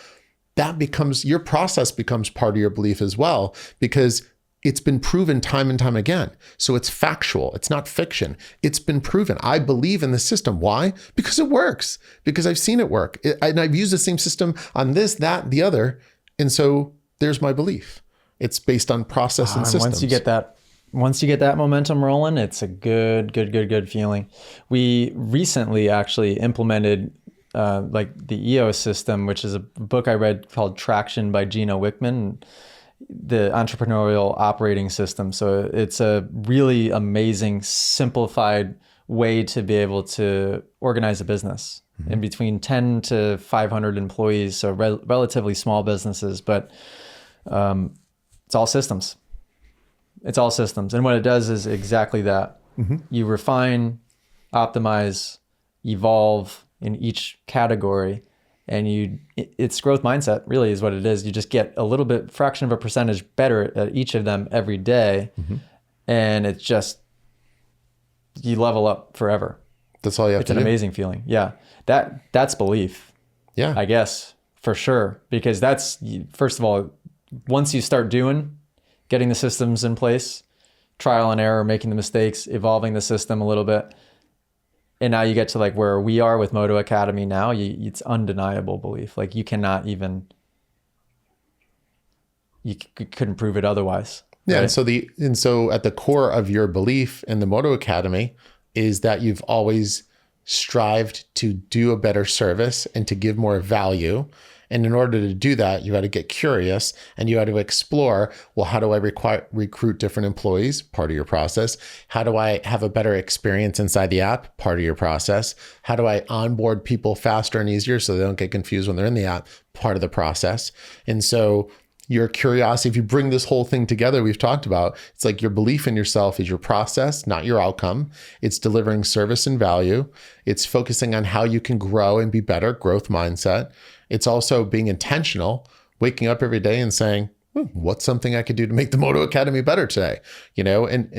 your process becomes part of your belief as well, because it's been proven time and time again. So it's factual. It's not fiction. It's been proven. I believe in the system. Why? Because it works. Because I've seen it work. And I've used the same system on this, that, the other. And so there's my belief. It's based on process and systems. Once you get that momentum rolling, it's a good feeling. We recently actually implemented like the EOS system, which is a book I read called Traction by Gino Wickman, the entrepreneurial operating system. So it's a really amazing, simplified way to be able to organize a business in between 10 to 500 employees. So relatively small businesses, but it's all systems. It's all systems. And what it does is exactly that. You refine, optimize, evolve in each category. And it's growth mindset really is what it is. You just get a little bit, fraction of a percentage better at each of them every day. And it's just, you level up forever. That's all you have to do. It's an amazing feeling. Yeah. That's belief. Yeah. I guess for sure. Because that's, first of all, once you start getting the systems in place, trial and error, making the mistakes, evolving the system a little bit. And now you get to like where we are with Moto Academy now, it's undeniable belief. Like you cannot even, you couldn't prove it otherwise. Yeah. Right? And so at the core of your belief in the Moto Academy is that you've always strived to do a better service and to give more value. And in order to do that, you got to get curious and you got to explore, well, how do I recruit different employees? Part of your process. How do I have a better experience inside the app? Part of your process. How do I onboard people faster and easier so they don't get confused when they're in the app? Part of the process. And so your curiosity, if you bring this whole thing together, we've talked about, it's like your belief in yourself is your process, not your outcome. It's delivering service and value. It's focusing on how you can grow and be better, growth mindset. It's also being intentional, waking up every day and saying, what's something I could do to make the Moto Academy better today? You know, and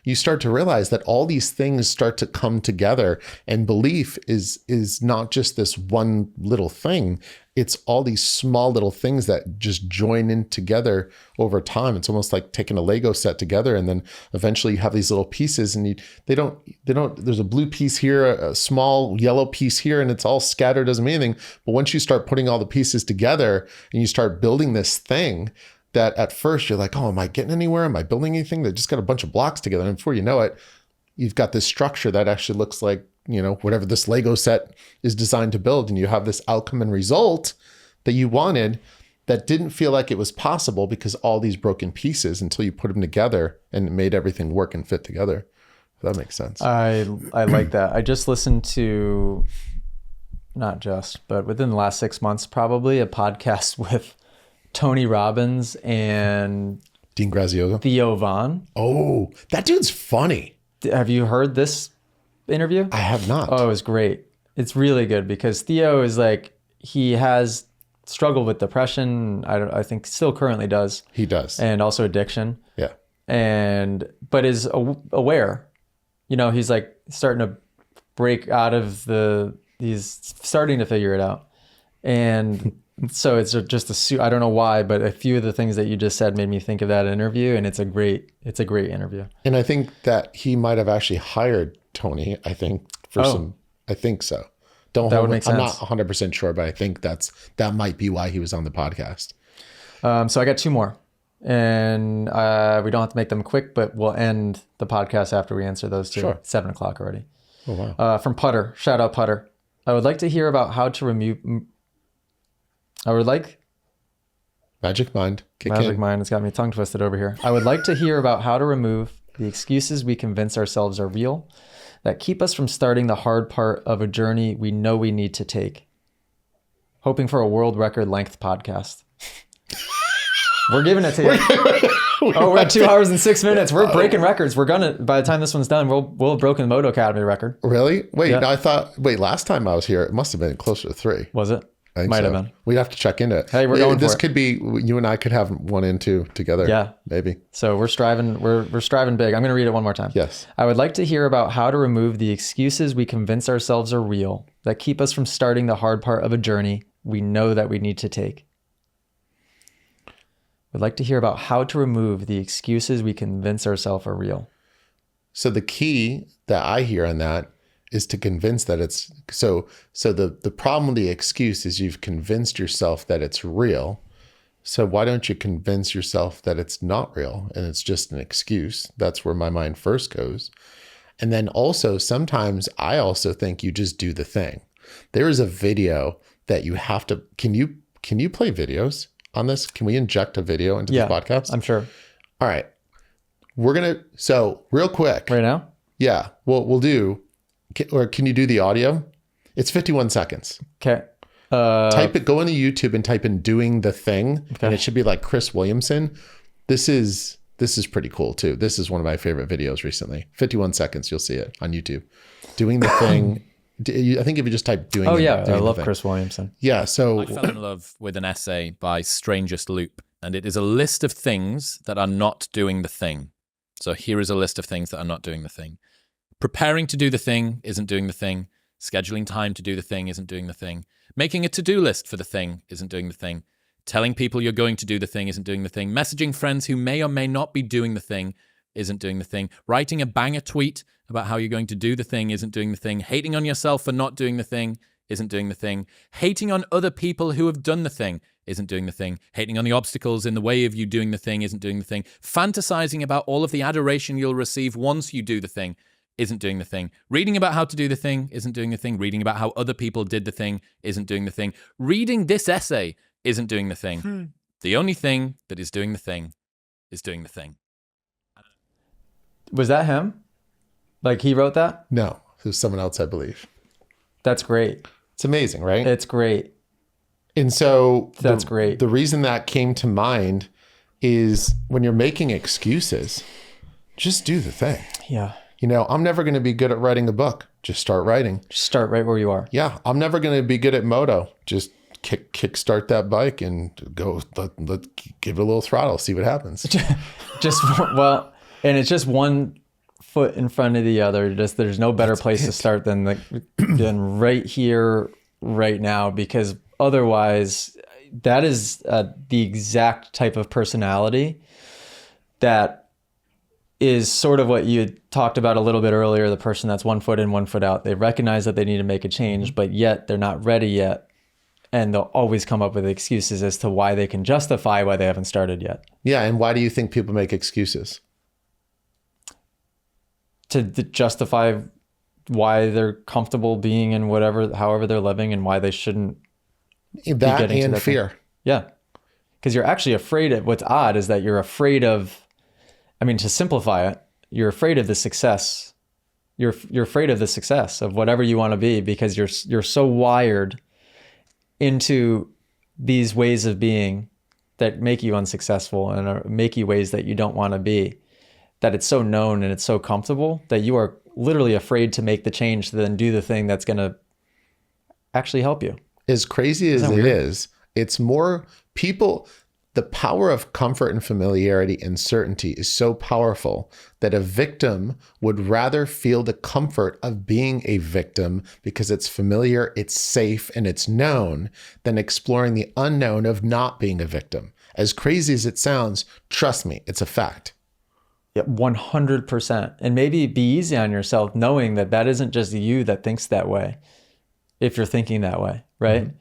you start to realize that all these things start to come together, and belief is not just this one little thing. It's all these small little things that just join in together over time. It's almost like taking a Lego set together, and then eventually you have these little pieces, and they don't, there's a blue piece here, a small yellow piece here, and it's all scattered, doesn't mean anything. But once you start putting all the pieces together and you start building this thing that at first you're like, oh, am I getting anywhere? Am I building anything? They just got a bunch of blocks together. And before you know it, you've got this structure that actually looks like whatever this Lego set is designed to build, and you have this outcome and result that you wanted that didn't feel like it was possible because all these broken pieces until you put them together and it made everything work and fit together. That makes sense. I like that. I just listened to, not just, but within the last 6 months, probably a podcast with Tony Robbins and Dean Graziosi. Theo Vaughn. Oh, that dude's funny. Have you heard this interview? I have not. Oh, it was great. It's really good because Theo is like, he has struggled with depression. I think still currently does. He does. And also addiction. Yeah. But is aware. He's like starting to break out of he's starting to figure it out. And so it's just I don't know why, but a few of the things that you just said made me think of that interview, and it's a great interview. And I think that he might have actually hired Tony, I think I think so. That would make sense. I'm not 100% sure, but I think that might be why he was on the podcast. So I got 2 more, and we don't have to make them quick, but we'll end the podcast after we answer those 2. Sure. 7:00 already. Oh, wow. From Putter. Shout out Putter. I would like to hear about how to remove... Magic Mind. Magic Mind has got me tongue twisted over here. I would like to hear about how to remove the excuses we convince ourselves are real that keep us from starting the hard part of a journey we know we need to take. Hoping for a world record length podcast. We're giving it to you. We're at 2 hours and 6 minutes. We're breaking records. By the time this one's done, we'll have broken the Moto Academy record. Really? Wait, Yeah. no, last time I was here, it must have been closer to 3. Was it? I think Might so. have been. We'd have to check into it. Hey, we're going This for it. could be, you and I could have one and 2 together. Yeah. Maybe. So we're striving big. I'm going to read it one more time. Yes. I would like to hear about how to remove the excuses we convince ourselves are real that keep us from starting the hard part of a journey we know that we need to take. Would like to hear about how to remove the excuses we convince ourselves are real. So the key that I hear on that is to convince that it's so the problem with the excuse is you've convinced yourself that it's real. So why don't you convince yourself that it's not real and it's just an excuse? That's where my mind first goes. And then also sometimes I also think you just do the thing. There is a video that you have to, can you play videos on this? Can we inject a video into this podcast? I'm sure. All right. So real quick. Right now? Yeah. We'll do, or can you do the audio? It's 51 seconds. Okay. Type it, go into YouTube and type in "doing the thing," Okay. and it should be like Chris Williamson. This is pretty cool too. This is one of my favorite videos recently. 51 seconds, you'll see it on YouTube. Doing the thing. I think if you just type "doing." Oh the, yeah, doing I the love thing. Chris Williamson. Yeah. So I fell in love with an essay by Strangest Loop, and it is a list of things that are not doing the thing. So here is a list of things that are not doing the thing. Preparing to do the thing isn't doing the thing. Scheduling time to do the thing isn't doing the thing. Making a to-do list for the thing isn't doing the thing. Telling people you're going to do the thing isn't doing the thing. Messaging friends who may or may not be doing the thing isn't doing the thing. Writing a banger tweet about how you're going to do the thing isn't doing the thing. Hating on yourself for not doing the thing isn't doing the thing. Hating on other people who have done the thing isn't doing the thing. Hating on the obstacles in the way of you doing the thing isn't doing the thing. Fantasizing about all of the adoration you'll receive once you do the thing isn't doing the thing. Reading about how to do the thing isn't doing the thing. Reading about how other people did the thing isn't doing the thing. Reading this essay isn't doing the thing. The only thing that is doing the thing is doing the thing. Was that him? Like he wrote that? no, it was someone else, I believe. That's great. It's amazing, right? It's great. And so That's great. The reason that came to mind is when you're making excuses, just do the thing. Yeah. You know, I'm never going to be good at writing a book. Just start writing. Just start right where you are. Yeah, I'm never going to be good at moto. Just kickstart that bike and go. Let give it a little throttle. See what happens. And it's just one foot in front of the other. Just there's no better place to start than right here, right now, because otherwise, that is the exact type of personality that is sort of what you had talked about a little bit earlier, the person that's 1 foot in, 1 foot out. They recognize that they need to make a change, but yet they're not ready yet. And they'll always come up with excuses as to why they can justify why they haven't started yet. Yeah, and why do you think people make excuses? To justify why they're comfortable being in however they're living, and why they shouldn't That getting to and that fear. Yeah. Because you're actually afraid of, what's odd is that you're afraid of, I mean, to simplify it, you're afraid of the success. You're afraid of the success of whatever you want to be, because you're so wired into these ways of being that make you unsuccessful and make you ways that you don't want to be, that it's so known and it's so comfortable that you are literally afraid to make the change to then do the thing that's going to actually help you. As crazy as it is, it's more people. The power of comfort and familiarity and certainty is so powerful that a victim would rather feel the comfort of being a victim because it's familiar, it's safe, and it's known, than exploring the unknown of not being a victim. As crazy as it sounds, trust me, it's a fact. Yeah, 100%. And maybe be easy on yourself, knowing that that isn't just you that thinks that way, if you're thinking that way, right? Mm-hmm.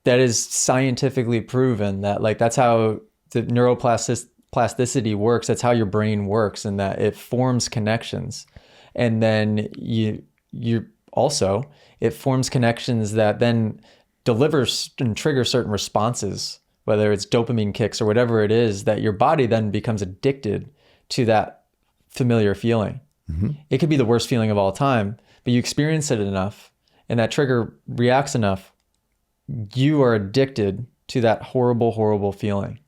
That is scientifically proven that, like, that's how the neuroplasticity works. That's how your brain works, and that it forms connections. And then you also, it forms connections that then delivers and trigger certain responses, whether it's dopamine kicks or whatever it is, that your body then becomes addicted to that familiar feeling. Mm-hmm. It could be the worst feeling of all time, but you experience it enough and that trigger reacts enough, you are addicted to that horrible, horrible feeling.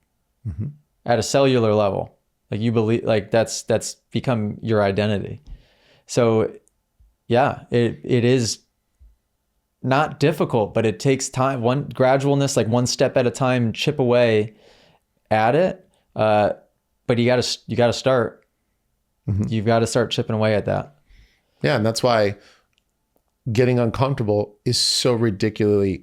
Mm-hmm. At a cellular level. Like, you believe, like, that's become your identity. So yeah, it is not difficult, but it takes time, one gradualness, like one step at a time, chip away at it. But you gotta start. Mm-hmm. You've got to start chipping away at that. Yeah. And that's why getting uncomfortable is so ridiculously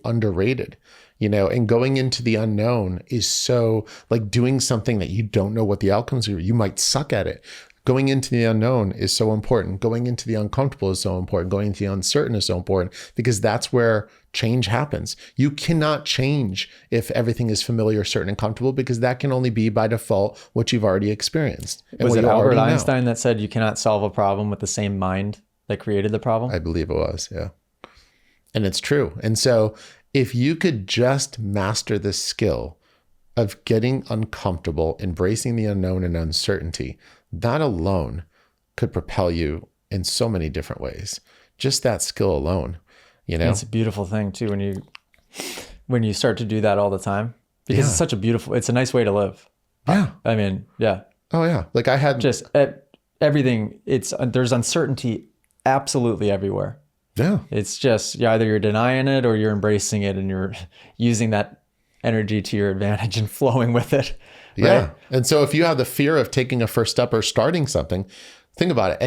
underrated, and going into the unknown is so, like, doing something that you don't know what the outcomes are. You might suck at it. Going into the unknown is so important. Going into the uncomfortable is so important. Going into the uncertain is so important, because that's where change happens. You cannot change if everything is familiar, certain, and comfortable, because that can only be by default what you've already experienced. And was it Albert Einstein that said you cannot solve a problem with the same mind that created the problem? I believe it was, yeah. And it's true. And so if you could just master the skill of getting uncomfortable, embracing the unknown and uncertainty, that alone could propel you in so many different ways. Just that skill alone, It's a beautiful thing too when you start to do that all the time, because it's a nice way to live. Yeah. I mean, yeah. Oh yeah. Like, I had just everything. There's uncertainty absolutely everywhere. Yeah. It's just either you're denying it or you're embracing it, and you're using that energy to your advantage and flowing with it. Right? Yeah. And so if you have the fear of taking a first step or starting something, think about it.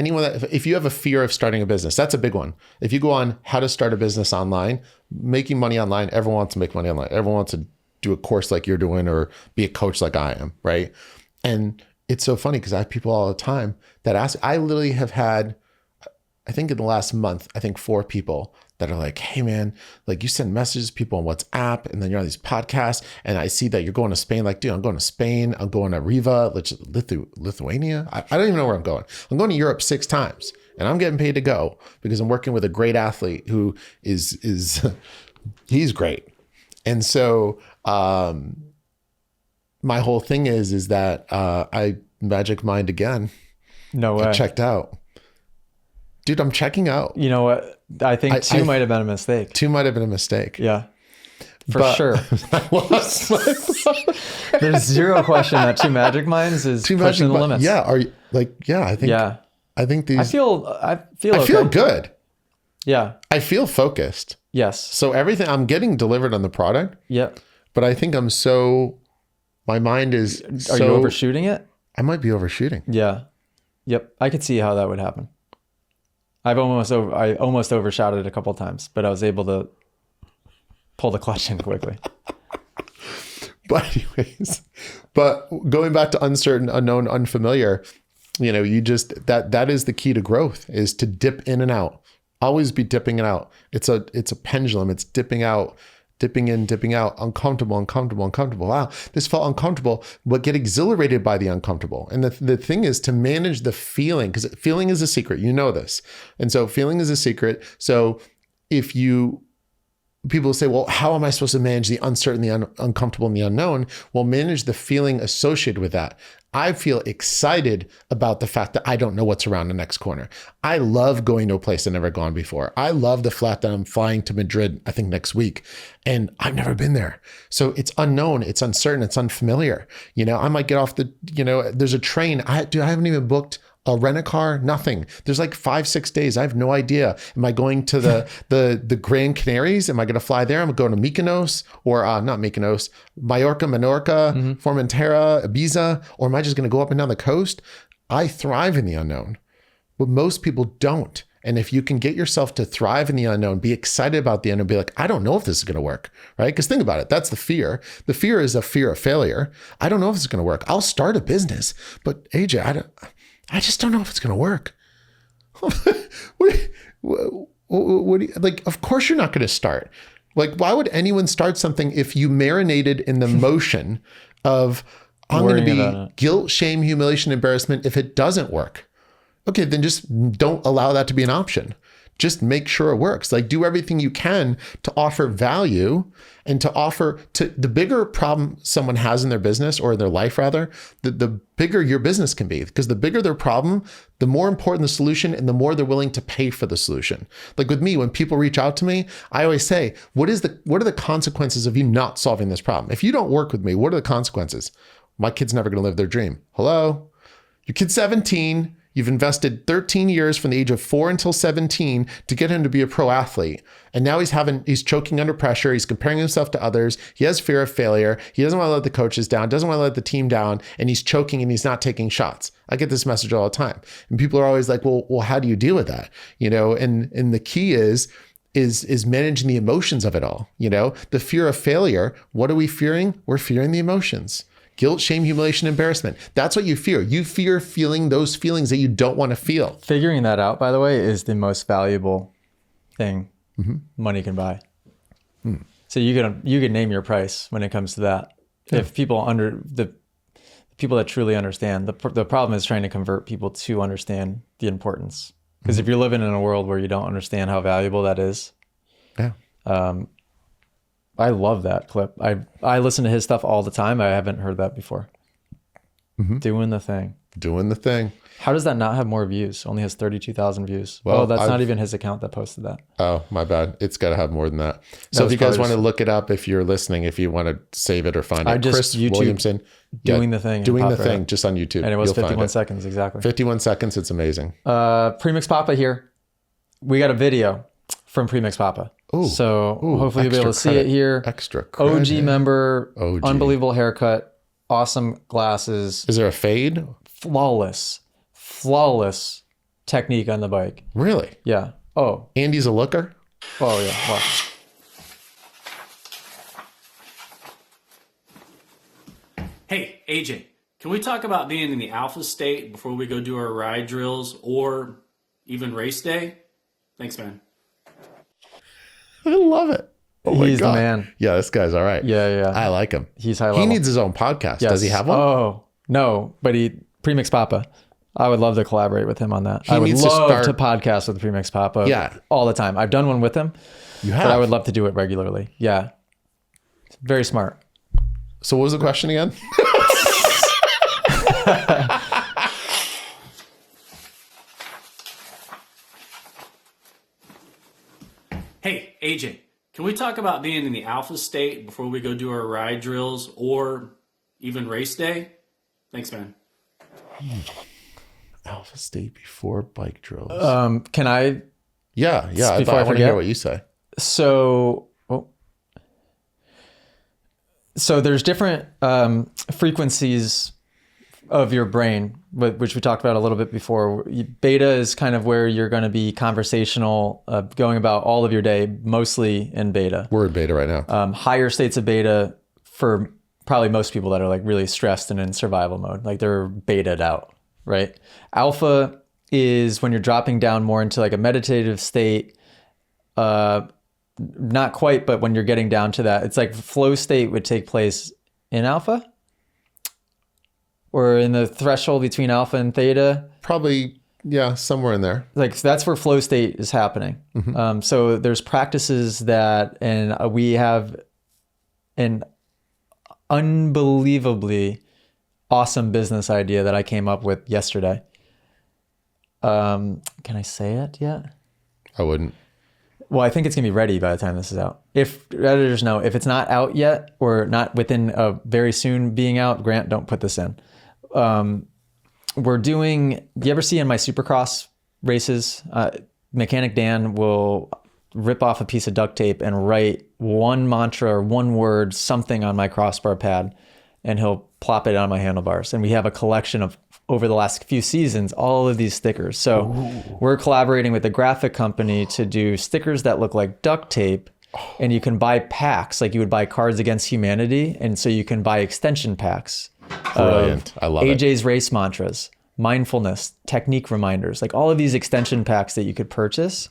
If you have a fear of starting a business, that's a big one. If you go on how to start a business online, making money online, everyone wants to make money online. Everyone wants to do a course like you're doing or be a coach like I am, right? And it's so funny because I have people all the time that ask. I literally have had, I think in the last month, 4 people that are like, hey man, like, you send messages to people on WhatsApp, and then you're on these podcasts, and I see that you're going to Spain. Like, dude, I'm going to Spain. I'm going to Riva, Lithuania. I don't even know where I'm going. I'm going to Europe 6 times, and I'm getting paid to go because I'm working with a great athlete who is he's great. And so my whole thing is that I magic mind again. No way. I checked out. Dude, I'm checking out. You know what? I think 2 might have been a mistake. 2 might have been a mistake. Yeah, for sure. There's zero question that 2 magic minds is pushing the limits. Yeah. Are you like? Yeah. I think. Yeah. I think these. I feel feel good. Yeah. I feel focused. Yes. So everything I'm getting delivered on the product. Yep. But I think I'm so. My mind is. Are you overshooting it? I might be overshooting. Yeah. Yep. I could see how that would happen. I almost overshot it a couple of times, but I was able to pull the clutch in quickly. But anyways, going back to uncertain, unknown, unfamiliar, you just, that is the key to growth, is to dip in and out. Always be dipping it out. It's a pendulum. It's dipping out dipping in, dipping out, uncomfortable, uncomfortable, uncomfortable. Wow, this felt uncomfortable, but get exhilarated by the uncomfortable. And the thing is to manage the feeling, because feeling is a secret. You know this. And so feeling is a secret. So if people say, well, how am I supposed to manage the uncertain, the uncomfortable, and the unknown? Well, manage the feeling associated with that. I feel excited about the fact that I don't know what's around the next corner. I love going to a place I've never gone before. I love the fact that I'm flying to Madrid, I think next week, and I've never been there. So it's unknown, it's uncertain, it's unfamiliar. I might get off there's a train. I haven't even booked a rent-a-car, nothing. There's like 5-6 days. I have no idea. Am I going to the Grand Canaries? Am I going to fly there? I'm going to Mykonos or not Mykonos, Mallorca, Menorca, Formentera, Ibiza, or am I just going to go up and down the coast? I thrive in the unknown, but most people don't. And if you can get yourself to thrive in the unknown, be excited about the unknown, be like, I don't know if this is going to work, right? Because think about it. That's the fear. The fear is a fear of failure. I don't know if this is going to work. I'll start a business, but AJ, I just don't know if it's going to work. What do you, like, of course you're not going to start. Like, why would anyone start something if you marinated in the motion of, I'm going to be guilt, shame, humiliation, embarrassment if it doesn't work? Okay, then just don't allow that to be an option. Just make sure it works. Like, do everything you can to offer value and to offer to the bigger problem someone has in their business or their life rather, the bigger your business can be, because the bigger their problem, the more important the solution and the more they're willing to pay for the solution. Like with me, when people reach out to me, I always say, what are the consequences of you not solving this problem? If you don't work with me, what are the consequences? My kid's never going to live their dream. Hello? Your kid's 17. You've invested 13 years from the age of 4 until 17 to get him to be a pro athlete. And now he's choking under pressure. He's comparing himself to others. He has fear of failure. He doesn't want to let the coaches down, doesn't want to let the team down, and he's choking and he's not taking shots. I get this message all the time. And people are always like, well, how do you deal with that? And the key is managing the emotions of it all. The fear of failure. What are we fearing? We're fearing the emotions. Guilt, shame, humiliation, embarrassment. That's what you fear. You fear feeling those feelings that you don't want to feel. Figuring that out, by the way, is the most valuable thing money can buy. So you can name your price when it comes to that. Yeah. If people the people that truly understand, the problem is trying to convert people to understand the importance. Because if you're living in a world where you don't understand how valuable that is, I love that clip. I listen to his stuff all the time. I haven't heard that before. Doing the thing. Doing the thing. How does that not have more views? Only has 32,000 views. Well, that's not even his account that posted that. Oh, my bad. It's got to have more than that. So if you guys want to look it up, if you're listening, if you want to save it or find it, Chris Williamson. Doing the thing. Doing the thing, just on YouTube. And it was 51 seconds, exactly. 51 seconds. It's amazing. Premix Papa here. We got a video from Premix Papa. So hopefully you'll be able to see it here. Extra credit. OG member, unbelievable haircut, awesome glasses. Is there a fade? Flawless technique on the bike. Really? Yeah. Oh. Andy's a looker? Oh, yeah. Watch. Hey, AJ, can we talk about being in the alpha state before we go do our ride drills or even race day? Thanks, man. I love it. Oh my He's God. the man. Yeah, this guy's all right. Yeah. I like him. He's high level. He needs his own podcast. Yes. Does he have one? Oh, no. But Premix Papa. I would love to collaborate with him on that. He I would needs love to to podcast with Premix Papa all the time. I've done one with him. You have? But I would love to do it regularly. Yeah. Very smart. So what was the question again? Hey, AJ, can we talk about being in the alpha state before we go do our ride drills or even race day? Thanks, man. Alpha state before bike drills. Can I? Yeah. I want to hear what you say. So there's different frequencies of your brain, which we talked about a little bit before. Beta is kind of where you're going to be conversational, going about all of your day, mostly in beta. We're in beta right now. Higher states of beta for probably most people that are like really stressed and in survival mode, like they're betaed out, right? Alpha is when you're dropping down more into like a meditative state, not quite, but when you're getting down to that, it's like flow state would take place in alpha or in the threshold between alpha and theta. Probably, yeah, somewhere in there. Like that's where flow state is happening. So there's practices that, and we have an unbelievably awesome business idea that I came up with yesterday. Can I say it yet? I wouldn't. Well, I think it's gonna be ready by the time this is out. If editors know, if it's not out yet or not within very soon being out, Grant, don't put this in. We're doing, do you ever see in my Supercross races, Mechanic Dan will rip off a piece of duct tape and write one mantra or one word, something on my crossbar pad, and he'll plop it on my handlebars. And we have a collection of, over the last few seasons, all of these stickers. So we're collaborating with a graphic company to do stickers that look like duct tape. And you can buy packs, like you would buy Cards Against Humanity. And so you can buy extension packs. Brilliant. I love it. AJ's race mantras, mindfulness, technique reminders, like all of these extension packs that you could purchase.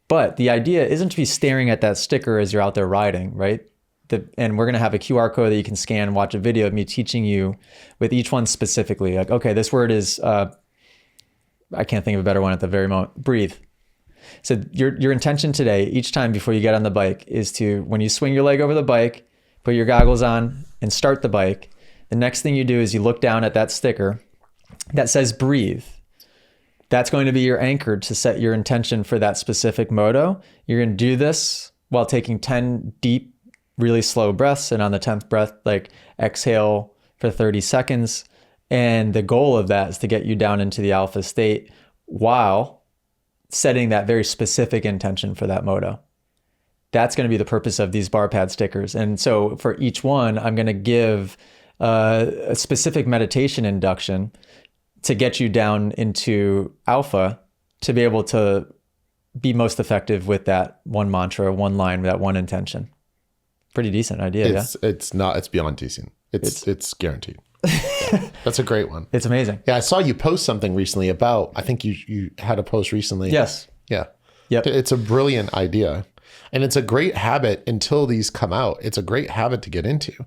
But the idea isn't to be staring at that sticker as you're out there riding, right? And we're going to have a QR code that you can scan and watch a video of me teaching you with each one specifically. Like, okay, this word is, I can't think of a better one at the very moment, breathe. So your intention today, each time before you get on the bike, is to, when you swing your leg over the bike, put your goggles on and start the bike. The next thing you do is you look down at that sticker that says breathe. That's going to be your anchor to set your intention for that specific moto. You're going to do this while taking 10 deep, really slow breaths. And on the 10th breath, like exhale for 30 seconds. And the goal of that is to get you down into the alpha state while setting that very specific intention for that moto. That's going to be the purpose of these bar pad stickers. And so for each one, I'm going to give a specific meditation induction to get you down into alpha to be able to be most effective with that one mantra, one line, that one intention. Pretty decent idea, It's beyond decent. It's guaranteed. Yeah, that's a great one. It's amazing. Yeah, I saw you post something recently about, I think you had a post recently. Yes. Yeah. Yep. It's a brilliant idea. And it's a great habit until these come out. It's a great habit to get into.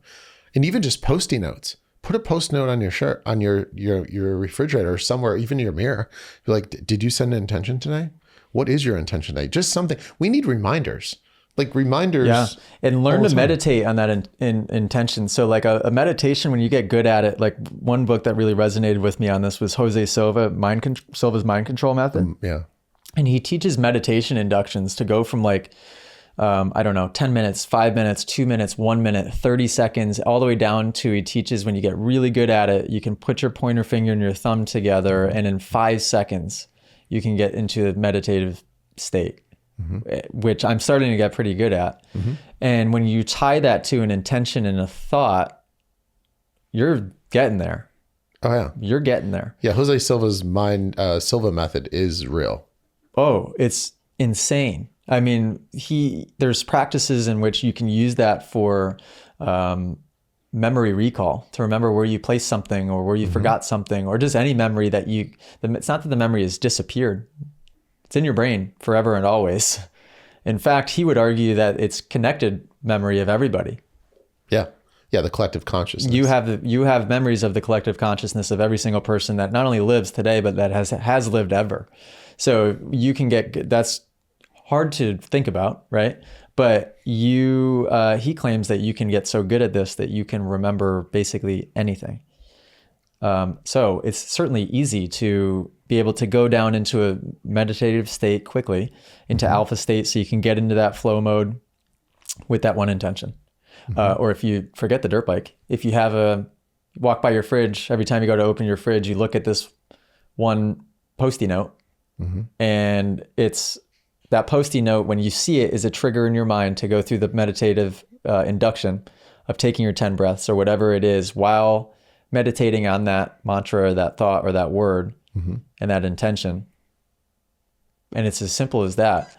And even just posting notes. Put a post note on your shirt, on your refrigerator or somewhere, even your mirror. Be like, did you send an intention today? What is your intention today? Just something. We need reminders. Like reminders. Yeah. And learn to meditate on that intention. So like a meditation, when you get good at it, like one book that really resonated with me on this was Jose Silva's mind control method. Yeah. And he teaches meditation inductions to go from like, 10 minutes, 5 minutes, 2 minutes, 1 minute, 30 seconds, all the way down to, he teaches when you get really good at it, you can put your pointer finger and your thumb together, and in 5 seconds, you can get into a meditative state, which I'm starting to get pretty good at. And when you tie that to an intention and a thought, you're getting there. Oh, yeah. You're getting there. Yeah, Jose Silva's Silva method is real. Oh, it's insane. I mean, there's practices in which you can use that for memory recall, to remember where you placed something or where you forgot something, or just any memory that it's not that the memory has disappeared. It's in your brain forever and always. In fact, he would argue that it's connected memory of everybody. Yeah. Yeah, the collective consciousness. You have memories of the collective consciousness of every single person that not only lives today, but that has lived ever. So you can that's hard to think about, right? But he claims that you can get so good at this that you can remember basically anything. So it's certainly easy to be able to go down into a meditative state quickly, into alpha state, so you can get into that flow mode with that one intention. Or if you forget the dirt bike, if you walk by your fridge, every time you go to open your fridge, you look at this one Post-it note, and it's that Post-it note, when you see it, is a trigger in your mind to go through the meditative induction of taking your 10 breaths or whatever it is while meditating on that mantra or that thought or that word and that intention. And it's as simple as that.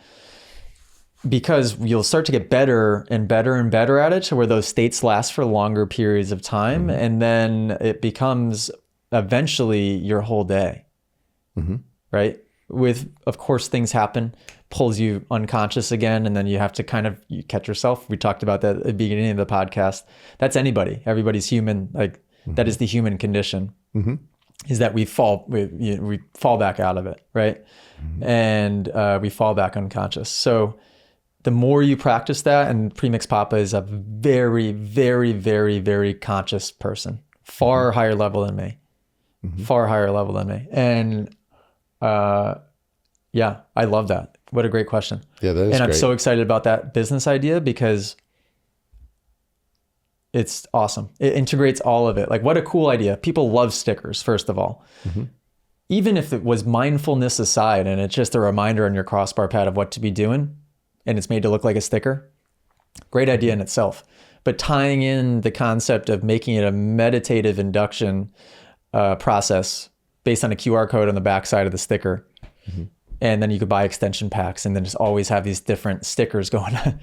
Because you'll start to get better and better and better at it, to where those states last for longer periods of time. And then it becomes eventually your whole day, right? of course, things happen, pulls you unconscious again, and then you have to you catch yourself. We talked about that at the beginning of the podcast. That's anybody. Everybody's human. Like that is the human condition. Is that we fall back out of it, right? And we fall back unconscious. So the more you practice that, and Premix Papa is a very, very, very, very conscious person, far higher level than me, far higher level than me. And yeah, I love that. What a great question. Yeah, that is And I'm great. so excited about that business idea because it's awesome. It integrates all of it. Like, what a cool idea. People love stickers, first of all. Even if it was mindfulness aside and it's just a reminder on your crossbar pad of what to be doing and it's made to look like a sticker, great idea in itself. But tying in the concept of making it a meditative induction process based on a QR code on the back side of the sticker. And then you could buy extension packs and then just always have these different stickers going on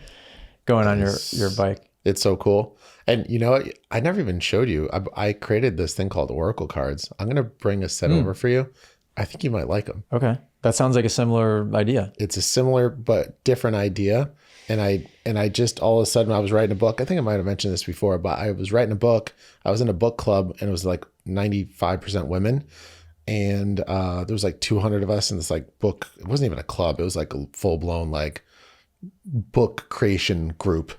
your bike. It's so cool. And you know what? I never even showed you. I created this thing called Oracle cards. I'm going to bring a set over for you. I think you might like them. Okay. That sounds like a similar idea. It's a similar but different idea. And I just all of a sudden I was writing a book. I think I might have mentioned this before, but I was writing a book. I was in a book club and it was like 95% women. And there was like 200 of us in this like book. It wasn't even a club. It was like a full blown like book creation group.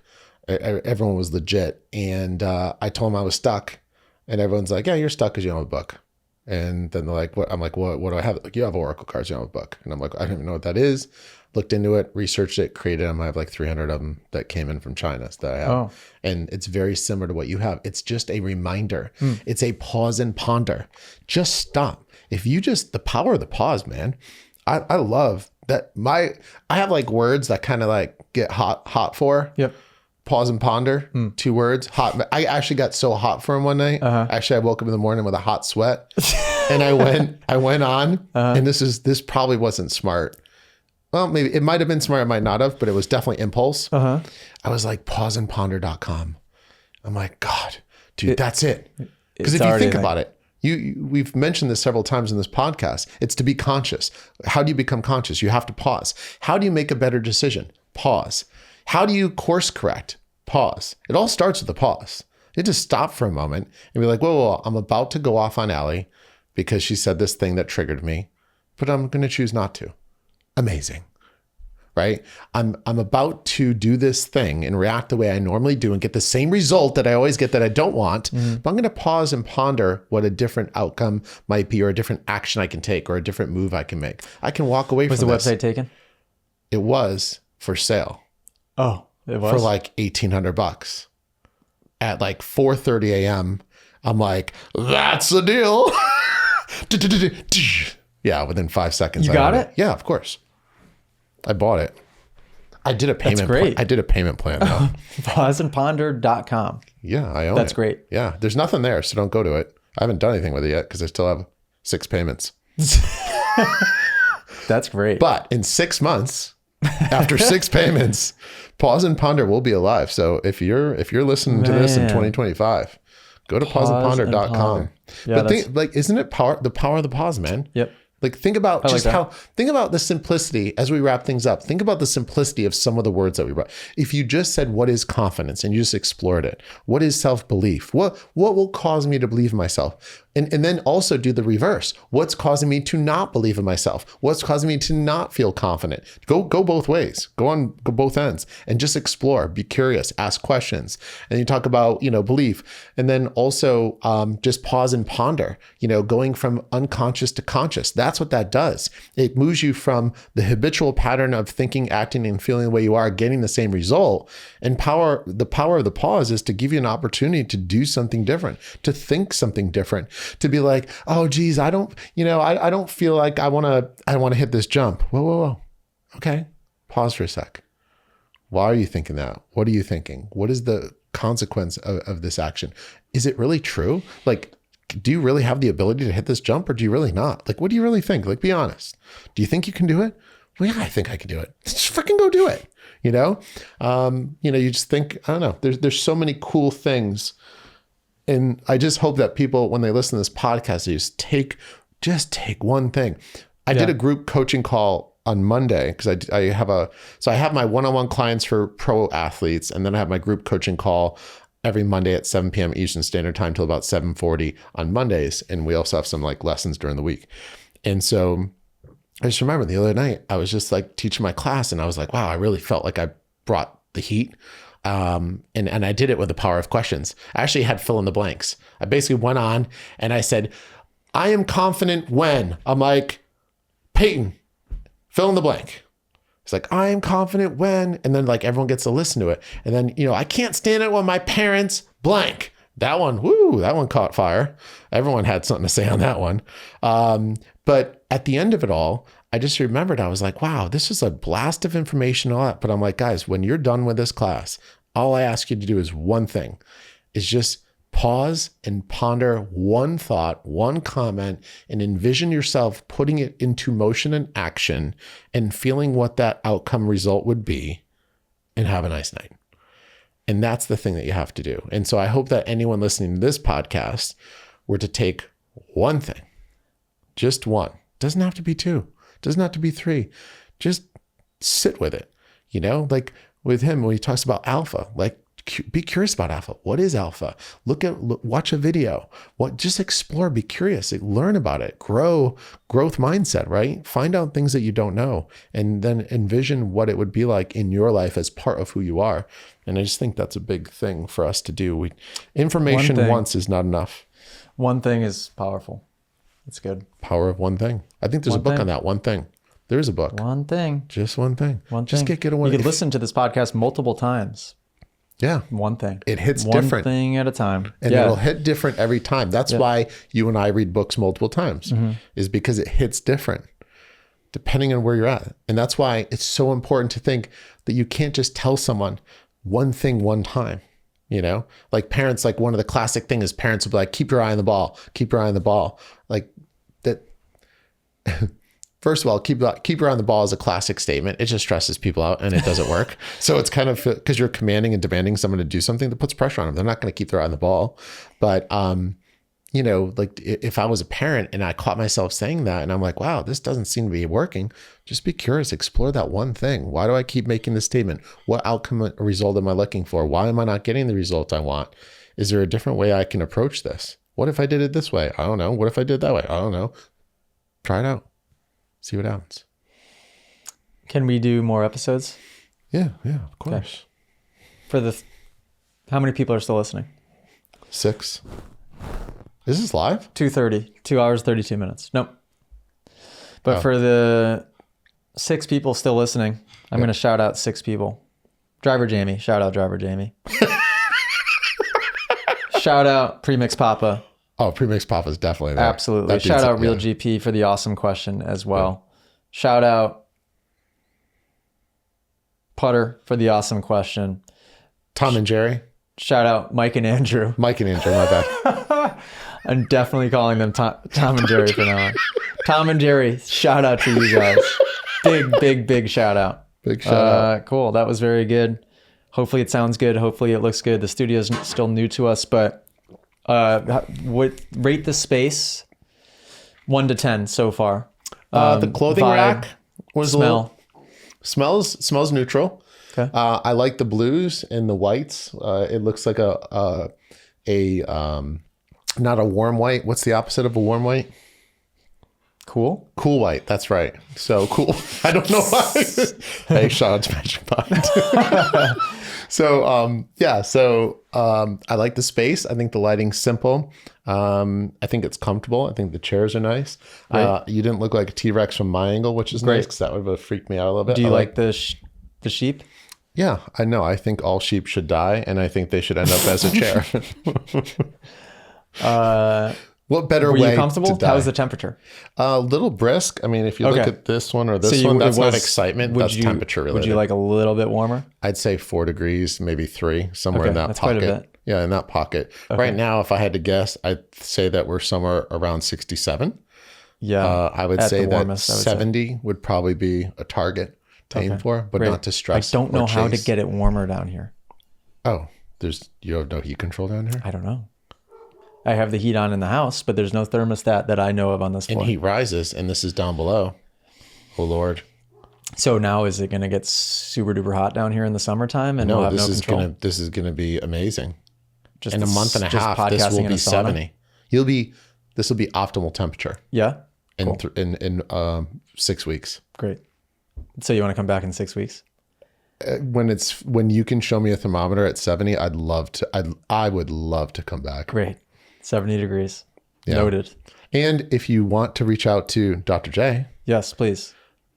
Everyone was legit. And I told them I was stuck. And everyone's like, yeah, you're stuck because you don't have a book. And then they're like, what? I'm like, what do I have? Like, you have Oracle cards, you don't have a book. And I'm like, I don't even know what that is. Looked into it, researched it, created them. I have like 300 of them that came in from China that I have. Oh. And it's very similar to what you have. It's just a reminder. It's a pause and ponder. Just stop. If you just, the power of the pause, man. I love that. I have like words that kind of like get hot for. Yep. Pause and ponder, 2 words. Hot. I actually got so hot for him one night. Actually, I woke up in the morning with a hot sweat, and I went on. And this probably wasn't smart. Well, maybe it might have been smart. It might not have, but it was definitely impulse. I was like pauseandponder.com. I'm like, God, dude, that's it. Because if you think about it, we've mentioned this several times in this podcast. It's to be conscious. How do you become conscious? You have to pause. How do you make a better decision? Pause. How do you course correct? Pause. It all starts with a pause. You just stop for a moment and be like, whoa, I'm about to go off on Allie because she said this thing that triggered me, but I'm going to choose not to. Amazing. Right? I'm about to do this thing and react the way I normally do and get the same result that I always get that I don't want. But I'm going to pause and ponder what a different outcome might be or a different action I can take or a different move I can make. I can walk away from this. Was the website taken? It was for sale. Oh, it was? For like $1,800 at like 4:30 a.m. I'm like, that's the deal. Yeah, within 5 seconds. You got it? Yeah, of course. I bought it. I did a payment. That's great. I did a payment plan. Though. Pauseandponder.com. Yeah, I own it. That's great. Yeah, there's nothing there, so don't go to it. I haven't done anything with it yet because I still have 6 payments. That's great. But in 6 months, after 6 payments, Pause and Ponder will be alive. So if you're listening to this in 2025, go to pauseandponder.com. Yeah, but like, isn't it the power of the pause, man? Yep. Like think about think about the simplicity as we wrap things up. Think about the simplicity of some of the words that we brought. If you just said, what is confidence? And you just explored it. What is self-belief? What will cause me to believe in myself? And then also do the reverse. What's causing me to not believe in myself? What's causing me to not feel confident? Go both ways. Go both ends and just explore. Be curious. Ask questions. And you talk about belief, and then also just pause and ponder. Going from unconscious to conscious. That's what that does. It moves you from the habitual pattern of thinking, acting, and feeling the way you are, getting the same result. And the power of the pause is to give you an opportunity to do something different, to think something different. To be like, oh geez, I don't feel like I want to hit this jump. Whoa. Okay. Pause for a sec. Why are you thinking that? What are you thinking? What is the consequence of this action? Is it really true? Like, do you really have the ability to hit this jump or do you really not? Like, what do you really think? Like, be honest. Do you think you can do it? Well, yeah, I think I can do it. Just fucking go do it. You just think, I don't know. There's so many cool things. And I just hope that people, when they listen to this podcast, they just take one thing. I did a group coaching call on Monday because I have my one-on-one clients for pro athletes, and then I have my group coaching call every Monday at 7 p.m. Eastern Standard Time till about 7:40 on Mondays. And we also have some like lessons during the week. And so I just remember the other night, I was just like teaching my class and I was like, wow, I really felt like I brought the heat. And I did it with the power of questions. I actually had fill in the blanks. I basically went on and I said, I am confident when. I'm like, Peyton, fill in the blank. It's like, I am confident when, and then like everyone gets to listen to it. And then, I can't stand it when my parents blank. That one caught fire. Everyone had something to say on that one. But at the end of it all, I just remembered, I was like, wow, this is a blast of information, all that. But I'm like, guys, when you're done with this class, all I ask you to do is one thing, is just pause and ponder one thought, one comment, and envision yourself putting it into motion and action and feeling what that outcome result would be, and have a nice night. And that's the thing that you have to do. And so I hope that anyone listening to this podcast were to take one thing, just one. Doesn't have to be two, doesn't have to be three. Just sit with it. Like with him, when he talks about alpha, like be curious about alpha. What is alpha? Watch a video. Just explore, be curious, learn about it, growth mindset, right? Find out things that you don't know and then envision what it would be like in your life as part of who you are. And I just think that's a big thing for us to do. Information once is not enough. One thing is powerful. It's good. Power of one thing. I think there's a book on that. One thing. There is a book. One thing. Just one thing. Just get away. You could listen to this podcast multiple times. Yeah. One thing. It hits different. One thing at a time. And it'll hit different every time. That's why you and I read books multiple times, is because it hits different depending on where you're at. And that's why it's so important to think that you can't just tell someone one thing one time. Like parents, like one of the classic things is parents will be like, keep your eye on the ball, keep your eye on the ball. Like that. First of all, keep your eye on the ball is a classic statement. It just stresses people out and it doesn't work. So it's kind of because you're commanding and demanding someone to do something that puts pressure on them. They're not going to keep their eye on the ball. But, like if I was a parent and I caught myself saying that and I'm like, wow, this doesn't seem to be working. Just be curious, explore that one thing. Why do I keep making this statement? What outcome or result am I looking for? Why am I not getting the result I want? Is there a different way I can approach this? What if I did it this way? I don't know. What if I did it that way? I don't know. Try it out. See what happens. Can we do more episodes? Yeah, of course. Okay. How many people are still listening? 6. Is this live? 2:30, 2 hours, 32 minutes. Nope. But for the 6 people still listening, I'm going to shout out 6 people. Driver Jamie. Shout out Driver Jamie. Shout out Premix Papa. Oh, Premix Papa is definitely there. Absolutely. Shout out Real GP for the awesome question as well. Yeah. Shout out Putter for the awesome question. Tom and Jerry. Shout out Mike and Andrew. My bad. I'm definitely calling them Tom and Jerry for now on. Tom and Jerry, shout out to you guys. Big shout out. Big shout out. Cool. That was very good. Hopefully it sounds good. Hopefully it looks good. The studio's still new to us, but rate the space 1 to 10 so far. The clothing vibe, rack was smell. Smells neutral. Okay. I like the blues and the whites. It looks like a not a warm white. What's the opposite of a warm white? Cool white. That's right. So cool. I don't know why. Hey, shout out to Magic Mind. So I like the space. I think the lighting's simple. I think it's comfortable. I think the chairs are nice. Right. You didn't look like a T-Rex from my angle, which is nice because that would have freaked me out a little bit. Do you like the sheep? Yeah, I know. I think all sheep should die, and I think they should end up as a chair. What better way Were you comfortable? to die? How was the temperature? A little brisk. I mean, if you look at this one or this one, that's not excitement. That's temperature related. Would you like a little bit warmer? I'd say 4 degrees, maybe 3, somewhere in that that's pocket. Quite a bit. Yeah, in that pocket. Okay. Right now, if I had to guess, I'd say that we're somewhere around 67. Yeah. I would say that 70 would probably be a target to aim for, but not to stress. I don't know how to get it warmer down here. Oh, you have no heat control down here? I don't know. I have the heat on in the house, but there's no thermostat that I know of on this floor. And heat rises, and this is down below. Oh, Lord. So now is it going to get super duper hot down here in the summertime and we'll No, have this no is control? this is gonna be amazing. Just In a month and a just half, this podcasting will in a be sauna? 70. This will be optimal temperature Yeah. in Cool. in 6 weeks. Great. So you want to come back in 6 weeks? When you can show me a thermometer at 70, I would love to come back. Great. 70 degrees. Yeah. Noted. And if you want to reach out to Dr. J, Yes, please.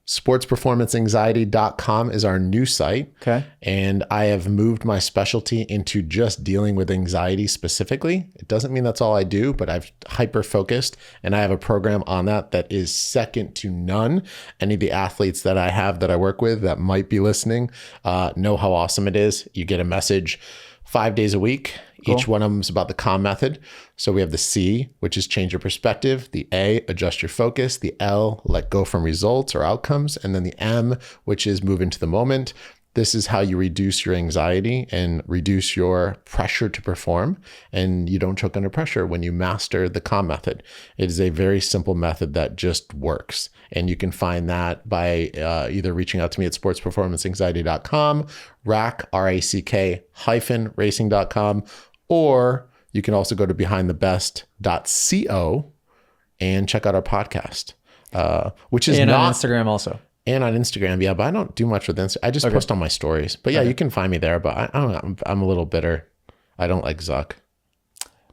sportsperformanceanxiety.com is our new site. Okay. And I have moved my specialty into just dealing with anxiety specifically. It doesn't mean that's all I do, but I've hyper focused and I have a program on that is second to none. Any of the athletes that I have that I work with that might be listening know how awesome it is. You get a message 5 days a week. Cool. Each one of them is about the CALM method. So we have the C, which is change your perspective. The A, adjust your focus. The L, let go from results or outcomes. And then the M, which is move into the moment. This is how you reduce your anxiety and reduce your pressure to perform. And you don't choke under pressure when you master the CALM method. It is a very simple method that just works. And you can find that by either reaching out to me at sportsperformanceanxiety.com, RACK, RACK-racing.com, or you can also go to behindthebest.co and check out our podcast, which is And not on Instagram also. and on Instagram. Yeah, but I don't do much with Instagram. I just post on my stories. But yeah, you can find me there. But I don't know. I'm a little bitter. I don't like Zuck.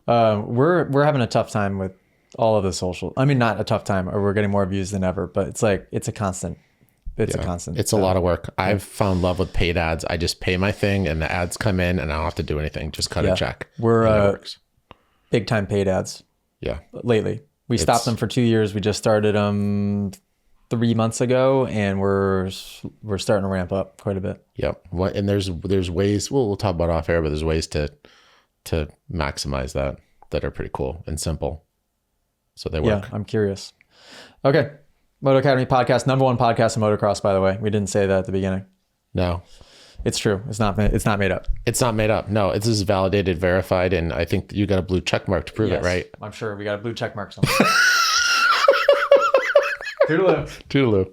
We're having a tough time with all of the social. I mean, not a tough time, or we're getting more views than ever, but it's like, it's a constant. It's a constant. It's a lot of work. I've found love with paid ads. I just pay my thing and the ads come in and I don't have to do anything. Just cut a check. We're and it works. big time paid ads Yeah. lately. We stopped them for 2 years. We just started them 3 months ago, and we're starting to ramp up quite a bit. Yep. And there's ways, we'll talk about off air, but there's ways to maximize that are pretty cool and simple. So they work. Yeah, I'm curious. Okay. Moto Academy podcast, #1 podcast in motocross, by the way. We didn't say that at the beginning. No, It's true. It's not made up. it's not made up. No, this is validated, verified. And I think you got a blue check mark to prove it, right? I'm sure we got a blue check mark somewhere. Toodaloo. Toodaloo.